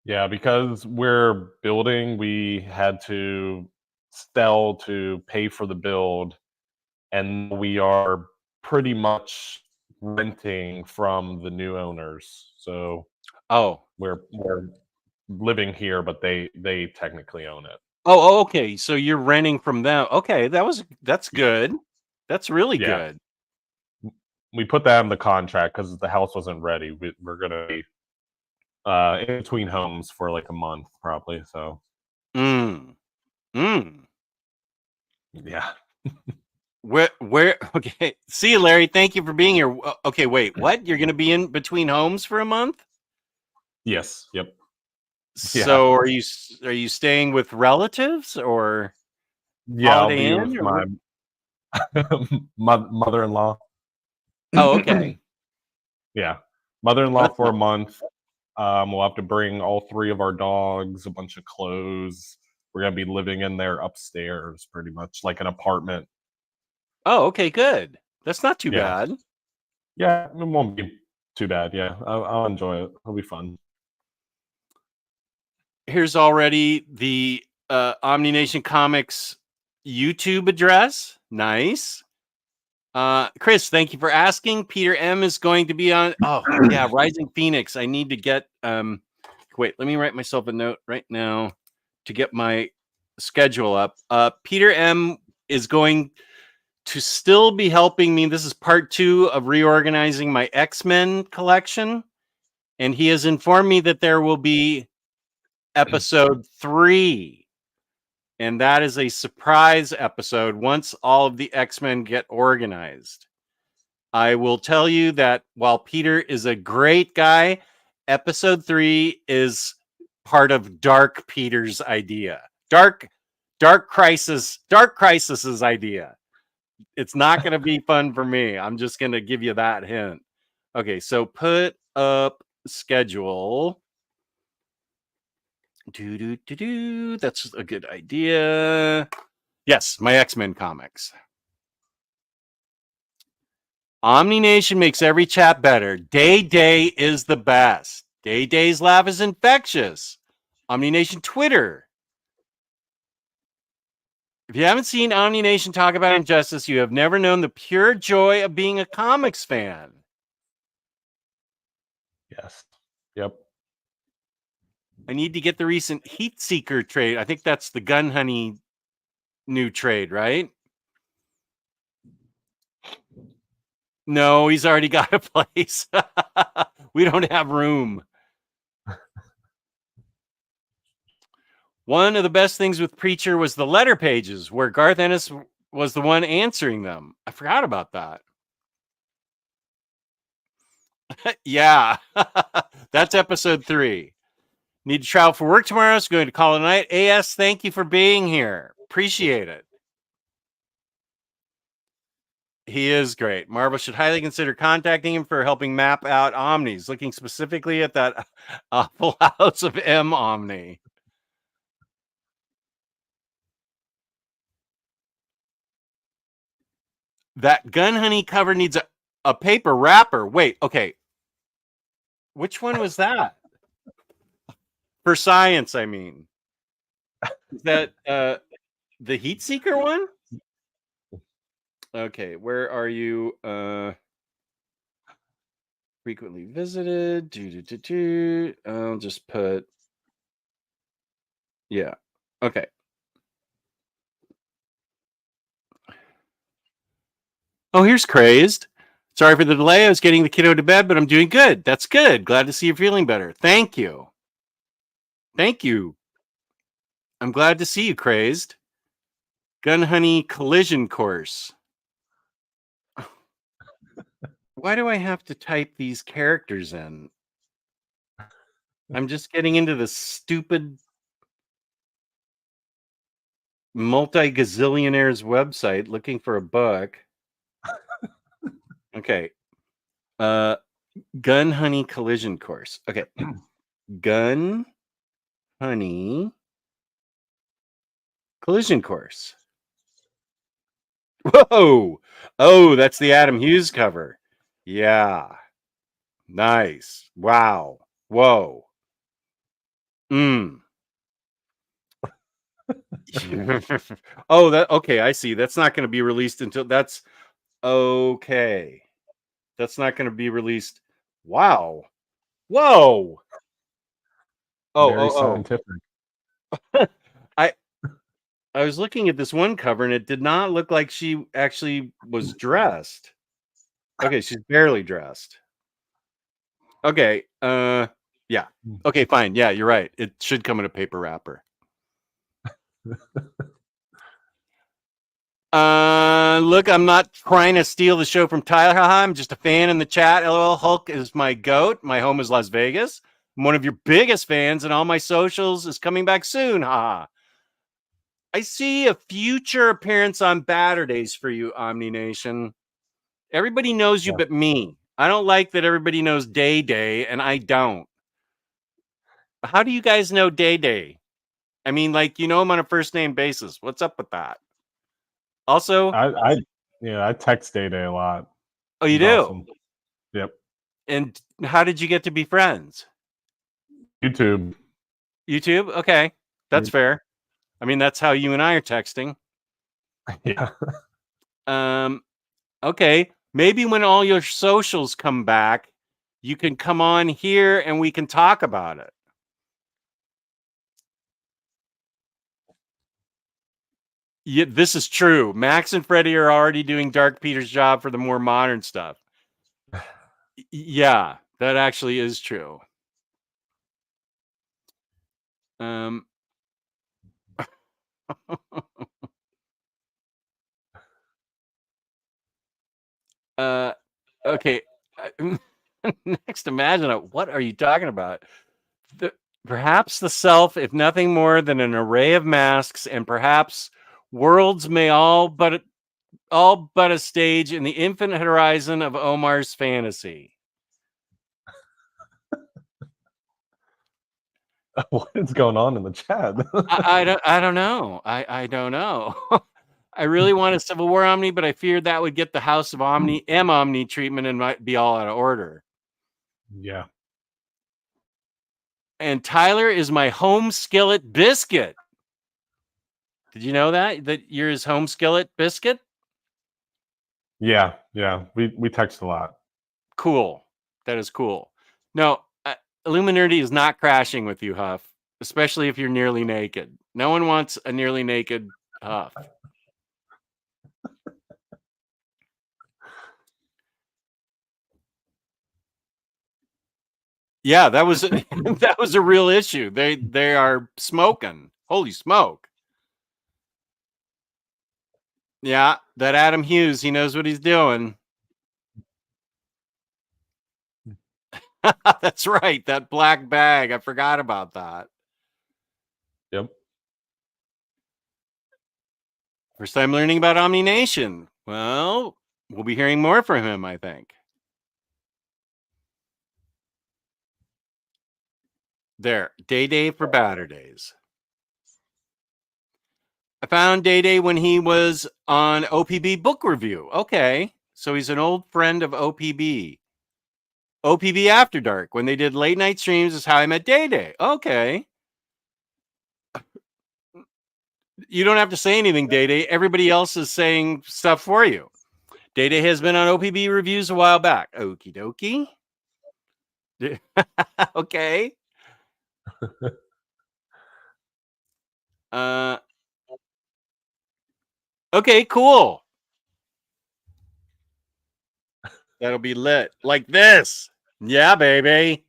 Yeah, because we're building, we had to sell to pay for the build, and we are pretty much renting from the new owners. So we're living here, but they technically own it. Oh, okay. So you're renting from them. Okay, that's good. That's really good. We put that in the contract because the house wasn't ready. We're gonna be in between homes for like a month, probably. So. Yeah. Where? Okay. See you, Larry. Thank you for being here. Okay, wait. What? You're going to be in between homes for a month? Yes. Yep. So are you staying with relatives or? Yeah, I'll be with my mother-in-law. Oh, okay. Yeah, Mother-in-law That's for a nice. month. We'll have to bring all 3 of our dogs, a bunch of clothes. We're gonna be living in there upstairs, pretty much like an apartment. Oh, okay, good. That's not too Yeah. bad. Yeah, it won't be too bad. Yeah, I'll enjoy it. It'll be fun. Here's already the OmniNation Comics YouTube address. Nice. Chris, thank you for asking. Peter M is going to be on. Oh, yeah, Rising Phoenix. I need to get wait, let me write myself a note right now to get my schedule up. Peter M is going to still be helping me. This is part 2 of reorganizing my X-Men collection. And he has informed me that there will be episode 3. And that is a surprise episode once all of the X-Men get organized. I will tell you that while Peter is a great guy, episode 3 is part of Dark Peter's idea. Dark Crisis's idea. It's not going to be fun for me. I'm just going to give you that hint. Okay, so put up schedule. That's a good idea. Yes, my X-Men comics. OmniNation makes every chat better. Day is the best. Day's laugh is infectious. OmniNation Twitter. If you haven't seen OmniNation talk about injustice, you have never known the pure joy of being a comics fan. Yes. Yep. I need to get the recent Heat Seeker trade. I think that's the Gun Honey new trade, right? No, he's already got a place. We don't have room. One of the best things with Preacher was the letter pages where Garth Ennis was the one answering them. I forgot about that. Yeah, that's episode 3. Need to travel for work tomorrow, so going to call it a night. AS, thank you for being here. Appreciate it. He is great. Marvel should highly consider contacting him for helping map out Omnis, looking specifically at that awful House of M Omni. That Gun Honey cover needs a paper wrapper. Wait, okay. Which one was that? For science, I mean. Is that the Heat Seeker one? Okay, where are you? Frequently visited. I'll just put. Yeah. Okay. Oh, here's Crazed. Sorry for the delay. I was getting the kiddo to bed, but I'm doing good. That's good. Glad to see you're feeling better. Thank you. Thank you. I'm glad to see you, Crazed. Gun Honey Collision Course. Why do I have to type these characters in? I'm just getting into the stupid multi-gazillionaire's website looking for a book. Okay. Gun Honey Collision Course. Okay. Gun Honey Collision Course. Whoa. Oh, that's the Adam Hughes cover. Yeah. Nice. Wow. Whoa. Oh, that okay. I see. That's not going to be released until that's okay. That's not going to be released. Wow. Whoa. Very scientific. I was looking at this one cover and it did not look like she actually was dressed. Okay, she's barely dressed. Okay. Yeah. Okay, fine. Yeah, you're right. It should come in a paper wrapper. Look, I'm not trying to steal the show from Tyler. Haha, I'm just a fan in the chat. LOL, Hulk is my goat. My home is Las Vegas. I'm one of your biggest fans, and all my socials is coming back soon. Haha. I see a future appearance on Baturdays for you, Omni Nation. Everybody knows you but me. I don't like that everybody knows Day Day and I don't. How do you guys know Day Day? I mean, like, you know him on a first name basis. What's up with that? Also, I text Day Day a lot. oh, you He's do? awesome. Yep. And how did you get to be friends? YouTube. YouTube? Okay. That's Yep. fair. I mean, that's how you and I are texting. Yeah. Okay. Maybe when all your socials come back, you can come on here and we can talk about it. Yeah, this is true. Max and Freddie are already doing Dark Peter's job for the more modern stuff. Yeah, that actually is true. Okay. Next, imagine it. What are you talking about? Perhaps the self, if nothing more than an array of masks, and perhaps worlds may all but a stage in the infinite horizon of Omar's fantasy. What is going on in the chat? I don't know. I don't know. I really want a Civil War Omni, but I feared that would get the House of Omni treatment and might be all out of order. Yeah. And Tyler is my home skillet biscuit. Did you know that you're his home skillet biscuit? Yeah. We text a lot. Cool. That is cool. No, Illuminerdy is not crashing with you, Huff, especially if you're nearly naked. No one wants a nearly naked Huff. Yeah, that was that was a real issue. They are smoking. Holy smoke. Yeah, that Adam Hughes, he knows what he's doing. That's right. That black bag. I forgot about that. Yep. First time learning about Omni Nation. Well, we'll be hearing more from him, I think. There, Day for Baturdays. I found Day when he was on OPB Book Review. Okay, so he's an old friend of OPB. OPB After Dark, when they did late night streams, is how I met Day. Okay. You don't have to say anything, Day. Everybody else is saying stuff for you. Day has been on OPB reviews a while back. Okie dokie. Okay. Okay, cool. That'll be lit. Like this. Yeah, baby.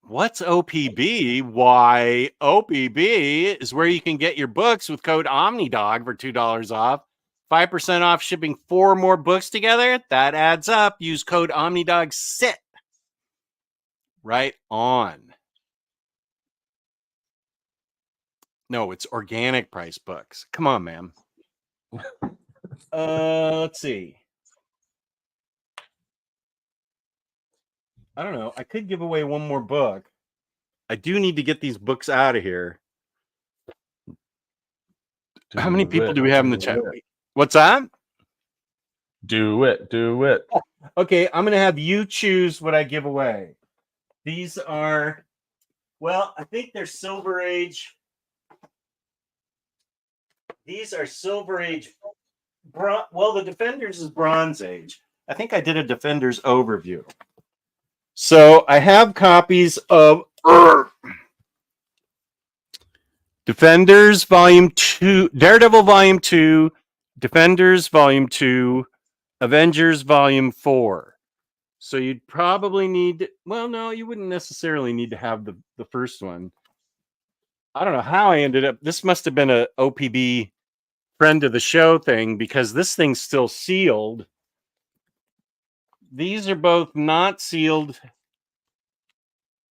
What's OPB? Why, OPB is where you can get your books with code Omnidog for $2 off. 5% off shipping 4 more books together. That adds up. Use code Omnidog SIT. Right on. No, it's organic price books. Come on, man. Let's see. I don't know. I could give away one more book. I do need to get these books out of here. How many people do we have in the chat? What's that? Do it. Okay, I'm going to have you choose what I give away. These are, well, I think they're Silver Age. These are Silver Age. Well, the Defenders is Bronze Age. I think I did a Defenders overview. So I have copies of Defenders Volume 2, Daredevil Volume 2, Defenders Volume 2, Avengers Volume 4. So you'd probably need, well, no, you wouldn't necessarily need to have the first one. I don't know how I ended up, this must have been a OPB friend of the show thing, because this thing's still sealed. These are both not sealed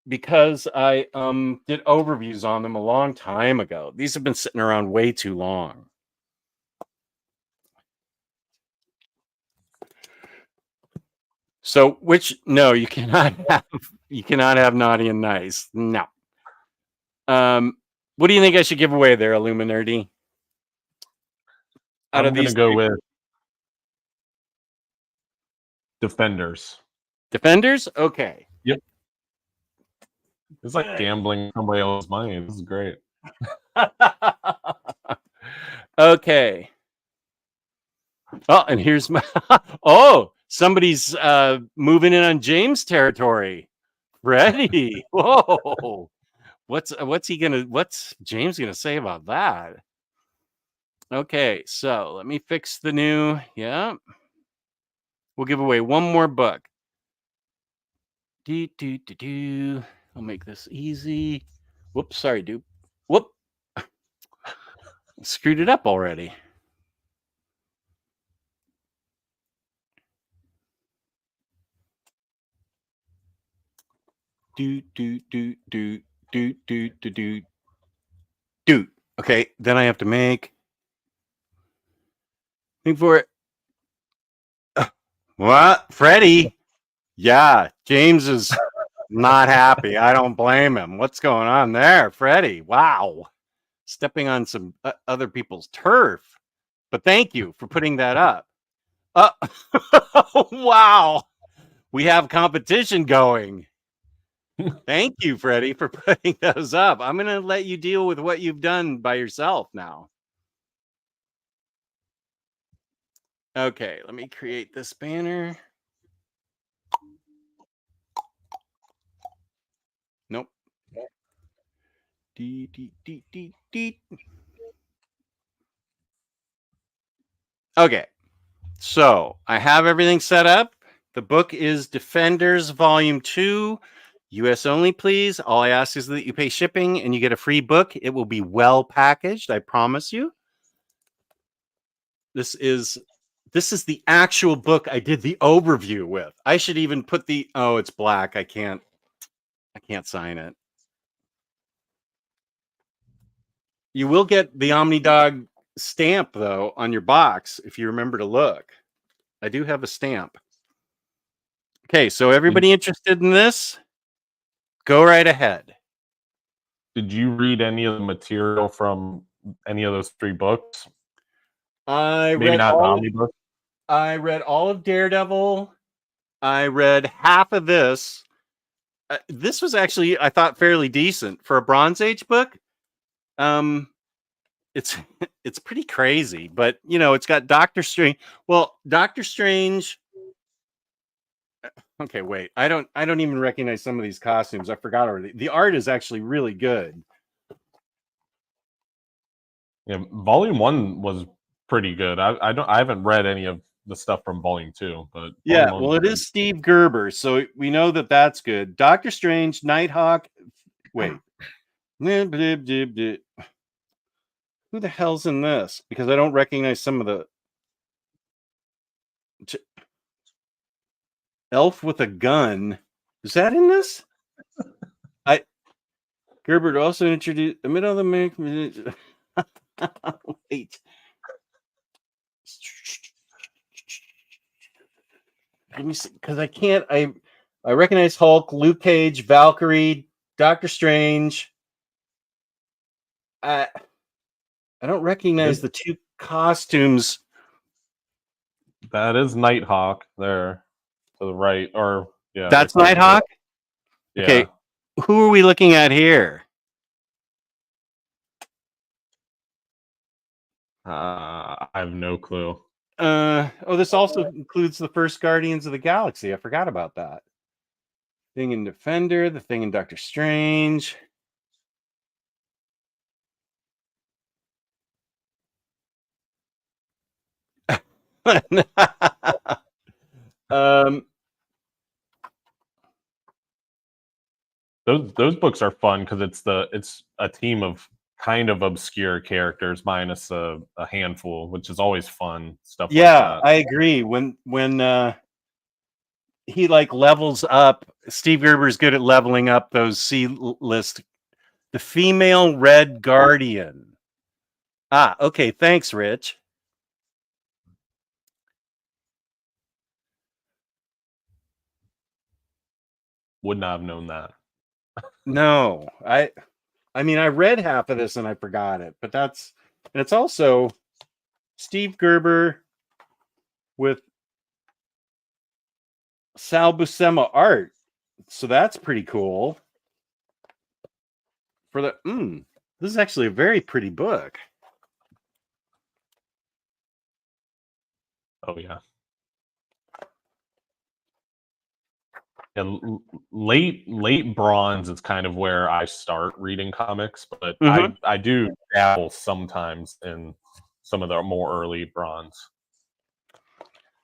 because I did overviews on them a long time ago. These have been sitting around way too long. So which no, you cannot have naughty and nice. No. What do you think I should give away there, Illuminerdy? Out I'm of gonna these go three? with Defenders. Defenders? Okay. Yep. It's like gambling somebody else's money. This is great. Okay. Oh, and here's my oh, somebody's moving in on James territory. Ready. Whoa. What's James gonna say about that? Okay, so let me fix the new. Yeah. We'll give away one more book. I'll make this easy. Whoops, sorry, dude. Whoop. Screwed it up already. Do. Okay, then I have to make. Think for it. What? Freddie? Yeah, James is not happy. I don't blame him. What's going on there, Freddie? Wow. Stepping on some other people's turf. But thank you for putting that up. Wow. We have competition going. Thank you, Freddie, for putting those up. I'm going to let you deal with what you've done by yourself now. Okay, let me create this banner. Nope. Okay, so I have everything set up. The book is Defenders Volume 2, US only, please. All I ask is that you pay shipping and you get a free book. It will be well packaged, I promise you. This is the actual book I did the overview with. I should even put the it's black. I can't sign it. You will get the Omnidog stamp though on your box if you remember to look. I do have a stamp. Okay, so everybody interested in this? Go right ahead. Did you read any of the material from any of those 3 books? Maybe not the omnibus. I read all of Daredevil. I read half of this. This was actually, I thought, fairly decent for a Bronze Age book. It's pretty crazy, but you know, it's got Doctor Strange. Well, Doctor Strange. Okay, wait. I don't even recognize some of these costumes. I forgot already. The art is actually really good. Yeah, Volume 1 was pretty good. I haven't read any of the stuff from Volume 2, but yeah, well, it is Steve Gerber, so we know that that's good. Doctor Strange, Nighthawk. Wait, who the hell's in this? Because I don't recognize some of the elf with a gun. Is that in this? Gerber also introduced the middle of the wait. Let me see, because I can't. I recognize Hulk, Luke Cage, Valkyrie, Doctor Strange. I don't recognize the 2 costumes. That is Nighthawk there to the right, or yeah, that's Nighthawk. Yeah. Okay, who are we looking at here? I have no clue. This also includes the first Guardians of the Galaxy. I forgot about that. Thing in Defender, the Thing in Doctor Strange. Those books are fun because it's a team of kind of obscure characters minus a handful, which is always fun stuff. Yeah, like that. I agree. When he like levels up, Steve Gerber's good at leveling up those C-list. The female Red Guardian. Okay. Thanks, Rich. would not have known that. No, I mean, I read half of this and I forgot it, but and it's also Steve Gerber with Sal Buscema art. So that's pretty cool. This is actually a very pretty book. Oh yeah. And late bronze is kind of where I start reading comics, but I do dabble sometimes in some of the more early bronze.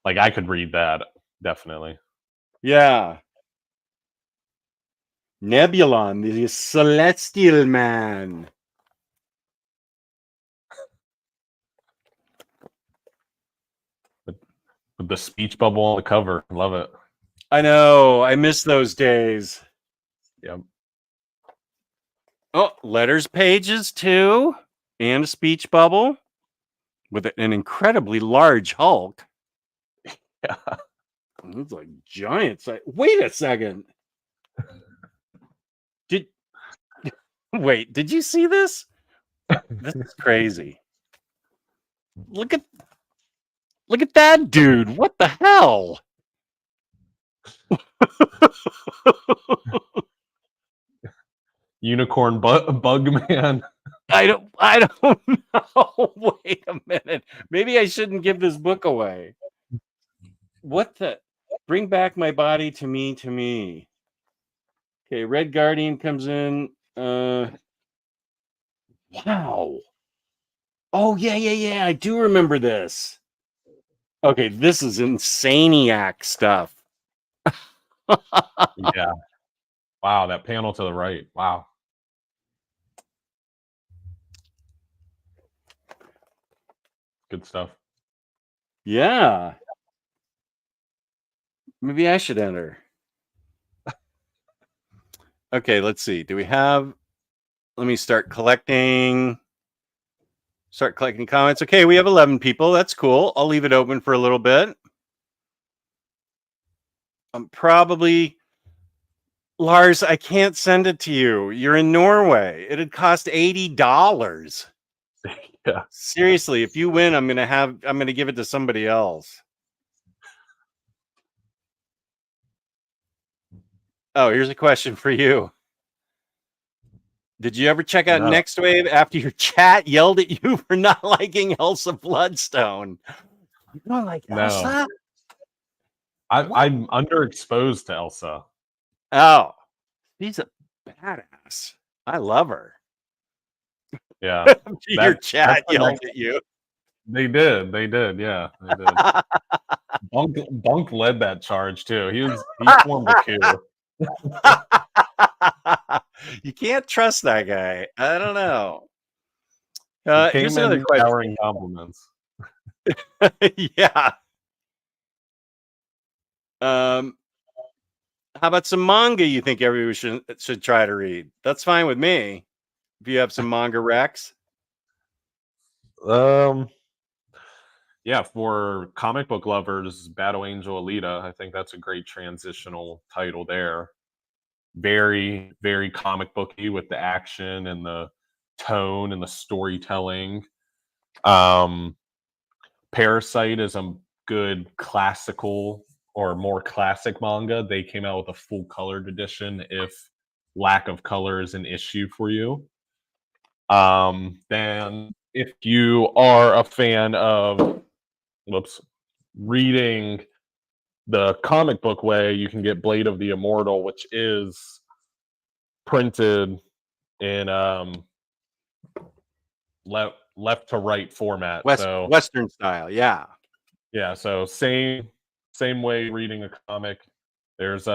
Like I could read that definitely. Yeah. Nebulon, the Celestial Man. With the speech bubble on the cover. Love it. I know. I miss those days. Yep. Oh, letters pages too. And a speech bubble with an incredibly large Hulk. Yeah. It's like giant size. Wait a second. Wait, did you see this? This is crazy. Look at that dude. What the hell? Unicorn bug man. I don't know. Wait a minute. Maybe I shouldn't give this book away. What the? Bring back my body to me. Okay, Red Guardian comes in. Wow. Oh, yeah. I do remember this. Okay, this is insaniac stuff. Yeah. Wow, that panel to the right. Wow. Good stuff. Yeah. Maybe I should enter. Okay, let's see. Do we have... Let me start collecting comments. Okay, we have 11 people. That's cool. I'll leave it open for a little bit. Probably... Lars, I can't send it to you. You're in Norway. It'd cost $80. Yeah. Seriously, if you win, I'm gonna give it to somebody else. Oh, here's a question for you. Did you ever check out Next Wave after your chat yelled at you for not liking Elsa Bloodstone? You don't like Elsa? I'm underexposed to Elsa. Oh, she's a badass. I love her. Yeah. Your chat yelled at you. They did. Yeah, they did. Bunk led that charge too. He formed a coup. You can't trust that guy. I don't know. Here's another question. Compliments. Yeah. How about some manga you think everyone should try to read? That's fine with me. If you have some manga recs. Yeah, for comic book lovers, Battle Angel Alita, I think that's a great transitional title there. Very, very comic booky with the action and the tone and the storytelling. Parasite is a good classical or more classic manga. They came out with a full colored edition if lack of color is an issue for you. Then if you are a fan of reading the comic book way, you can get Blade of the Immortal, which is printed in left to right format. Western style, yeah. Yeah, so same way reading a comic. There's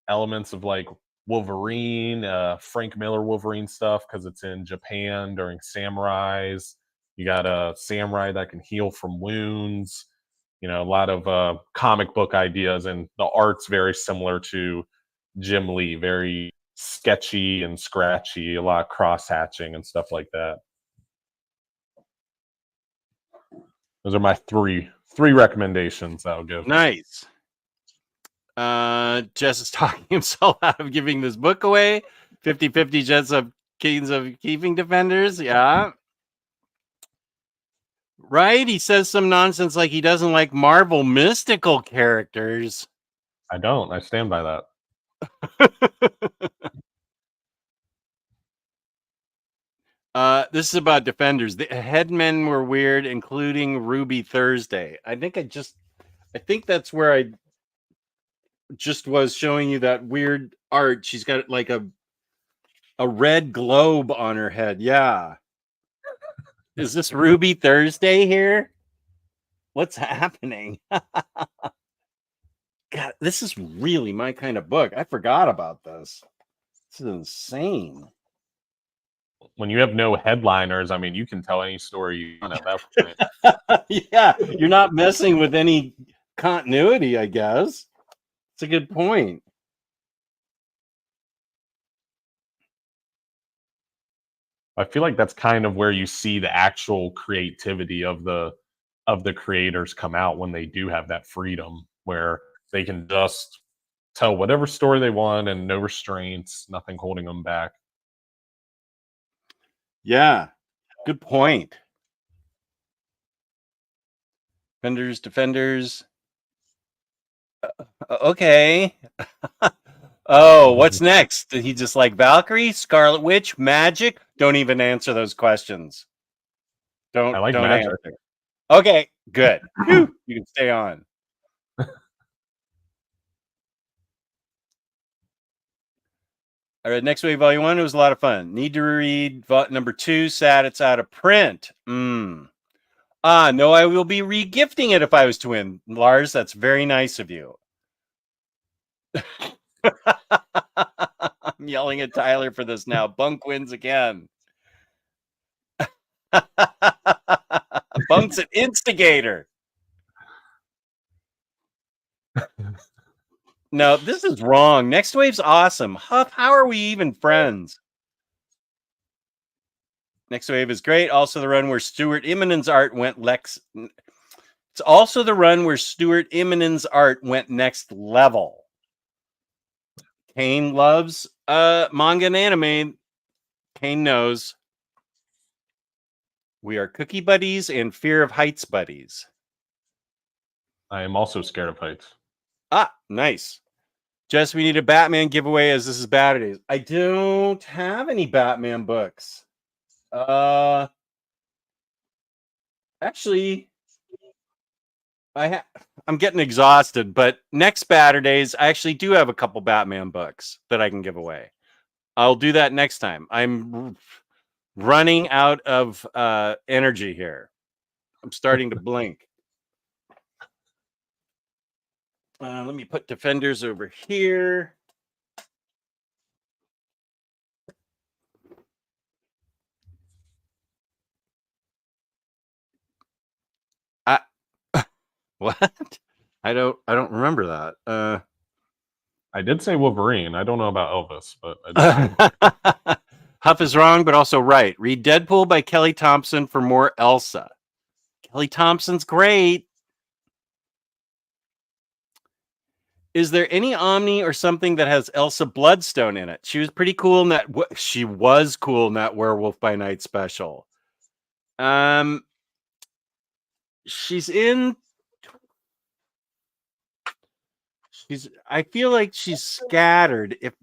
elements of like Wolverine, Frank Miller Wolverine stuff because it's in Japan during samurais. You got a samurai that can heal from wounds. You know, a lot of comic book ideas, and the art's very similar to Jim Lee, very sketchy and scratchy, a lot of cross hatching and stuff like that. Those are my three recommendations I'll give. Nice. Jess is talking himself out of giving this book away. 50-50 Jess of Kings of Keeping Defenders. Yeah. Right? He says some nonsense like he doesn't like Marvel mystical characters. I don't. I stand by that. This is about Defenders. The headmen were weird, including Ruby Thursday. I think that's where I just was showing you that weird art. She's got like a red globe on her head. Yeah. Is this Ruby Thursday here? What's happening? God, this is really my kind of book. I forgot about this. This is insane. When you have no headliners, I mean, you can tell any story you want at that point. Yeah, you're not messing with any continuity, I guess. It's a good point. I feel like that's kind of where you see the actual creativity of the creators come out when they do have that freedom where they can just tell whatever story they want and no restraints, nothing holding them back. Yeah, good point. Defenders. Okay. Oh, what's next? Did he just like Valkyrie, Scarlet Witch, Magic? Don't even answer those questions. Don't I like don't Magic. answer. Okay, good. Whew, you can stay on. All right, Next Wave Volume 1, it was a lot of fun. Need to read number 2, sad it's out of print. No, I will be re-gifting it if I was to win. Lars, that's very nice of you. I'm yelling at Tyler for this now. Bunk wins again. Bunk's an instigator. No, this is wrong. Next Wave's awesome. Huff, how are we even friends? Next Wave is great. Also the run where Stuart Immonen's art went It's also the run where Stuart Immonen's art went next level. Kane loves manga and anime. Kane knows. We are cookie buddies and fear of heights buddies. I am also scared of heights. Ah, nice. Jess, we need a Batman giveaway as this is Baturdays. I don't have any Batman books. Actually, I'm getting exhausted, but next Baturdays, I actually do have a couple Batman books that I can give away. I'll do that next time. I'm running out of energy here. I'm starting to blink. Let me put Defenders over here. What? I don't remember that. I did say Wolverine. I don't know about Elvis, but I did. Huff is wrong, but also right. Read Deadpool by Kelly Thompson for more Elsa. Kelly Thompson's great. Is there any Omni or something that has Elsa Bloodstone in it? She was pretty cool in that. She was cool in that Werewolf by Night special. She's in. I feel like she's scattered. If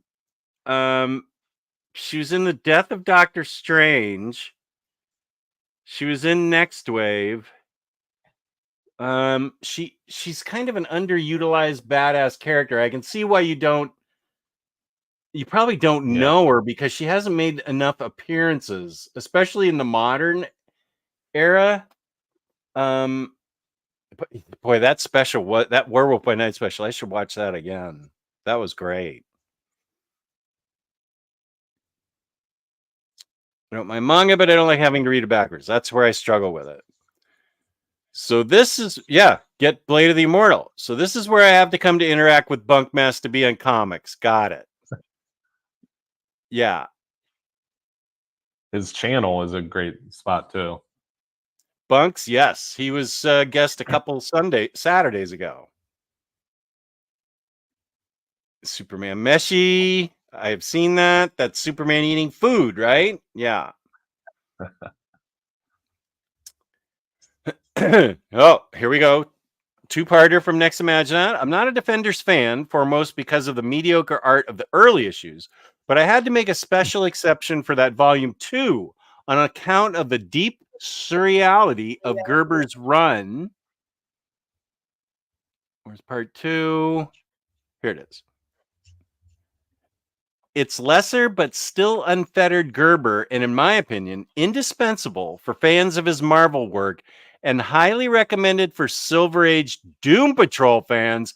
she was in the Death of Doctor Strange. She was in Next Wave. She's kind of an underutilized badass character. I can see why you probably don't know her because she hasn't made enough appearances, especially in the modern era. Boy, that special, that Werewolf by Night special, I should watch that again. That was great. I don't mind manga, but I don't like having to read it backwards. That's where I struggle with it. So this is, get Blade of the Immortal. So this is where I have to come to interact with Bunkmess to be on comics. Got it. Yeah. His channel is a great spot too. Bunks, yes. He was guest a couple Saturdays ago. Superman Meshi. I've seen that. That's Superman eating food, right? Yeah. Oh, here we go. Two-parter from Next Imagine That. I'm not a Defenders fan, foremost because of the mediocre art of the early issues, but I had to make a special exception for that volume 2 on account of the deep surreality of Gerber's run. Where's part 2? Here it is. It's lesser but still unfettered Gerber, and in my opinion, indispensable for fans of his Marvel work, and highly recommended for Silver Age Doom Patrol fans.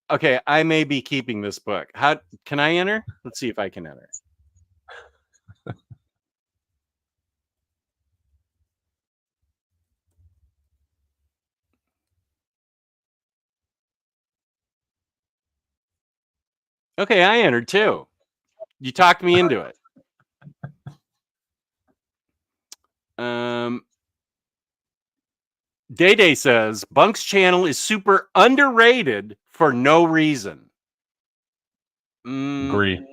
Okay, I may be keeping this book. How can I enter? Let's see if I can enter. Okay, I entered too. You talked me into it. Day says Bunk's channel is super underrated for no reason. Agree.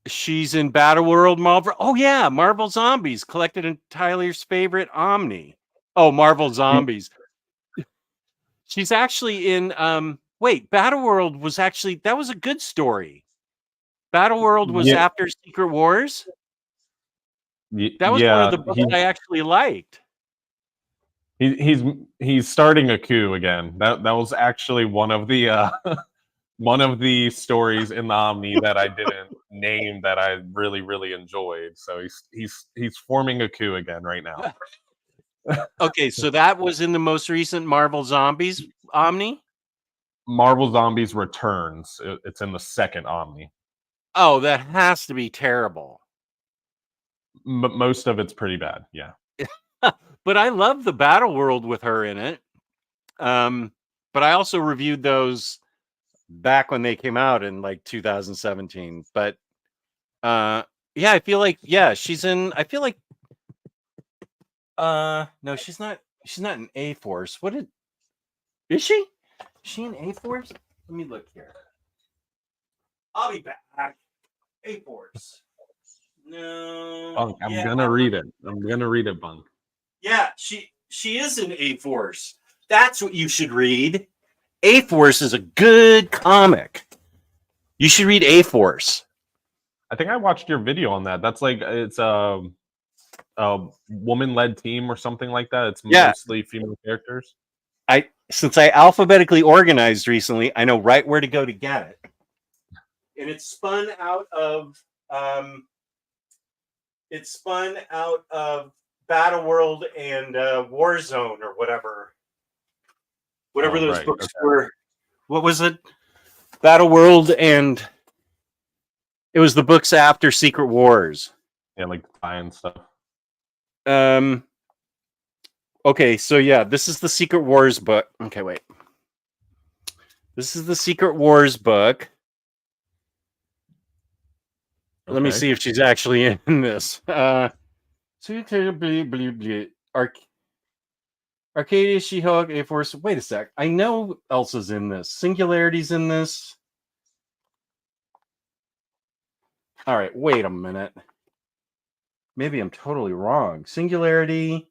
She's in Battle World Marvel. Oh yeah, Marvel Zombies, collected in Tyler's favorite Omni. Oh, Marvel Zombies. She's actually in wait, Battle World was actually, that was a good story. Battle World was after Secret Wars. That was one of the books I actually liked. He's starting a coup again. That was actually one of the one of the stories in the Omni that I didn't name that I really enjoyed. So he's forming a coup again right now. Okay, so that was in the most recent Marvel Zombies Omni? Marvel Zombies Returns. It's in the second Omni. Oh, that has to be terrible. Most of it's pretty bad, yeah. But I love the Battle World with her in it. But I also reviewed those back when they came out in like 2017. But yeah, I feel like, yeah, she's in, I feel like no, she's not in A-Force. Is she? Is she in A-Force? Let me look here. I'll be back. A-Force. No. Bunk, I'm gonna read it. I'm gonna read it, Bunk. Yeah, she is in A-Force. That's what you should read. A-Force is a good comic. You should read A-Force. I think I watched your video on that. That's like, it's a woman-led team or something like that. It's mostly female characters. Since I alphabetically organized recently, I know right where to go to get it. And it's spun out of Battle World and Warzone or whatever. Whatever those books were. What was it? Battle World, and it was the books after Secret Wars. Yeah, like tie-in stuff. Okay, so yeah, this is the Secret Wars book. Okay, wait. This is the Secret Wars book. Let me see if she's actually in this. Arcadia, She-Hulk, A-Force. Wait a sec. I know Elsa's in this. Singularity's in this. All right, wait a minute. Maybe I'm totally wrong. Singularity,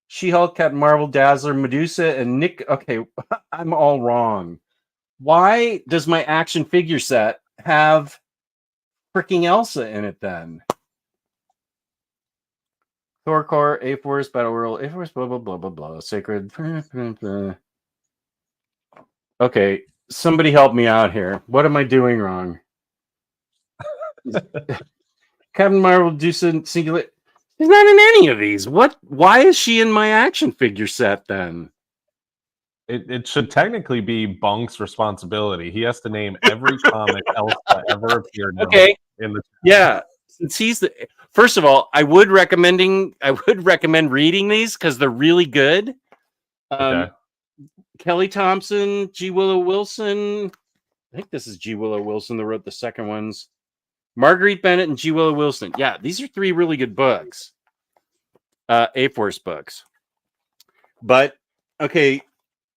She-Hulk, Captain Marvel, Dazzler, Medusa, and Nick. Okay, I'm all wrong. Why does my action figure set have freaking Elsa in it then? Thor Core, A-Force, Battle World, A-Force, blah, blah, blah, blah, blah. Sacred. Okay, somebody help me out here. What am I doing wrong? Captain Marvel, Medusa, Singular. She's not in any of these. What? Why is she in my action figure set then? It should technically be Bunk's responsibility. He has to name every comic Elsa ever appeared in. Okay. In the yeah, since he's the first of all, I would recommend reading these because they're really good. Okay. Kelly Thompson, G. Willow Wilson. I think this is G. Willow Wilson that wrote the second ones. Marguerite Bennett and G. Willow Wilson. Yeah, these are three really good books. A-Force books. But okay,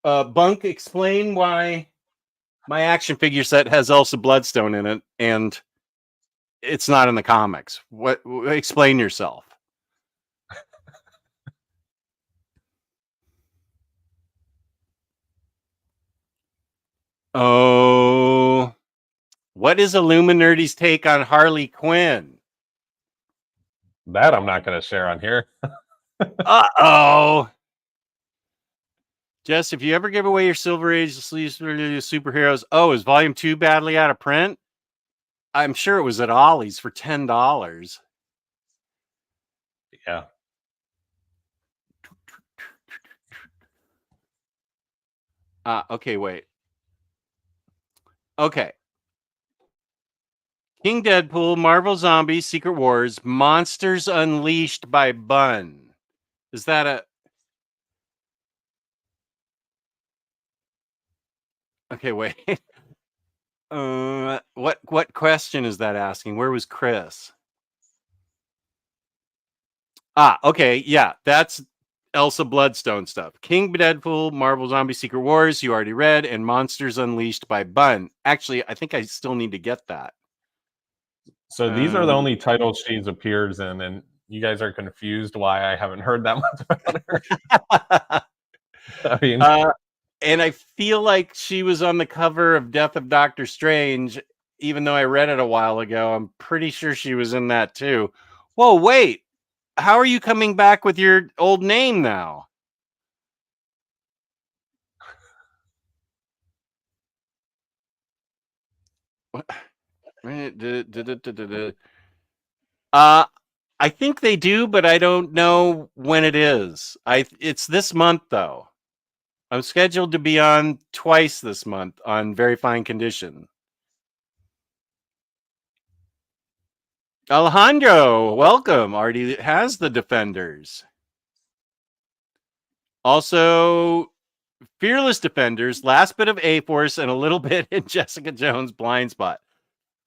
Bunk, explain why my action figure set has Elsa Bloodstone in it, and it's not in the comics. What? Explain yourself. Oh, what is Illuminerdy's take on Harley Quinn? That I'm not going to share on here. Uh-oh. Jess, if you ever give away your Silver Age superheroes, is Volume 2 badly out of print? I'm sure it was at Ollie's for $10. Yeah. Okay, wait. Okay. King Deadpool, Marvel Zombies, Secret Wars, Monsters Unleashed by Bun. Is that a... Okay, wait. What question is that asking? Where was Chris? Okay, yeah, that's Elsa Bloodstone stuff. King Deadpool, Marvel Zombie Secret Wars, you already read, and Monsters Unleashed by Bun. Actually, I think I still need to get that. So these are the only titles she's appears in, and you guys are confused why I haven't heard that much about her. I mean, and I feel like she was on the cover of Death of Doctor Strange, even though I read it a while ago. I'm pretty sure she was in that too. Whoa, wait. How are you coming back with your old name now? I think they do, but I don't know when it is. It's this month though. I'm scheduled to be on twice this month on Very Fine Condition. Alejandro, welcome. Already has the Defenders. Also, Fearless Defenders, last bit of A-Force, and a little bit in Jessica Jones' Blind Spot.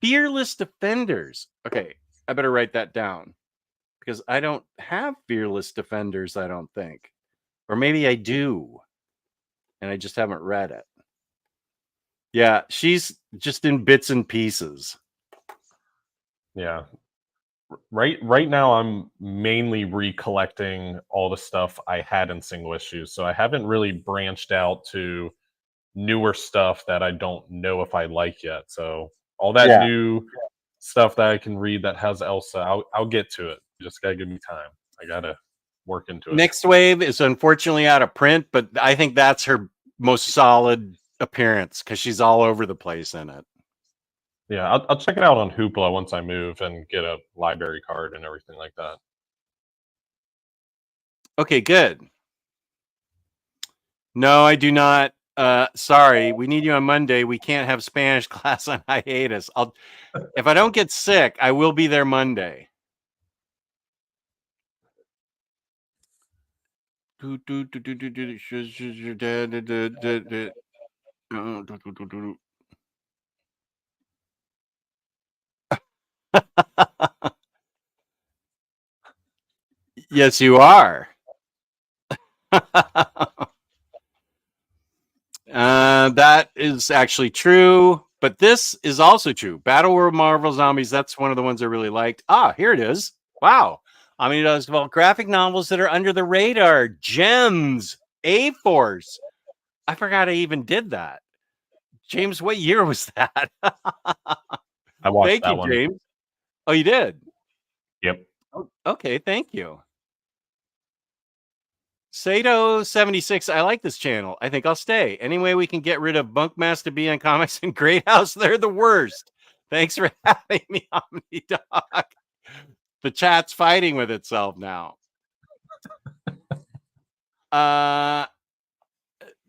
Fearless Defenders. Okay, I better write that down because I don't have Fearless Defenders, I don't think. Or maybe I do, and I just haven't read it. Yeah, she's just in bits and pieces. yeah. Right now, I'm mainly recollecting all the stuff I had in single issues, so I haven't really branched out to newer stuff that I don't know if I like yet. So all that new stuff that I can read that has Elsa, I'll get to it. You just gotta give me time. I gotta work into it. Next Wave is unfortunately out of print, but I think that's her most solid appearance because she's all over the place in it. Yeah, I'll check it out on Hoopla once I move and get a library card and everything like that. Okay, good. No, I do not. Sorry, we need you on Monday. We can't have Spanish class on hiatus. If I don't get sick, I will be there Monday. Yes, you are. That is actually true, but this is also true. Battle World Marvel Zombies, that's one of the ones I really liked. Here it is. Wow. Omnidog developed graphic novels that are under the radar. Gems. A-Force. I forgot I even did that. James, what year was that? I watched Thank that you, one. James. Oh, you did? Yep. Oh, okay, thank you. Sato76, I like this channel. I think I'll stay. Anyway, we can get rid of Bunkmaster B on Comics and Great House. They're the worst. Thanks for having me, Omnidog. The chat's fighting with itself now.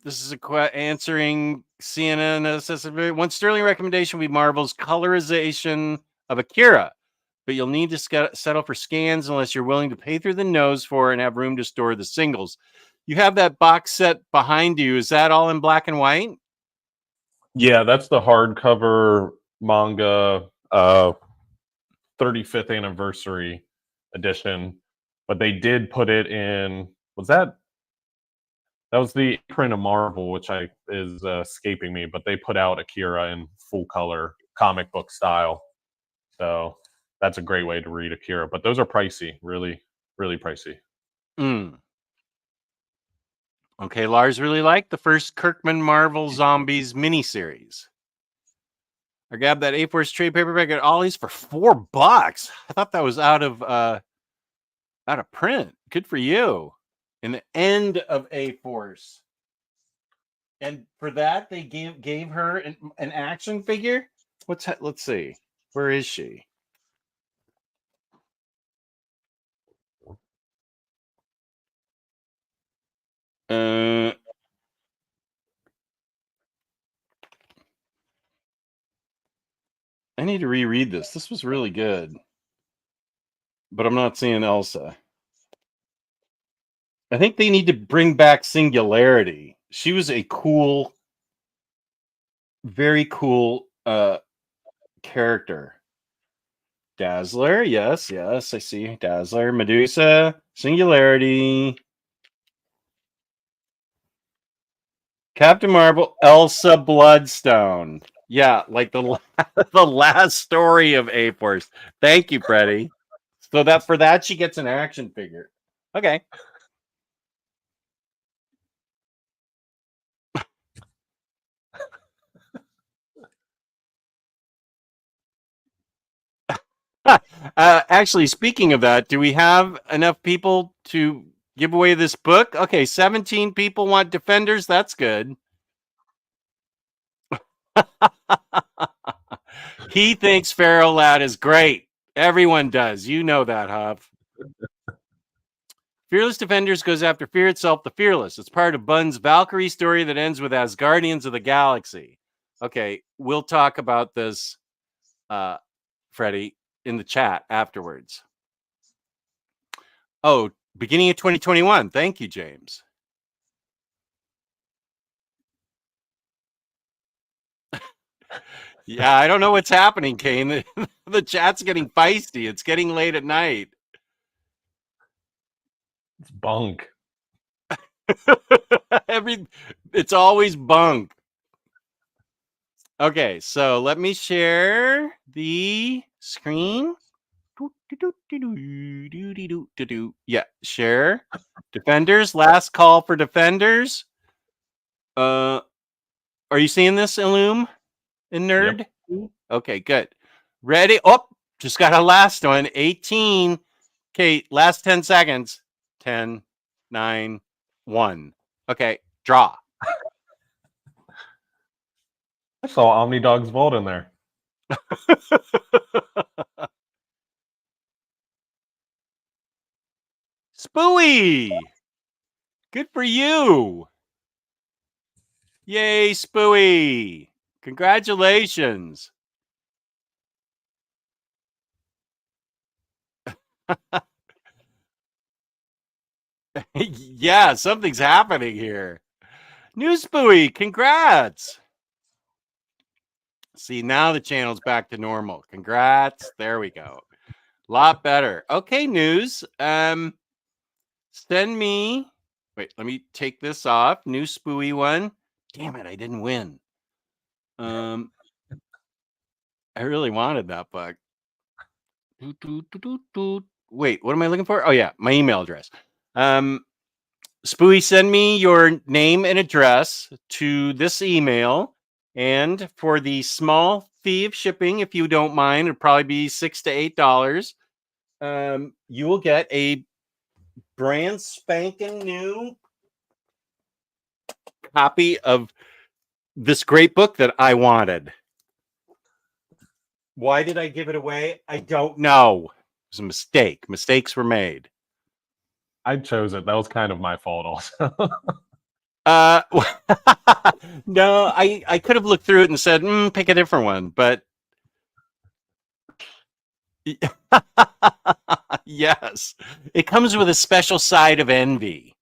This is answering CNN. One sterling recommendation would be Marvel's colorization of Akira, but you'll need to settle for scans unless you're willing to pay through the nose for it and have room to store the singles. You have that box set behind you. Is that all in black and white? Yeah, that's the hardcover manga 35th anniversary edition, but they did put it in. Was that That was the print of Marvel, which is escaping me, but they put out Akira in full color comic book style. So that's a great way to read Akira. But those are pricey, really, really pricey. Mm. Okay, Lars really liked the first Kirkman Marvel Zombies miniseries. I grabbed that A-Force trade paperback at Ollie's for $4. I thought that was out of print. Good for you. In the end of A-Force. And for that, they gave her an action figure. Let's see. Where is she? I need to reread this. This was really good. But I'm not seeing Elsa. I think they need to bring back Singularity. She was a cool, very cool character. Dazzler, yes, I see. Dazzler, Medusa, Singularity, Captain Marvel, Elsa Bloodstone. Yeah, like the last story of A-Force. Thank you, Freddie. So that for that she gets an action figure. Okay. Actually, speaking of that, do we have enough people to give away this book? Okay, 17 people want Defenders. That's good. He thinks Pharaoh Lad is great. Everyone does. You know that, Huff. Fearless Defenders goes after fear itself, the fearless. It's part of Bun's Valkyrie story that ends with as Guardians of the Galaxy. Okay, we'll talk about this, Freddie, in the chat afterwards. Oh, beginning of 2021. Thank you, James. Yeah, I don't know what's happening, Kane. The chat's getting feisty. It's getting late at night. It's bunk. It's always bunk. Okay, so let me share the screen. Yeah, share. Defenders, last call for Defenders. Are you seeing this, Illum and Nerd? Yep. Okay, good. Ready? Oh, just got a last one. 18. Okay, last 10 seconds. 10, 9, 1. Okay, draw. I saw Omnidog's vault in there. Spooey! Good for you! Yay, Spooey! Congratulations! Yeah, something's happening here. New Spooey, congrats! See, now the channel's back to normal. Congrats. There we go. A lot better. Okay, News. Send me. Wait, let me take this off. New Spooey one. Damn it, I didn't win. I really wanted that bug. Wait, what am I looking for? Oh yeah, my email address. Spooey, send me your name and address to this email. And for the small fee of shipping, if you don't mind, it'll probably be $6 to $8. You will get a brand spanking new copy of this great book that I wanted. Why did I give it away? I don't know. It was a mistake. Mistakes were made. I chose it. That was kind of my fault also. No, I could have looked through it and said, pick a different one, but yes, it comes with a special side of envy.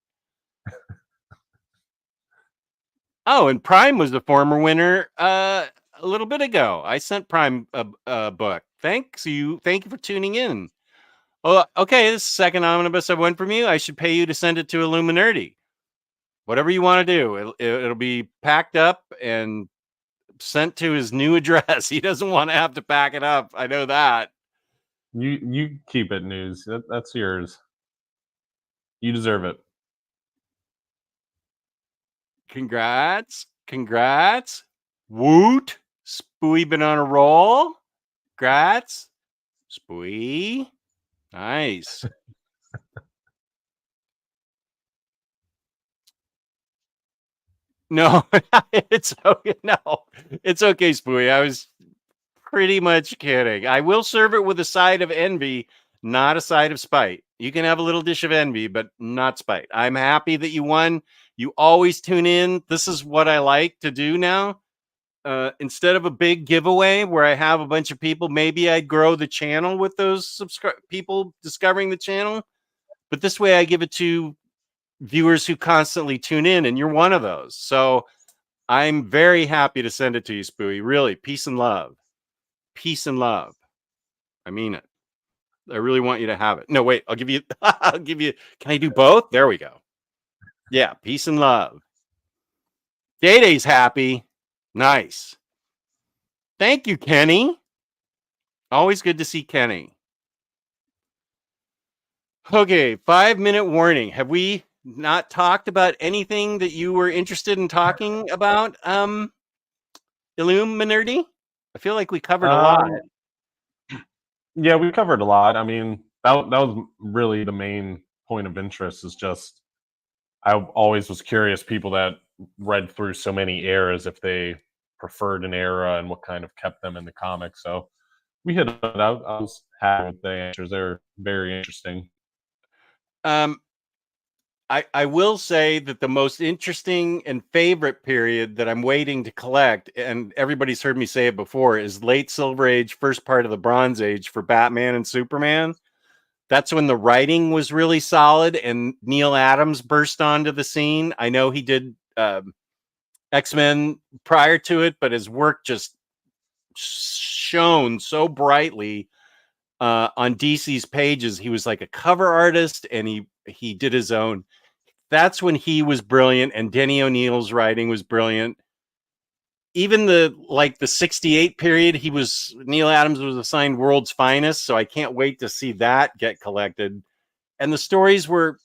Oh, and Prime was the former winner a little bit ago. I sent Prime a book. Thank you for tuning in. Oh, okay, this is the second omnibus I won from you. I should pay you to send it to Illuminerdy. Whatever you want to do, it'll be packed up and sent to his new address. He doesn't want to have to pack it up. I know that. You keep it, News. That's yours. You deserve it. Congrats. Congrats. Woot. Spooey been on a roll. Congrats. Spooey. Nice. No, it's okay. No, it's okay, Spooey. I was pretty much kidding. I will serve it with a side of envy, not a side of spite. You can have a little dish of envy, but not spite. I'm happy that you won. You always tune in. This is what I like to do now. Instead of a big giveaway where I have a bunch of people, maybe I'd grow the channel with those people discovering the channel. But this way I give it to viewers who constantly tune in, and you're one of those. So I'm very happy to send it to you, Spooey. Really, peace and love. Peace and love. I mean it. I really want you to have it. No, wait, I'll give you, can I do both? There we go. Yeah, peace and love. Day-Day's happy. Nice. Thank you, Kenny. Always good to see Kenny. Okay, 5-minute warning. Have we not talked about anything that you were interested in talking about? Illuminerdy? I feel like we covered a lot. Yeah, we covered a lot. I mean, that was really the main point of interest. Is just I always was curious, people that read through so many eras, if they preferred an era and what kind of kept them in the comics. So we hit it out. I was happy with the answers. They're very interesting. I will say that the most interesting and favorite period that I'm waiting to collect, and everybody's heard me say it before, is late Silver Age, first part of the Bronze Age for Batman and Superman. That's when the writing was really solid and Neil Adams burst onto the scene. I know he did X-Men prior to it, but his work just shone so brightly on DC's pages. He was like a cover artist, and he did his own. That's when he was brilliant, and Denny O'Neil's writing was brilliant. Even the 68 period, Neil Adams was assigned World's Finest, so I can't wait to see that get collected. And the stories were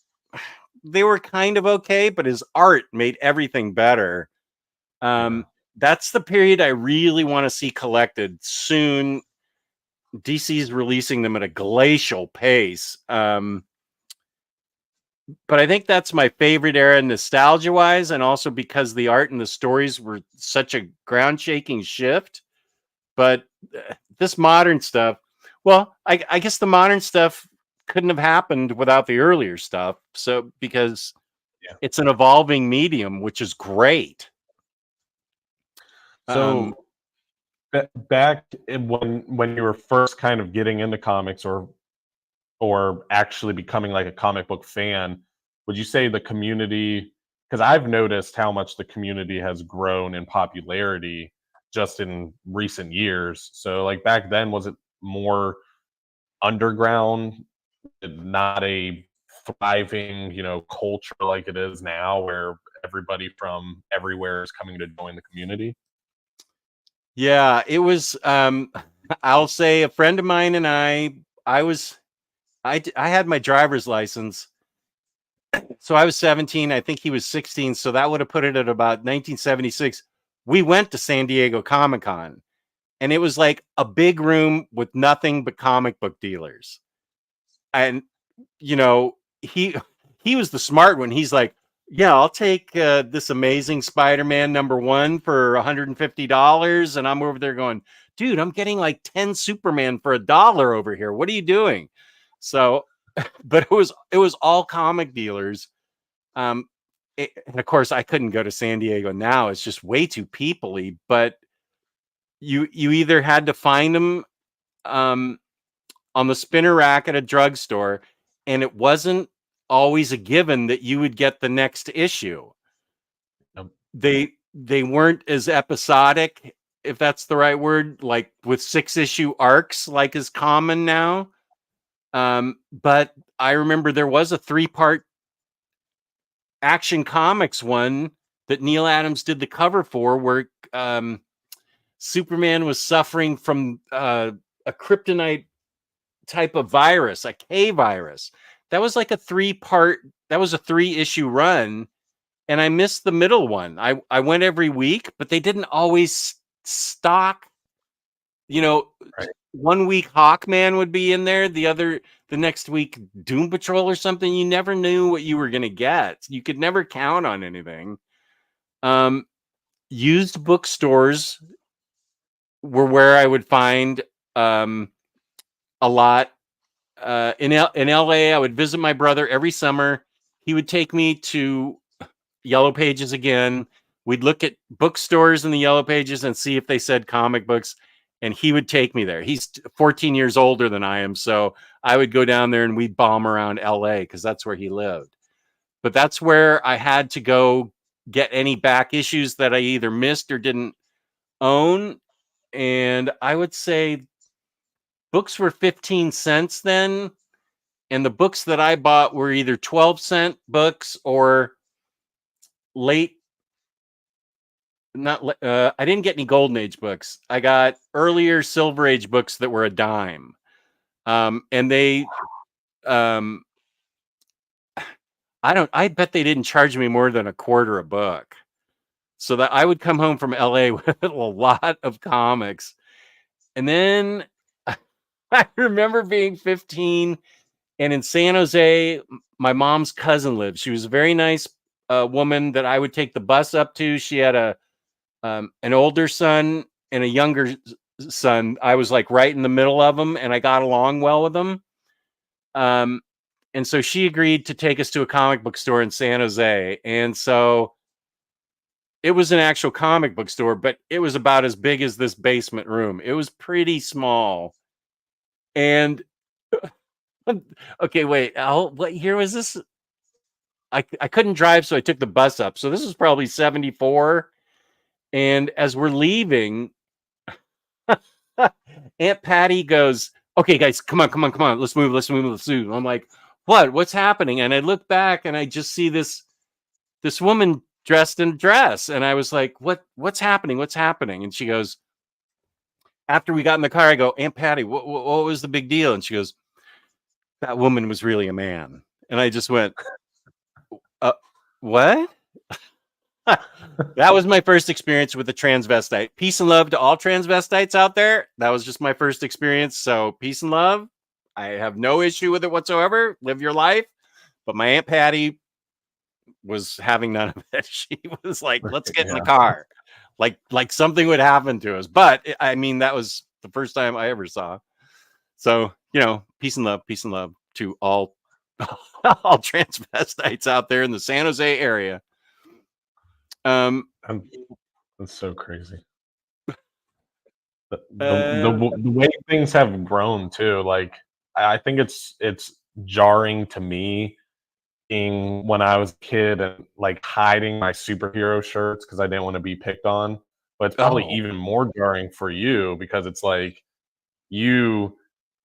kind of okay, but his art made everything better. That's the period I really want to see collected soon. DC's releasing them at a glacial pace. But I think that's my favorite era nostalgia-wise, and also because the art and the stories were such a ground-shaking shift. But this modern stuff, well, I guess the modern stuff couldn't have happened without the earlier stuff. So because it's an evolving medium, which is great. So back when you were first kind of getting into comics, or actually becoming like a comic book fan, would you say the community, because I've noticed how much the community has grown in popularity just in recent years. So like back then, was it more underground, not a thriving, culture like it is now, where everybody from everywhere is coming to join the community? Yeah, it was, I'll say a friend of mine and I had my driver's license. So I was 17. I think he was 16. So that would have put it at about 1976. We went to San Diego Comic-Con, and it was like a big room with nothing but comic book dealers. And, he was the smart one. He's like, yeah, I'll take this Amazing Spider-Man #1 for $150. And I'm over there going, dude, I'm getting like 10 Superman for $1 over here. What are you doing? So, but it was all comic dealers. And of course, I couldn't go to San Diego now. It's just way too people-y. But you either had to find them on the spinner rack at a drugstore, and it wasn't always a given that you would get the next issue. They weren't as episodic, if that's the right word, like with 6-issue arcs, like is common now. But I remember there was a 3-part Action Comics one that Neil Adams did the cover for, where Superman was suffering from a kryptonite type of virus, a K virus. That was like a 3-issue run, and I missed the middle one. I went every week, but they didn't always stock. Right. 1 week Hawkman would be in there, the next week Doom Patrol or something. You never knew what you were going to get. You could never count on anything. Used bookstores were where I would find a lot. In LA, I would visit my brother every summer. He would take me to Yellow Pages again. We'd look at bookstores in the Yellow Pages and see if they said comic books, and he would take me there. He's 14 years older than I am, so I would go down there and we'd bomb around LA because that's where he lived. But that's where I had to go get any back issues that I either missed or didn't own. And I would say books were 15 cents then, and the books that I bought were either 12-cent books or late. I didn't get any Golden Age books. I got earlier Silver Age books that were a dime, and they, I bet they didn't charge me more than $0.25 a book, so that I would come home from LA with a lot of comics. And then I remember being 15, and in San Jose, my mom's cousin lived. She was a very nice woman that I would take the bus up to. She had an older son and a younger son. I was like right in the middle of them, and I got along well with them. And so she agreed to take us to a comic book store in San Jose. And so it was an actual comic book store, but it was about as big as this basement room. It was pretty small. And okay, wait, what year was this? I couldn't drive, so I took the bus up. So this was probably 74. And as we're leaving, Aunt Patty goes, "Okay, guys, come on. Let's move. I'm like, what's happening? And I look back and I just see this woman dressed in a dress. And I was like, what's happening? And she goes, after we got in the car, I go, "Aunt Patty, what was the big deal?" And she goes, "That woman was really a man." And I just went, what? That was my first experience with a transvestite. Peace and love to all transvestites out there. That was just my first experience. So peace and love. I have no issue with it whatsoever. Live your life. But my Aunt Patty was having none of it. She was like, "Let's get in the car." Like something would happen to us. But I mean, that was the first time I ever saw. So, peace and love to all transvestites out there in the San Jose area. That's so crazy. The way things have grown too. Like, I think it's jarring to me being when I was a kid and like hiding my superhero shirts because I didn't want to be picked on. But it's probably even more jarring for you because it's like you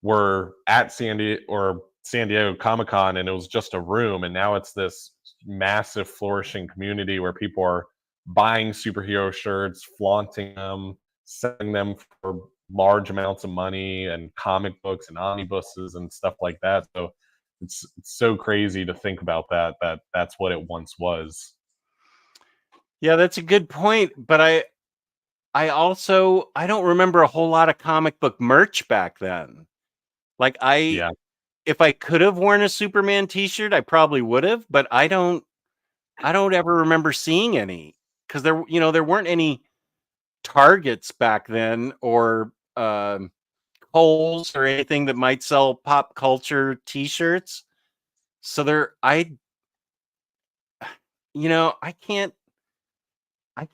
were at San Diego Comic-Con and it was just a room, and now it's this massive flourishing community where people are buying superhero shirts, flaunting them, selling them for large amounts of money, and comic books and omnibuses and stuff like that. So it's so crazy to think about that's what it once was. Yeah, that's a good point. But I don't remember a whole lot of comic book merch back then. Like if I could have worn a Superman t-shirt, I probably would have, but I don't ever remember seeing any, because there weren't any Targets back then, or Kohl's or anything that might sell pop culture t-shirts. So I can't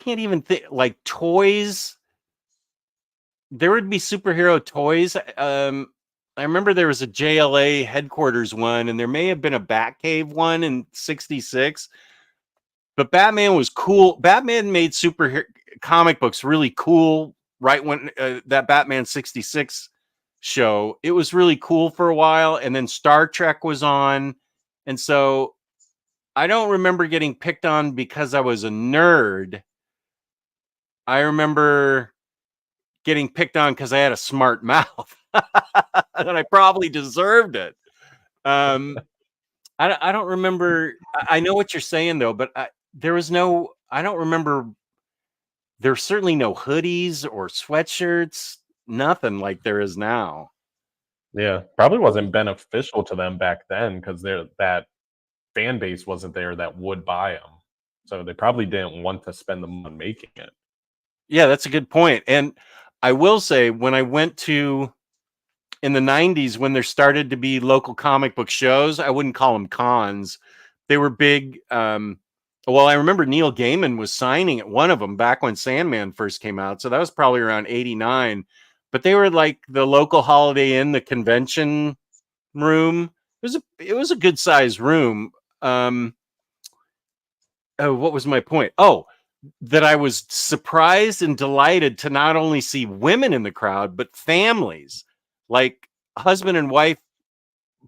even think, like, toys. There would be superhero toys. I remember there was a JLA headquarters one, and there may have been a BatCave one in '66. But Batman was cool. Batman made superhero comic books really cool right when that Batman '66 show. It was really cool for a while, and then Star Trek was on, and so I don't remember getting picked on because I was a nerd. I remember getting picked on because I had a smart mouth, and I probably deserved it. I don't remember. I know what you're saying though, but there was no. I don't remember. There's certainly no hoodies or sweatshirts. Nothing like there is now. Yeah, probably wasn't beneficial to them back then because that fan base wasn't there that would buy them. So they probably didn't want to spend the money on making it. Yeah, that's a good point. And I will say, when I went to in the 90s, when there started to be local comic book shows, I wouldn't call them cons. They were big. Well, I remember Neil Gaiman was signing at one of them back when Sandman first came out. So that was probably around 89. But they were like the local Holiday Inn, the convention room. It was a good sized room. Oh, what was my point? Oh, that I was surprised and delighted to not only see women in the crowd, but families, like husband and wife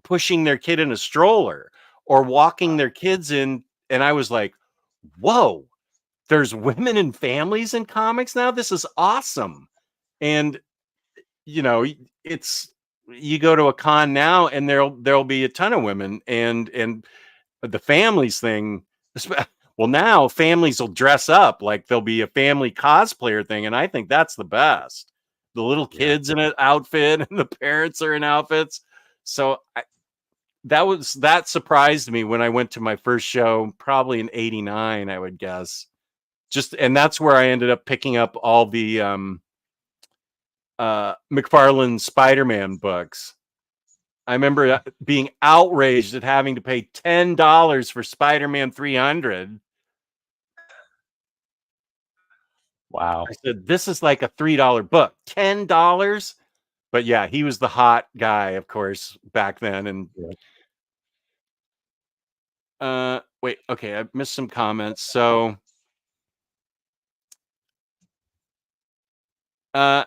pushing their kid in a stroller or walking their kids in. And I was like, whoa, there's women and families in comics now. This is awesome. And, you know, it's, you go to a con now and there'll be a ton of women and the families thing. Well, now families will dress up like there'll be a family cosplayer thing, and I think that's the best. The little kids in an outfit, and the parents are in outfits. So that surprised me when I went to my first show, probably in '89, I would guess. And that's where I ended up picking up all the McFarlane Spider-Man books. I remember being outraged at having to pay $10 for Spider-Man 300. Wow. I said, this is like a $3 book, $10. But yeah, he was the hot guy, of course, back then. And wait, okay, I missed some comments. So tell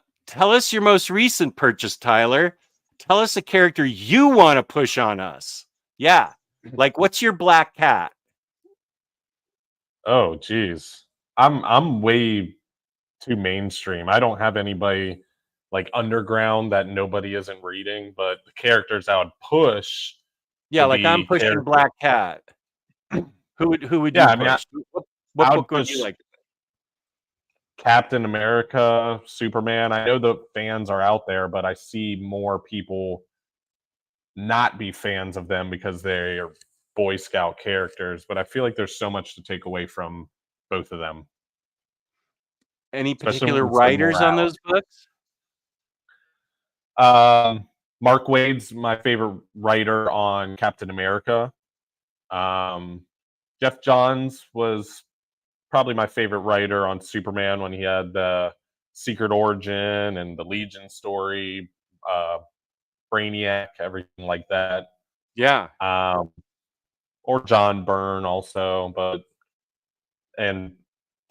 us your most recent purchase, Tyler. Tell us a character you want to push on us. Yeah. Like, what's your black cat? Oh, geez. I'm way too mainstream. I don't have anybody like underground that nobody isn't reading, but the characters I would push Yeah, would like I'm be pushing Black Cat. Who would Yeah, you I mean, push? What I would book would you push like? Captain America, Superman. I know the fans are out there, but I see more people not be fans of them because they are Boy Scout characters. But I feel like there's so much to take away from both of them, Any especially particular when it's the writers on morale. those books? Mark Waid's my favorite writer on Captain America. Um, Jeff Johns was probably my favorite writer on Superman when he had the Secret Origin and the Legion story, uh, Brainiac, everything like that. Yeah. Or John Byrne also, and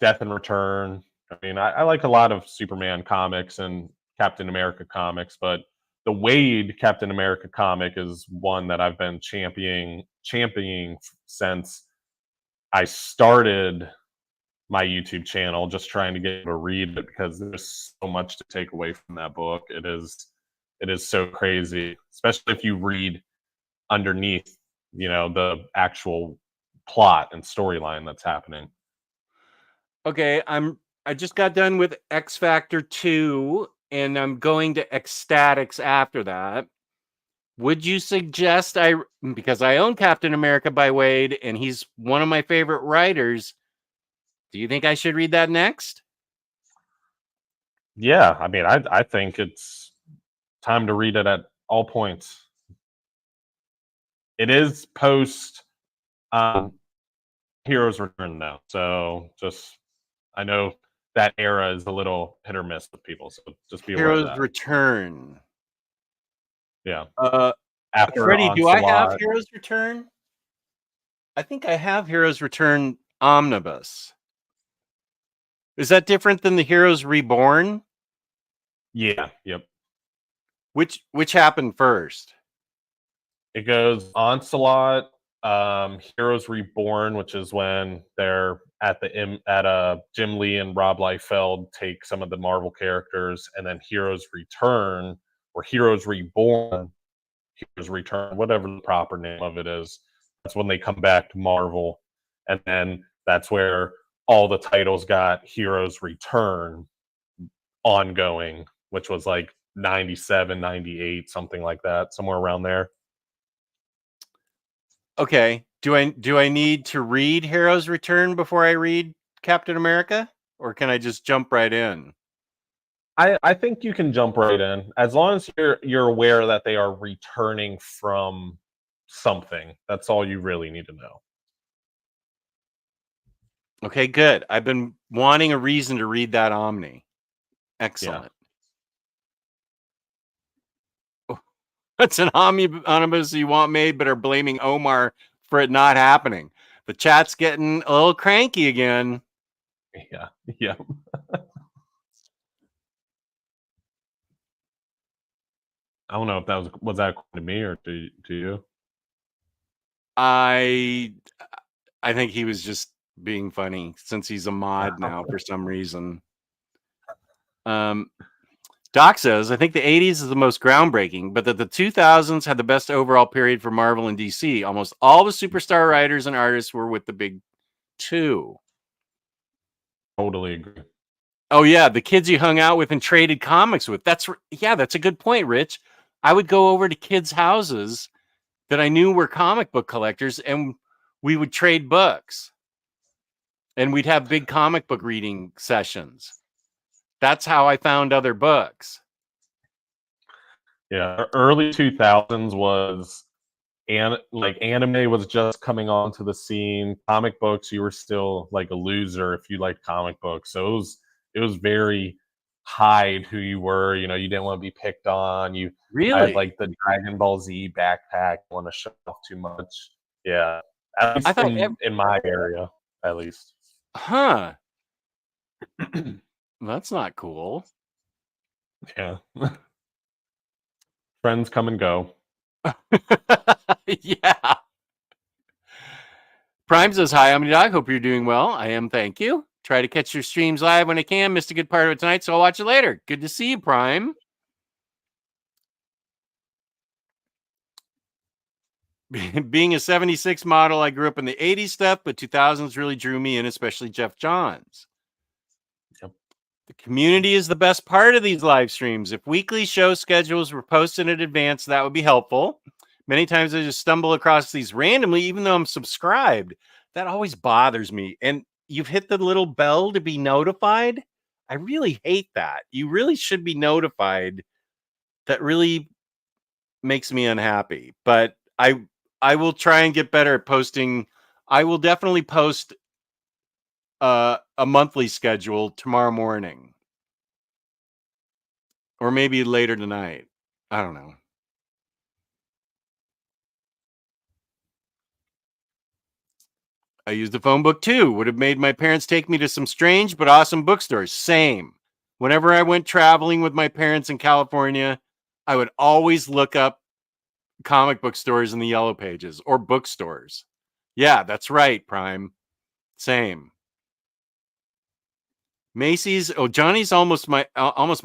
Death and Return. I mean, I like a lot of Superman comics and Captain America comics, but the Wade Captain America comic is one that I've been championing since I started my YouTube channel, just trying to get able to read it because there's so much to take away from that book. It is so crazy, especially if you read underneath, the actual plot and storyline that's happening. Okay, I just got done with X Factor 2 and I'm going to Ecstatics after that. Would you suggest because I own Captain America by Wade and he's one of my favorite writers, do you think I should read that next? Yeah, I mean, I think it's time to read it at all points. It is post Heroes Return though, so just I know that era is a little hit or miss with people, so just be aware of Heroes that. Return. Yeah, Uh after Freddie, do I have Onslaught. Heroes Return? I think I have Heroes Return Omnibus. Is that different than the Heroes Reborn? Yeah, yep. Which happened first? It goes Onslaught, Heroes Reborn, which is when they're at Jim Lee and Rob Liefeld take some of the Marvel characters, and then Heroes Return or Heroes Reborn, Heroes Return, whatever the proper name of it is. That's when they come back to Marvel, and then that's where all the titles got Heroes Return ongoing, which was like 97, 98, something like that, somewhere around there. Okay. Do I need to read Heroes Return before I read Captain America, or can I just jump right in? I think you can jump right in as long as you're aware that they are returning from something. That's all you really need to know. Okay, good. I've been wanting a reason to read that Omni. Excellent. Yeah. That's an omnibus you want made, but are blaming Omar for it not happening. The chat's getting a little cranky again. Yeah, yeah. I don't know if that was that to me or to you. I think he was just being funny since he's a mod now for some reason. Doc says, I think the 80s is the most groundbreaking, but that the 2000s had the best overall period for Marvel and DC. Almost all the superstar writers and artists were with the big two. Totally agree. Oh, yeah, the kids you hung out with and traded comics with. That's a good point, Rich. I would go over to kids' houses that I knew were comic book collectors, and we would trade books. And we'd have big comic book reading sessions. That's how I found other books. Yeah, early 2000s was anime was just coming onto the scene. Comic books, you were still like a loser if you liked comic books. So it was very hide who you were. You know, you didn't want to be picked on. I had like the Dragon Ball Z backpack. Want to show off too much? Yeah, at least in my area, at least. Huh. That's not cool. Yeah. Friends come and go. Yeah. Prime says, hi, Omnidog. Hope you're doing well. I am, thank you. Try to catch your streams live when I can. Missed a good part of it tonight, so I'll watch it later. Good to see you, Prime. Being a 76 model, I grew up in the 80s stuff, but 2000s really drew me in, especially Jeff Johns. Yep. The community is the best part of these live streams. If weekly show schedules were posted in advance, that would be helpful. Many times I just stumble across these randomly, even though I'm subscribed. That always bothers me. And you've hit the little bell to be notified. I really hate that. You really should be notified. That really makes me unhappy. But I will try and get better at posting. I will definitely post a monthly schedule tomorrow morning. Or maybe later tonight. I don't know. I used the phone book too. Would have made my parents take me to some strange but awesome bookstores. Same. Whenever I went traveling with my parents in California, I would always look up comic book stores in the yellow pages or bookstores. Yeah, that's right, Prime. Same. Macy's. Oh, Johnny's almost my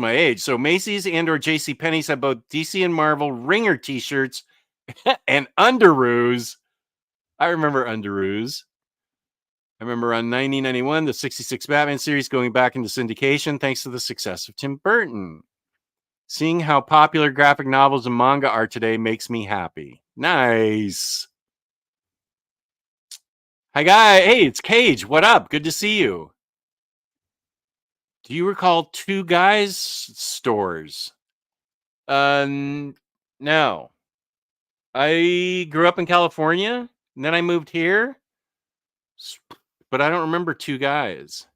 age. So Macy's and or JCPenney's have both DC and Marvel Ringer T-shirts and underoos. I remember underoos. I remember on 1991, the 66 Batman series going back into syndication thanks to the success of Tim Burton. Seeing how popular graphic novels and manga are today makes me happy. Nice. Hi, guy. Hey, it's Cage. What up? Good to see you. Do you recall Two Guys stores? No. I grew up in California, and then I moved here. But I don't remember Two Guys.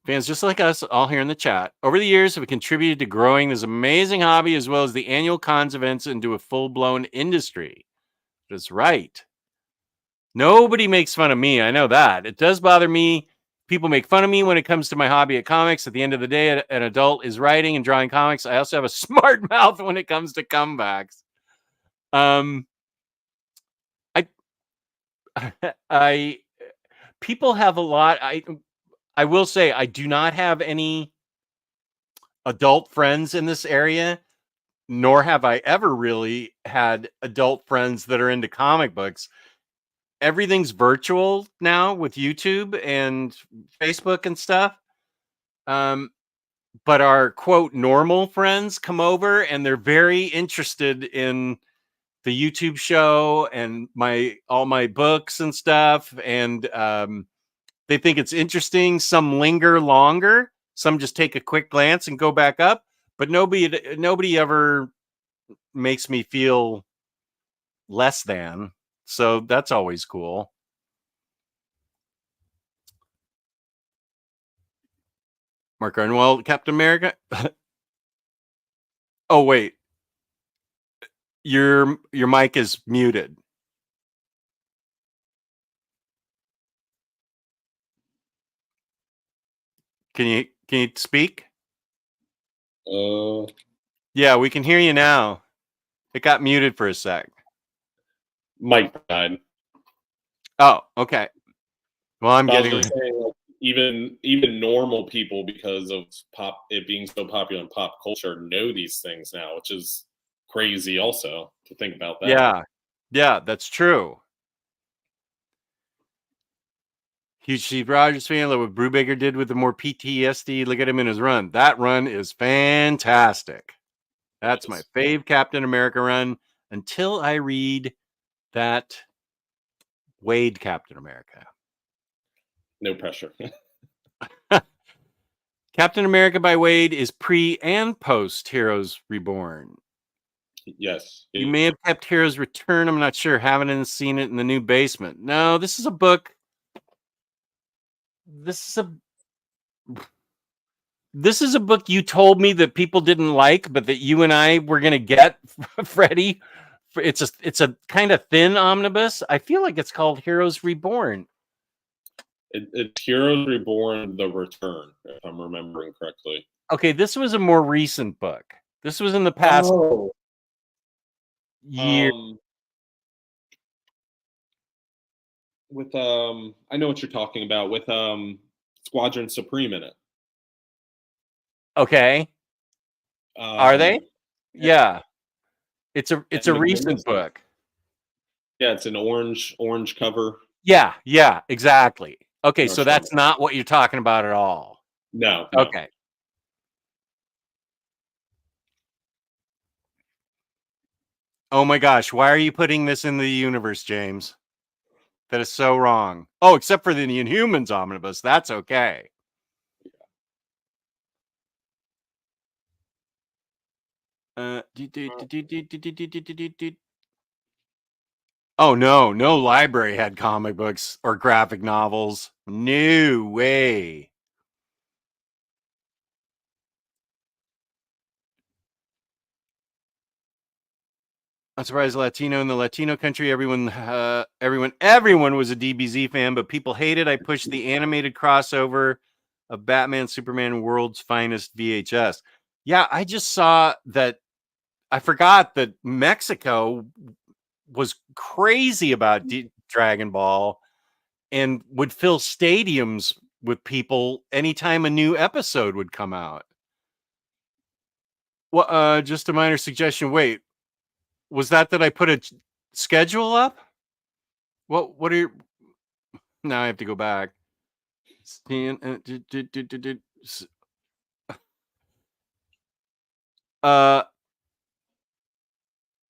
Fans just like us, all here in the chat, over the years have contributed to growing this amazing hobby as well as the annual cons events into a full-blown industry. That's right. Nobody makes fun of me. I know that. It does bother me. People make fun of me when it comes to my hobby at comics. At the end of the day, an adult is writing and drawing comics. I also have a smart mouth when it comes to comebacks. I I people have a lot. I will say I do not have any adult friends in this area, nor have I ever really had adult friends that are into comic books. Everything's virtual now with YouTube and Facebook and stuff. But our quote normal friends come over and they're very interested in the YouTube show and all my books and stuff, and they think it's interesting. Some linger longer, some just take a quick glance and go back up. But nobody ever makes me feel less than. So that's always cool. Mark Arnwell, Captain America. Oh wait, your mic is muted. Can you speak? Yeah, we can hear you now. It got muted for a sec. Mic died. Oh, okay. Well, I'm getting saying, like, even normal people, because of it being so popular in pop culture, know these things now, which is crazy also to think about that. Yeah, that's true. Huge Steve Rogers fan. Look what Brubaker did with the more PTSD. Look at him in his run. That run is fantastic. That's my fave Captain America run until I read that Wade Captain America. No pressure. Captain America by Wade is pre and post Heroes Reborn. Yes. You may have kept Heroes Return. I'm not sure. Haven't seen it in the new basement. No, this is a book. This is a book you told me that people didn't like, but that you and I were going to get, Freddie. It's a kind of thin omnibus. I feel like it's called Heroes Reborn. It's Heroes Reborn: The Return, if I'm remembering correctly. Okay, this was a more recent book. This was in the past year. With I know what you're talking about, with Squadron Supreme in it. Okay. Are they? Yeah. It's a recent book. Yeah, it's an orange cover. Yeah, exactly. Okay, so that's not what you're talking about at all. No. Okay. Oh my gosh, why are you putting this in the universe, James? That is so wrong. Oh, except for the Inhumans omnibus. That's okay. Oh no library had comic books or graphic novels. No way. I'm surprised Latino in the Latino country, everyone was a DBZ fan, but people hated. I pushed the animated crossover of Batman, Superman, World's Finest VHS. Yeah, I just saw that. I forgot that Mexico was crazy about Dragon Ball and would fill stadiums with people anytime a new episode would come out. Well, just a minor suggestion. Wait, was that I put a schedule up? What are your... Now I have to go back.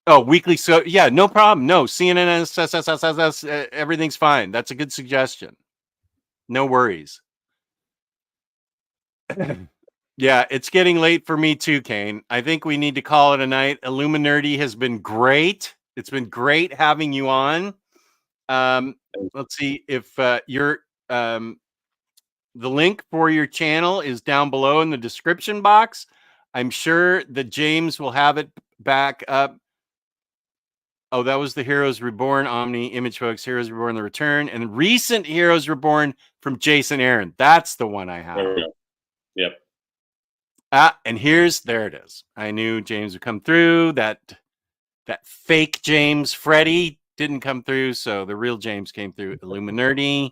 Oh, weekly. So yeah, no problem. No, CNN, everything's fine. That's a good suggestion. No worries. Yeah, it's getting late for me too, Kane. I think we need to call it a night. Illuminerdy has been great. It's been great having you on. Let's see if your the link for your channel is down below in the description box. I'm sure that James will have it back up. Oh, that was the Heroes Reborn Omni Image, folks. Heroes Reborn: The Return, and recent Heroes Reborn from Jason Aaron. That's the one I have. There we go. Yep. And there it is. I knew James would come through. That That fake James Freddy didn't come through, so the real James came through. Illuminerdy.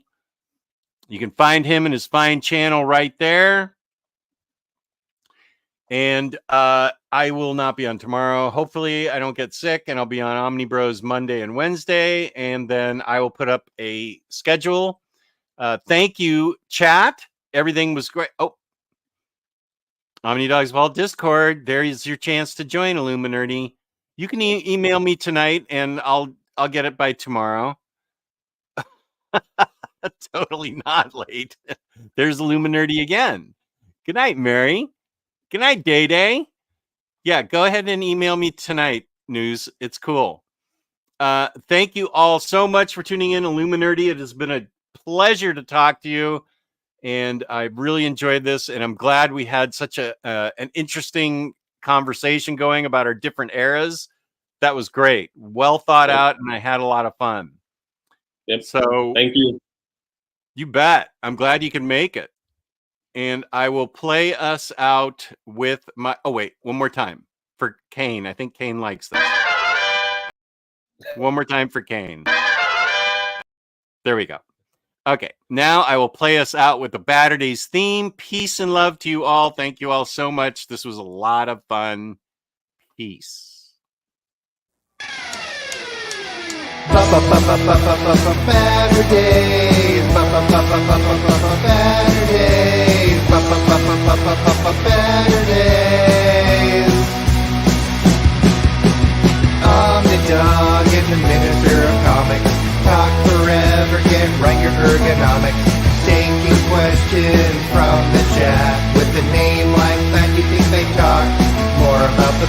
You can find him in his fine channel right there. And I will not be on tomorrow. Hopefully I don't get sick, and I'll be on Omnibros Monday and Wednesday, and then I will put up a schedule. Thank you, chat. Everything was great. Oh, Omnidog's Vault Discord. There is your chance to join, Illuminerdy. You can email me tonight, and I'll get it by tomorrow. Totally not late. There's Illuminerdy again. Good night, Mary. Good night, Day Day. Yeah, go ahead and email me tonight, News. It's cool. Thank you all so much for tuning in, Illuminerdy. It has been a pleasure to talk to you, and I really enjoyed this, and I'm glad we had such an interesting conversation going about our different eras. That was great. Well thought out, and I had a lot of fun. Yep. So thank you. You bet. I'm glad you can make it. And I will play us out with my... Oh, wait. One more time for Kane. I think Kane likes this. One more time for Kane. There we go. Okay. Now I will play us out with the Baturdays theme. Peace and love to you all. Thank you all so much. This was a lot of fun. Peace. Baturdays, Baturdays. Omnidog and the Minister of Comics talk forever, get right your ergonomics. Taking questions from the chat with a name like that, you think they talk more about the